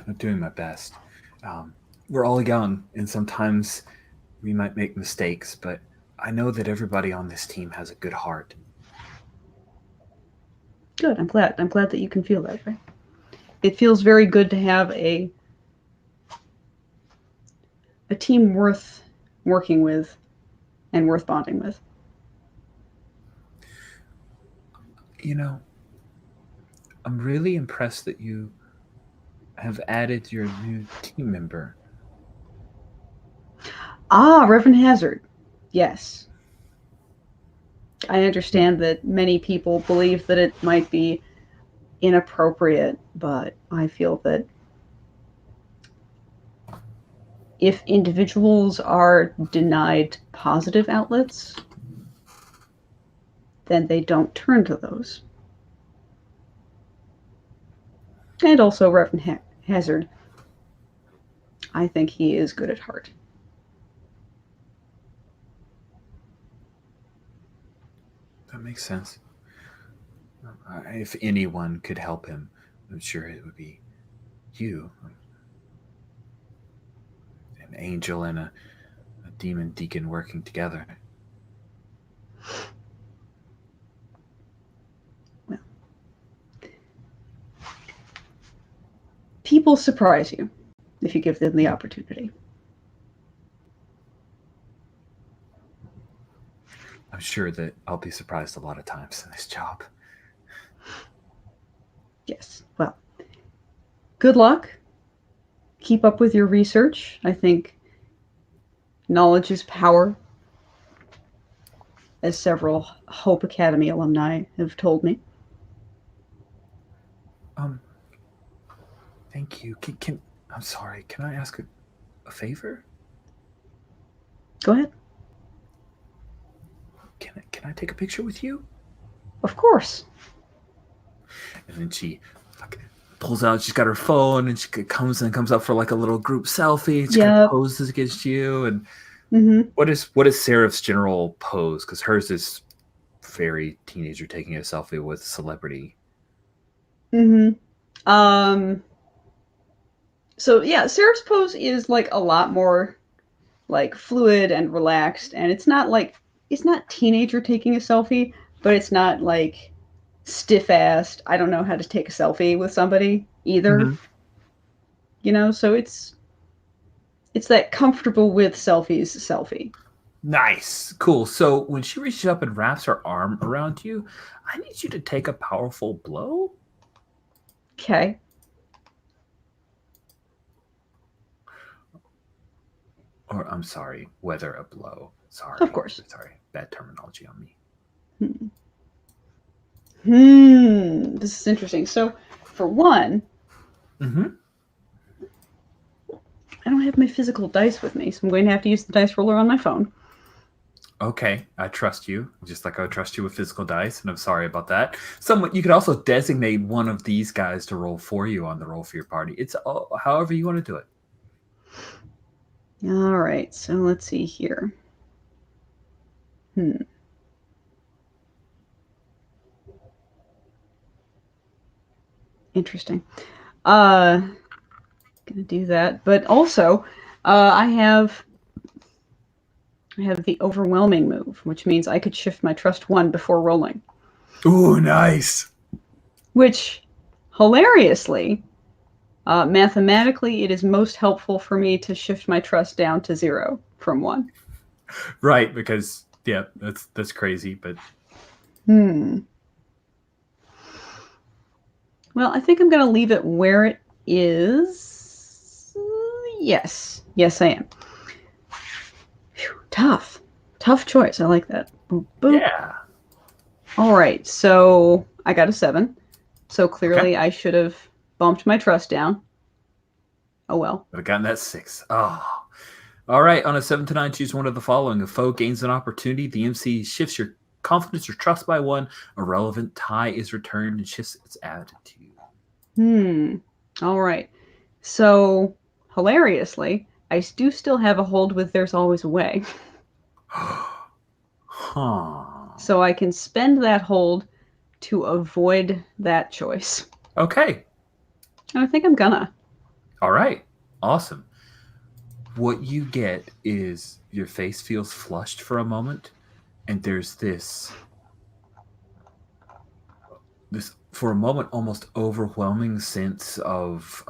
I'm doing my best. We're all young, and sometimes we might make mistakes, but I know that everybody on this team has a good heart. Good. I'm glad. I'm glad that you can feel that way. It feels very good to have a team worth working with and worth bonding with. You know, I'm really impressed that you have added your new team member. Ah, Reverend Hazard. Yes. I understand that many people believe that it might be inappropriate, but I feel that if individuals are denied positive outlets, then they don't turn to those. And also Reverend Hazard. I think he is good at heart. That makes sense. If anyone could help him, I'm sure it would be you. An angel and a demon deacon working together. Well, people surprise you if you give them the opportunity. I'm sure that I'll be surprised a lot of times in this job. Yes. Well, good luck. Keep up with your research. I think knowledge is power, as several Hope Academy alumni have told me. Thank you. I'm sorry. Can I ask a favor? Go ahead. Can I take a picture with you? Of course. And then she pulls out. She's got her phone, and she comes up for like a little group selfie. And she kind of poses against you. And what is Seraph's general pose? Because hers is very teenager taking a selfie with a celebrity. So yeah, Seraph's pose is like a lot more like fluid and relaxed, and it's not teenager taking a selfie, but it's not like stiff-assed. I don't know how to take a selfie with somebody either. You know, so it's that comfortable with selfies selfie. Nice. Cool. So when she reaches up and wraps her arm around you, I need you to take a powerful blow. Okay. Or I'm sorry, weather a blow. Sorry. Of course. Sorry. Bad terminology on me. This is interesting. So for one, I don't have my physical dice with me, so I'm going to have to use the dice roller on my phone. Okay, I trust you, just like I would trust you with physical dice, and I'm sorry about that. You could also designate one of these guys to roll for you on the roll for your party. It's however you want to do it. All right, so let's see here. Interesting. Gonna do that, but also I have the overwhelming move, which means I could shift my trust 1 before rolling. Ooh, nice. Which, hilariously, mathematically, it is most helpful for me to shift my trust down to 0 from 1. Right, because yeah, that's crazy, but Well, I think I'm going to leave it where it is. Yes, I am. Whew, tough choice. I like that. Boop, boop. Yeah. All right, so I got a 7. So clearly I should have bumped my trust down. Oh well. Would have gotten that 6. Oh. All right. On a 7 to 9, choose one of the following. A foe gains an opportunity. The MC shifts your confidence or trust by 1. A relevant tie is returned and shifts its attitude. All right. So, hilariously, I do still have a hold with There's Always a Way. Huh. So I can spend that hold to avoid that choice. Okay. And I think I'm gonna. All right. Awesome. What you get is your face feels flushed for a moment, and there's this for a moment almost overwhelming sense of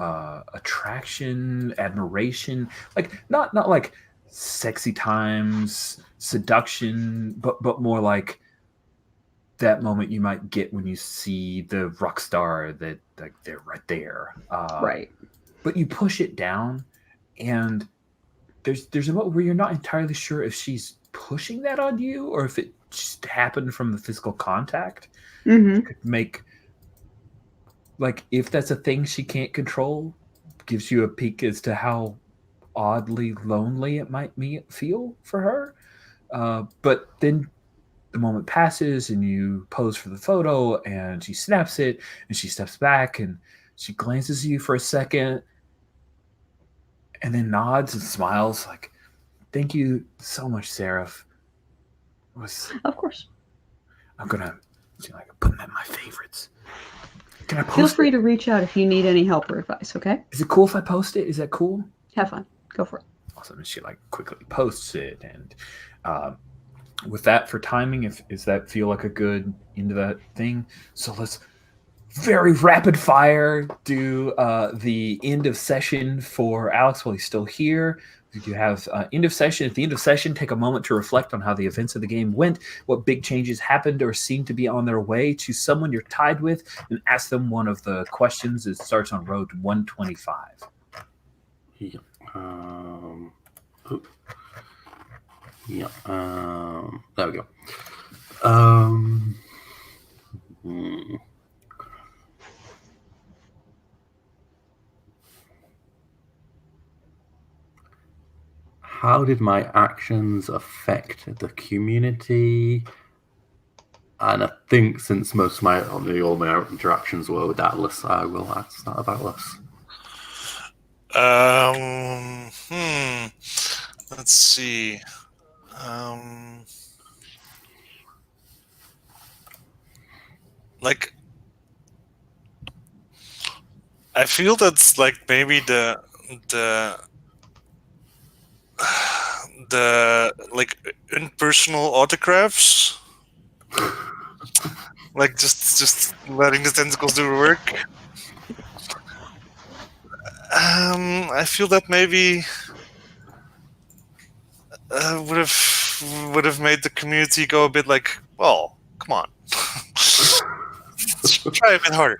attraction, admiration, like not like sexy times, seduction, but more like that moment you might get when you see the rock star that like they're right there. Right. But you push it down, and there's a moment where you're not entirely sure if she's pushing that on you or if it just happened from the physical contact. Mm-hmm. It could make, like, if that's a thing she can't control, gives you a peek as to how oddly lonely it might feel for her. But then the moment passes and you pose for the photo and she snaps it and she steps back and she glances at you for a second and then nods and smiles like, thank you so much, Seraph. Of course. I'm gonna put them in my favorites. Can I post Feel free it? to reach out if you need any help or advice, okay? Is it cool if I post it? Is that cool? Have fun. Go for it. Awesome. And she quickly posts it. And with that for timing, does that feel like a good into that thing? So let's very rapid fire do the end of session for Alex while he's still here. You have end of session. At the end of session, take a moment to reflect on how the events of the game went, what big changes happened or seem to be on their way, to someone you're tied with, and ask them one of the questions. It starts on road 125. Yeah. There we go. How did my actions affect the community? And I think since all my interactions were with Atlas, I will ask that about Atlas. Let's see. Like, I feel that's like maybe the like impersonal autographs, like just letting the tentacles do the work. I feel that maybe would have made the community go a bit like, well, come on, try a bit harder.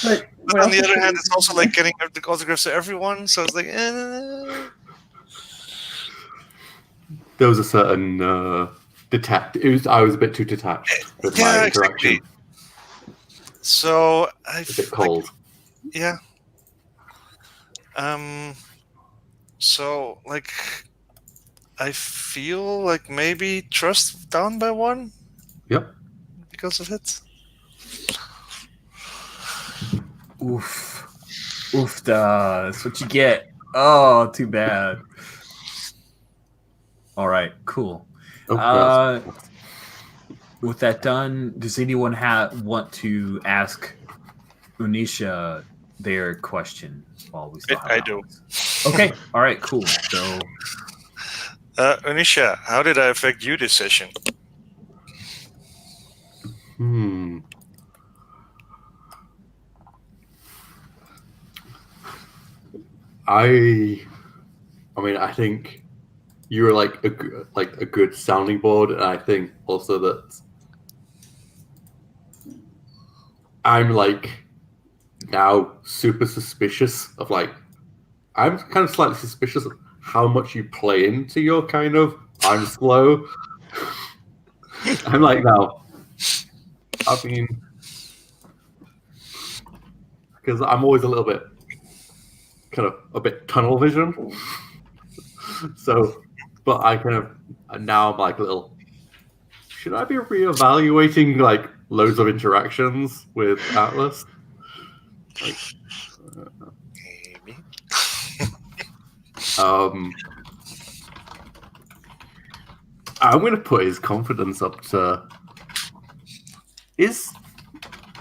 But on the other hand, it's also like getting the autographs to everyone, so it's like, There was a certain I was a bit too detached with my interaction. Exactly. So A bit cold. Yeah. So like, I feel like maybe trust down by 1. Yep. Because of it. Oof. That's what you get. Oh, too bad. All right, cool. With that done, does anyone want to ask Unisha their question while we still have I do. Okay, all right, cool. So, Unisha, how did I affect you this session? I mean, I think you were like a good sounding board, and I think also that I'm like now super suspicious of I'm kind of slightly suspicious of how much you play into your kind of I'm slow. I'm like now. I mean, because I'm always a little bit kind of a bit tunnel vision. So, but I kind of now I'm like a little. Should I be reevaluating like loads of interactions with Atlas? Like, Maybe. I'm going to put his confidence up to.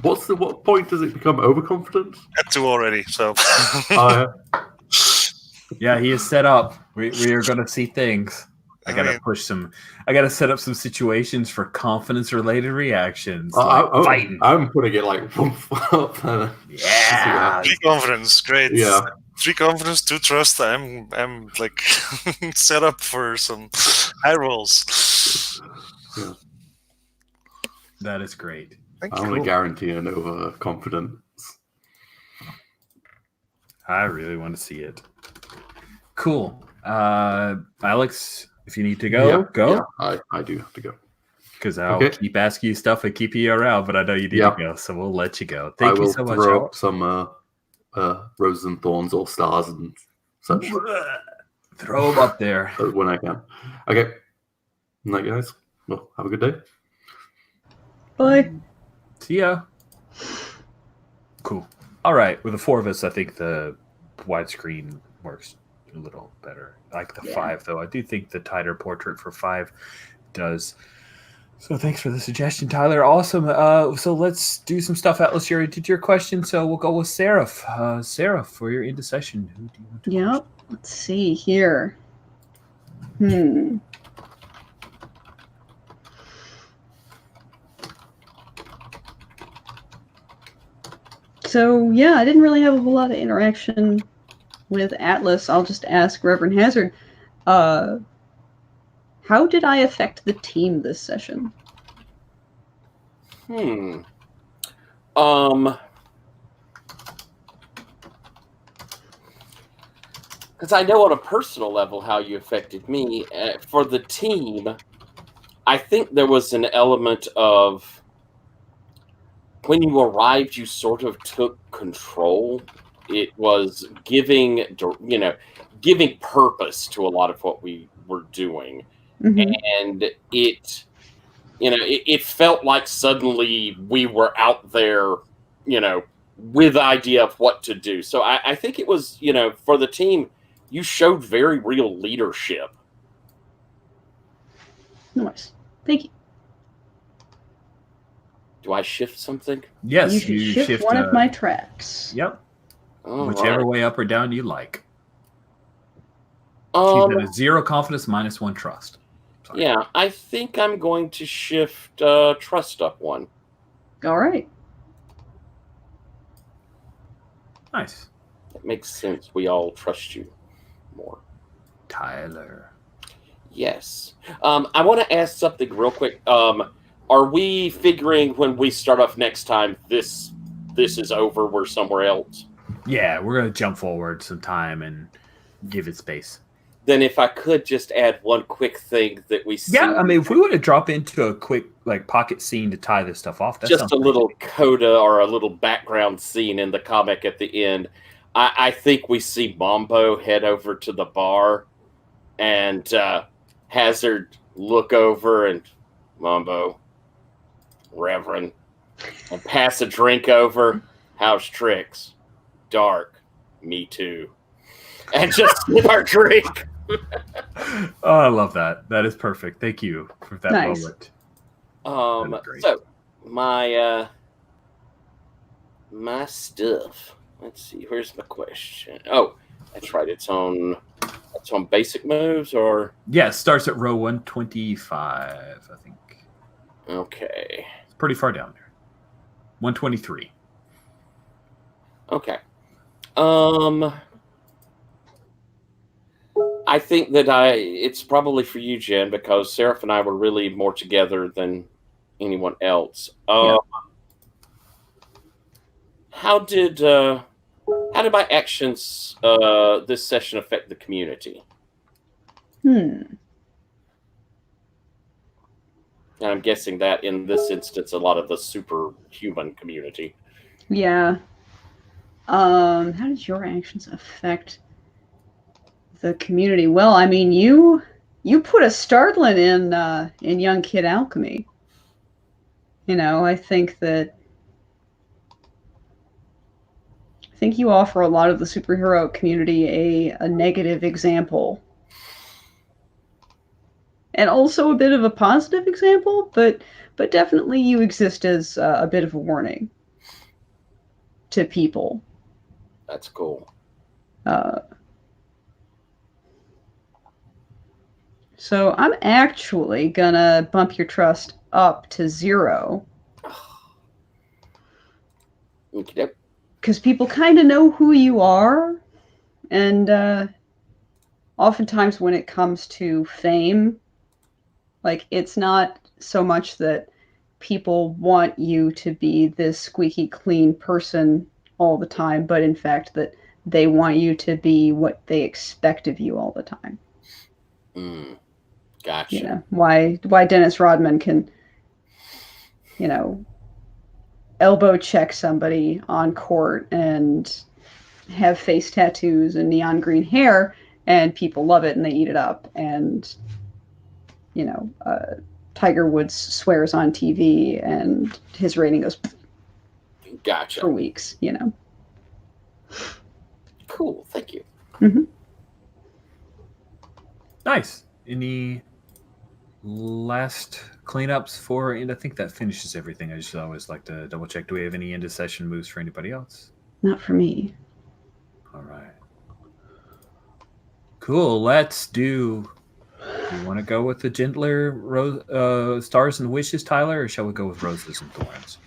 What point does it become overconfident? At 2 already, so. Yeah, he is set up. We are going to see things. I gotta set up some situations for confidence-related reactions. Fighting. I'm putting it like, yeah. 3 confidence, great. Yeah. 3 confidence, 2 trust. I'm like set up for some high rolls. Yeah. That is great. I'm going to guarantee an overconfidence. I really want to see it. Cool. Alex, if you need to go, go. Yeah, I do have to go. Because I'll keep asking you stuff and keep you around, but I know you need to go, so we'll let you go. Thank you so much. I will throw up some roses and thorns or stars and such. Throw them up there. When I can. Okay. Night, guys. Well, have a good day. Bye. See ya. Cool. All right. With the 4 of us, I think the widescreen works a little better. I like the 5, though. I do think the tighter portrait for 5 does. So thanks for the suggestion, Tyler. Awesome. So let's do some stuff. Atlas, you already did your question, so we'll go with Seraph. Seraph, for your into session. Who do you want to question? Let's see here. So, I didn't really have a whole lot of interaction with Atlas. I'll just ask Reverend Hazard, how did I affect the team this session? Because I know on a personal level how you affected me. For the team, I think there was an element of when you arrived, you sort of took control. It was giving purpose to a lot of what we were doing. And it felt like suddenly we were out there, with the idea of what to do. So I think it was, for the team, you showed very real leadership. Nice. Thank you. Do I shift something? Yes, you should shift one of my traps. Yep. All Whichever way up or down you like. She's at a 0 confidence, -1 trust. Sorry. Yeah, I think I'm going to shift trust up 1. All right. Nice. That makes sense. We all trust you more. Tyler. Yes. I want to ask something real quick. Are we figuring when we start off next time, this is over, we're somewhere else? Yeah, we're going to jump forward some time and give it space. Then if I could just add one quick thing that we see. Yeah, I mean, if we want to drop into a quick pocket scene to tie this stuff off, just a little coda or a little background scene in the comic at the end. I think we see Mambo head over to the bar and Hazard look over and Mambo, Reverend, and pass a drink over. How's tricks? Dark. Me too. And just sip our drink. Oh, I love that. That is perfect. Thank you for that moment. So my my stuff. Let's see. Where's my question? Oh, that's right. It's on basic moves, or yeah. It starts at row 125, I think. Okay. It's pretty far down there. 123. Okay. I think that it's probably for you, Jen, because Seraph and I were really more together than anyone else. How did my actions this session affect the community? Hmm. And I'm guessing that in this instance, a lot of the superhuman community. Yeah. How did your actions affect the community? Well, I mean, you put a startling in Young Kid Alchemy. I think you offer a lot of the superhero community a negative example. And also a bit of a positive example, but definitely you exist as a bit of a warning to people. That's cool. So I'm actually gonna bump your trust up to 0. Okay. Because people kind of know who you are, and oftentimes when it comes to fame, like, it's not so much that people want you to be this squeaky clean person all the time, but in fact that they want you to be what they expect of you all the time. Gotcha. Why Dennis Rodman can, elbow check somebody on court and have face tattoos and neon green hair, and people love it and they eat it up. And, Tiger Woods swears on TV and his rating goes Gotcha. for weeks, Cool. Thank you. Mm-hmm. Nice. Any last cleanups for, and I think that finishes everything. I just always like to double check. Do we have any end of session moves for anybody else? Not for me. All right. Cool. Let's do. You want to go with the gentler stars and wishes, Tyler, or shall we go with roses and thorns?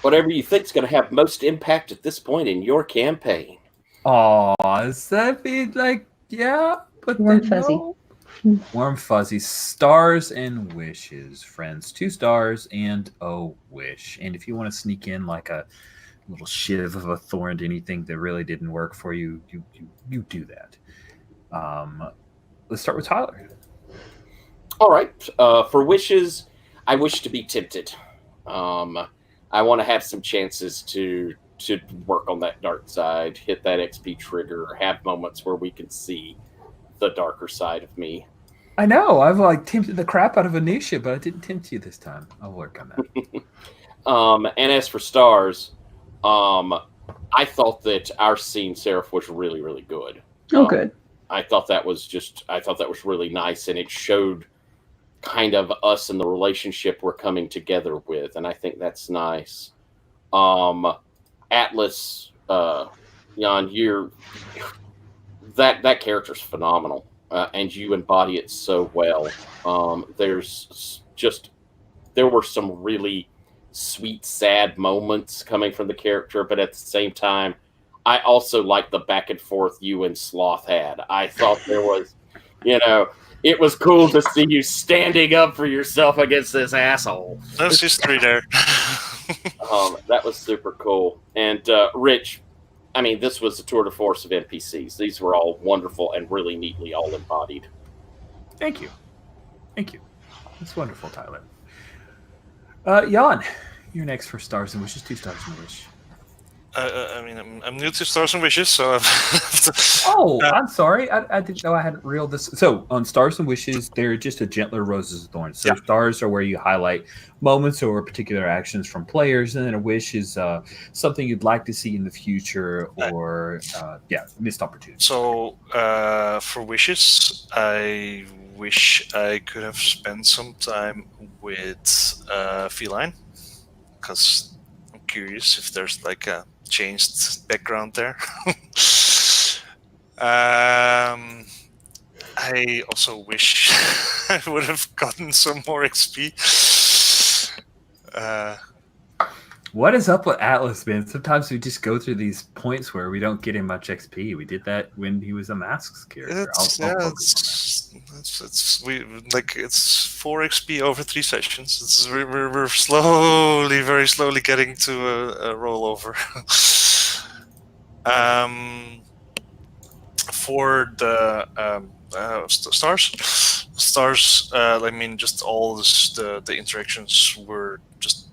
Whatever you think is going to have most impact at this point in your campaign. Oh, does that be like, yeah, but Warm then fuzzy. no. Warm fuzzy. Stars and wishes, friends. 2 stars and a wish. And if you want to sneak in like a little shiv of a thorn to anything that really didn't work for you, you do that. Let's start with Tyler. All right. For wishes, I wish to be tempted. I want to have some chances to work on that dark side, hit that XP trigger, have moments where we can see the darker side of me. I know. I've tempted the crap out of Anisha, but I didn't tempt you this time. I'll work on that. And as for stars, I thought that our scene, Seraph, was really, really good. Oh, good. I thought that was really nice, and it showed kind of us and the relationship we're coming together with, and I think that's nice. Atlas, Jan, that character's phenomenal, and you embody it so well. There were some really sweet, sad moments coming from the character, but at the same time, I also like the back and forth you and Sloth had. I thought there was, it was cool to see you standing up for yourself against this asshole. There's history there. That was super cool. And Rich, I mean, this was a tour de force of NPCs. These were all wonderful and really neatly all embodied. Thank you. That's wonderful, Tyler. Jan, you're next for stars and wishes. 2 stars and wish. I mean, I'm new to Stars and Wishes, so I'm sorry. I didn't know I hadn't reeled this. So on Stars and Wishes, they're just a gentler roses and thorns. So stars are where you highlight moments or particular actions from players, and then a wish is something you'd like to see in the future or missed opportunity. So for wishes, I wish I could have spent some time with Feline, because I'm curious if there's like a changed background there. I also wish I would have gotten some more XP. What is up with Atlas, man? Sometimes we just go through these points where we don't get him much XP. We did that when he was a Masks character. It's 4 XP over 3 sessions. We're slowly, very slowly getting to a rollover. For the stars, I mean, just all the interactions were just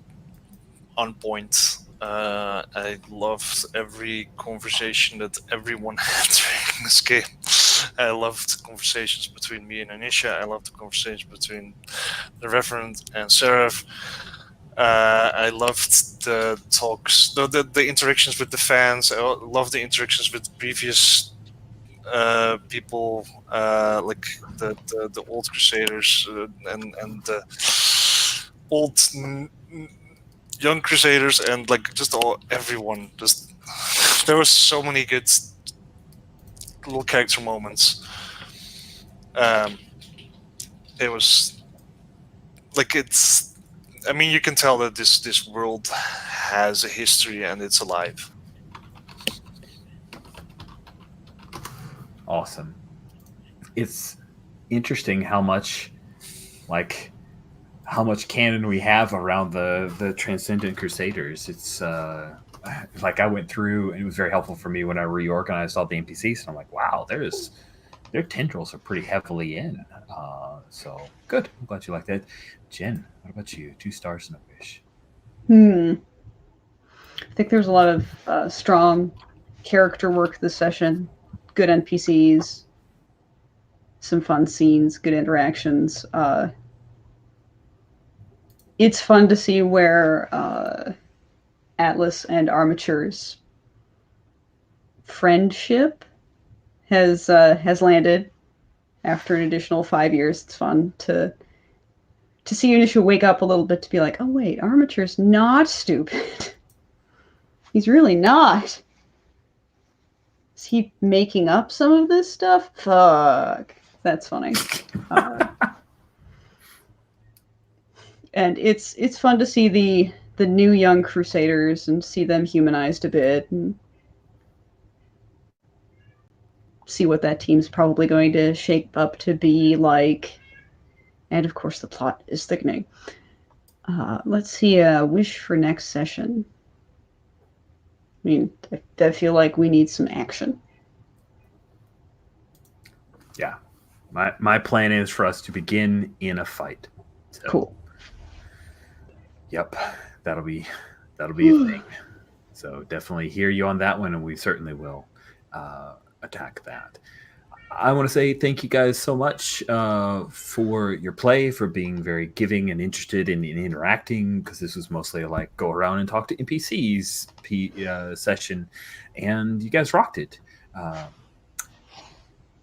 on point. I loved every conversation that everyone had during this game. I loved the conversations between me and Anisha. I loved the conversations between the Reverend and Seraph. I loved the talks, the interactions with the fans. I loved the interactions with previous people, like the old Crusaders and the old young Crusaders, and like just everyone. Just there was so many good little character moments. It was like it's. I mean, you can tell that this world has a history and it's alive. Awesome. It's interesting how much canon we have around the Transcendent Crusaders. It's like I went through, and it was very helpful for me when I reorganized all the NPCs. And I'm like, wow, their tendrils are pretty heavily in. So good. I'm glad you like that. Jen, what about you? 2 stars and a wish. I think there's a lot of strong character work this session. Good NPCs, some fun scenes, good interactions. It's fun to see where Atlas and Armature's friendship has landed after an additional 5 years. It's fun to see Unisha wake up a little bit to be like, oh wait, Armature's not stupid. He's really not. Is he making up some of this stuff? Fuck. That's funny. And it's fun to see the new young Crusaders and see them humanized a bit and see what that team's probably going to shape up to be like. And of course, the plot is thickening. Let's see a wish for next session. I mean, I feel like we need some action. Yeah. My plan is for us to begin in a fight. So, Cool. Yep. That'll be a thing. So definitely hear you on that one, and we certainly will attack that. I want to say thank you guys so much for your play, for being very giving and interested in interacting, because this was mostly like go around and talk to NPCs session, and you guys rocked it.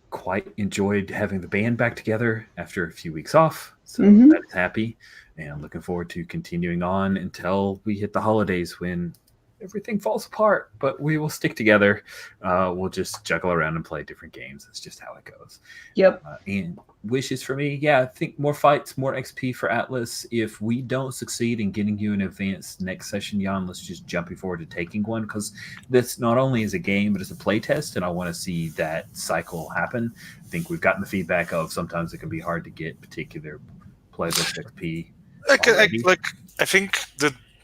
Quite enjoyed having the band back together after a few weeks off, so that is happy, and looking forward to continuing on until we hit the holidays when everything falls apart, but we will stick together. We'll just juggle around and play different games. That's just how it goes. Yep. And wishes for me, I think more fights, more XP for Atlas. If we don't succeed in getting you an advanced next session, Jan, let's just jump forward to taking one, because this not only is a game, but it's a play test, and I want to see that cycle happen. I think we've gotten the feedback of sometimes it can be hard to get particular playlist XP. I think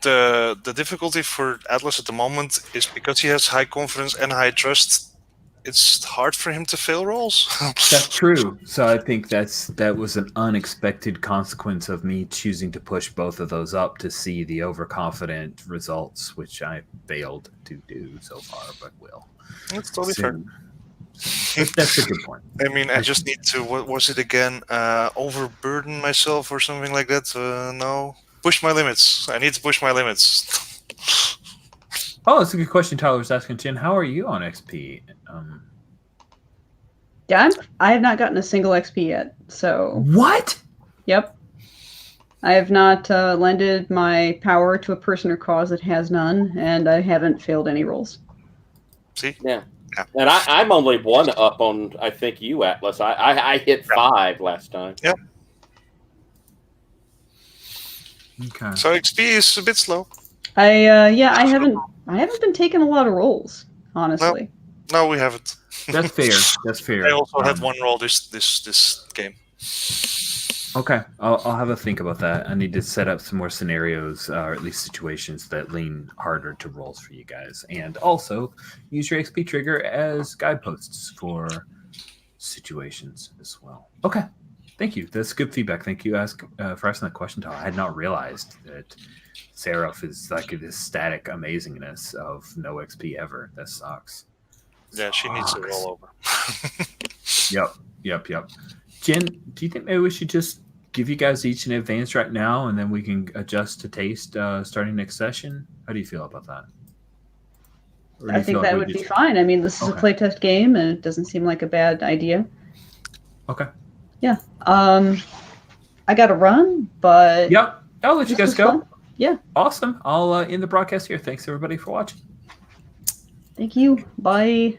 the difficulty for Atlas at the moment is because he has high confidence and high trust. It's hard for him to fail rolls. That's true. So I think that was an unexpected consequence of me choosing to push both of those up to see the overconfident results, which I failed to do so far, but will. That's totally fair. That's a good point. I mean, I just need to, what was it again? Overburden myself or something like that? No. Push my limits. I need to push my limits. Oh, that's a good question. Tyler was asking, Jen, how are you on XP? Yeah, I have not gotten a single XP yet. So what? Yep. I have not lended my power to a person or cause that has none, and I haven't failed any rolls. See? Yeah. And I'm only 1 up on, I think, you, Atlas. I hit 5 last time. Yeah. Okay. So XP is a bit slow. I haven't been taking a lot of rolls, honestly. No, we haven't. That's fair. That's fair. I also had 1 roll this game. Okay, I'll have a think about that. I need to set up some more scenarios, or at least situations that lean harder to rolls for you guys, and also use your XP trigger as guideposts for situations as well. Okay, thank you. That's good feedback. Thank you for asking that question, Tyler. I had not realized that Seraph is like this static amazingness of no XP ever. That sucks. Yeah, she needs to Sucks. roll over. Yep. Jen, do you think maybe we should just give you guys each an advance right now, and then we can adjust to taste starting next session? How do you feel about that? Or do I you think feel like that we would be just- fine. I mean, this is a Okay. playtest game, and it doesn't seem like a bad idea. Okay. Yeah. I got to run, but Yep. I'll let you this guys was go. fun. Yeah. Awesome. I'll end the broadcast here. Thanks everybody for watching. Thank you. Bye.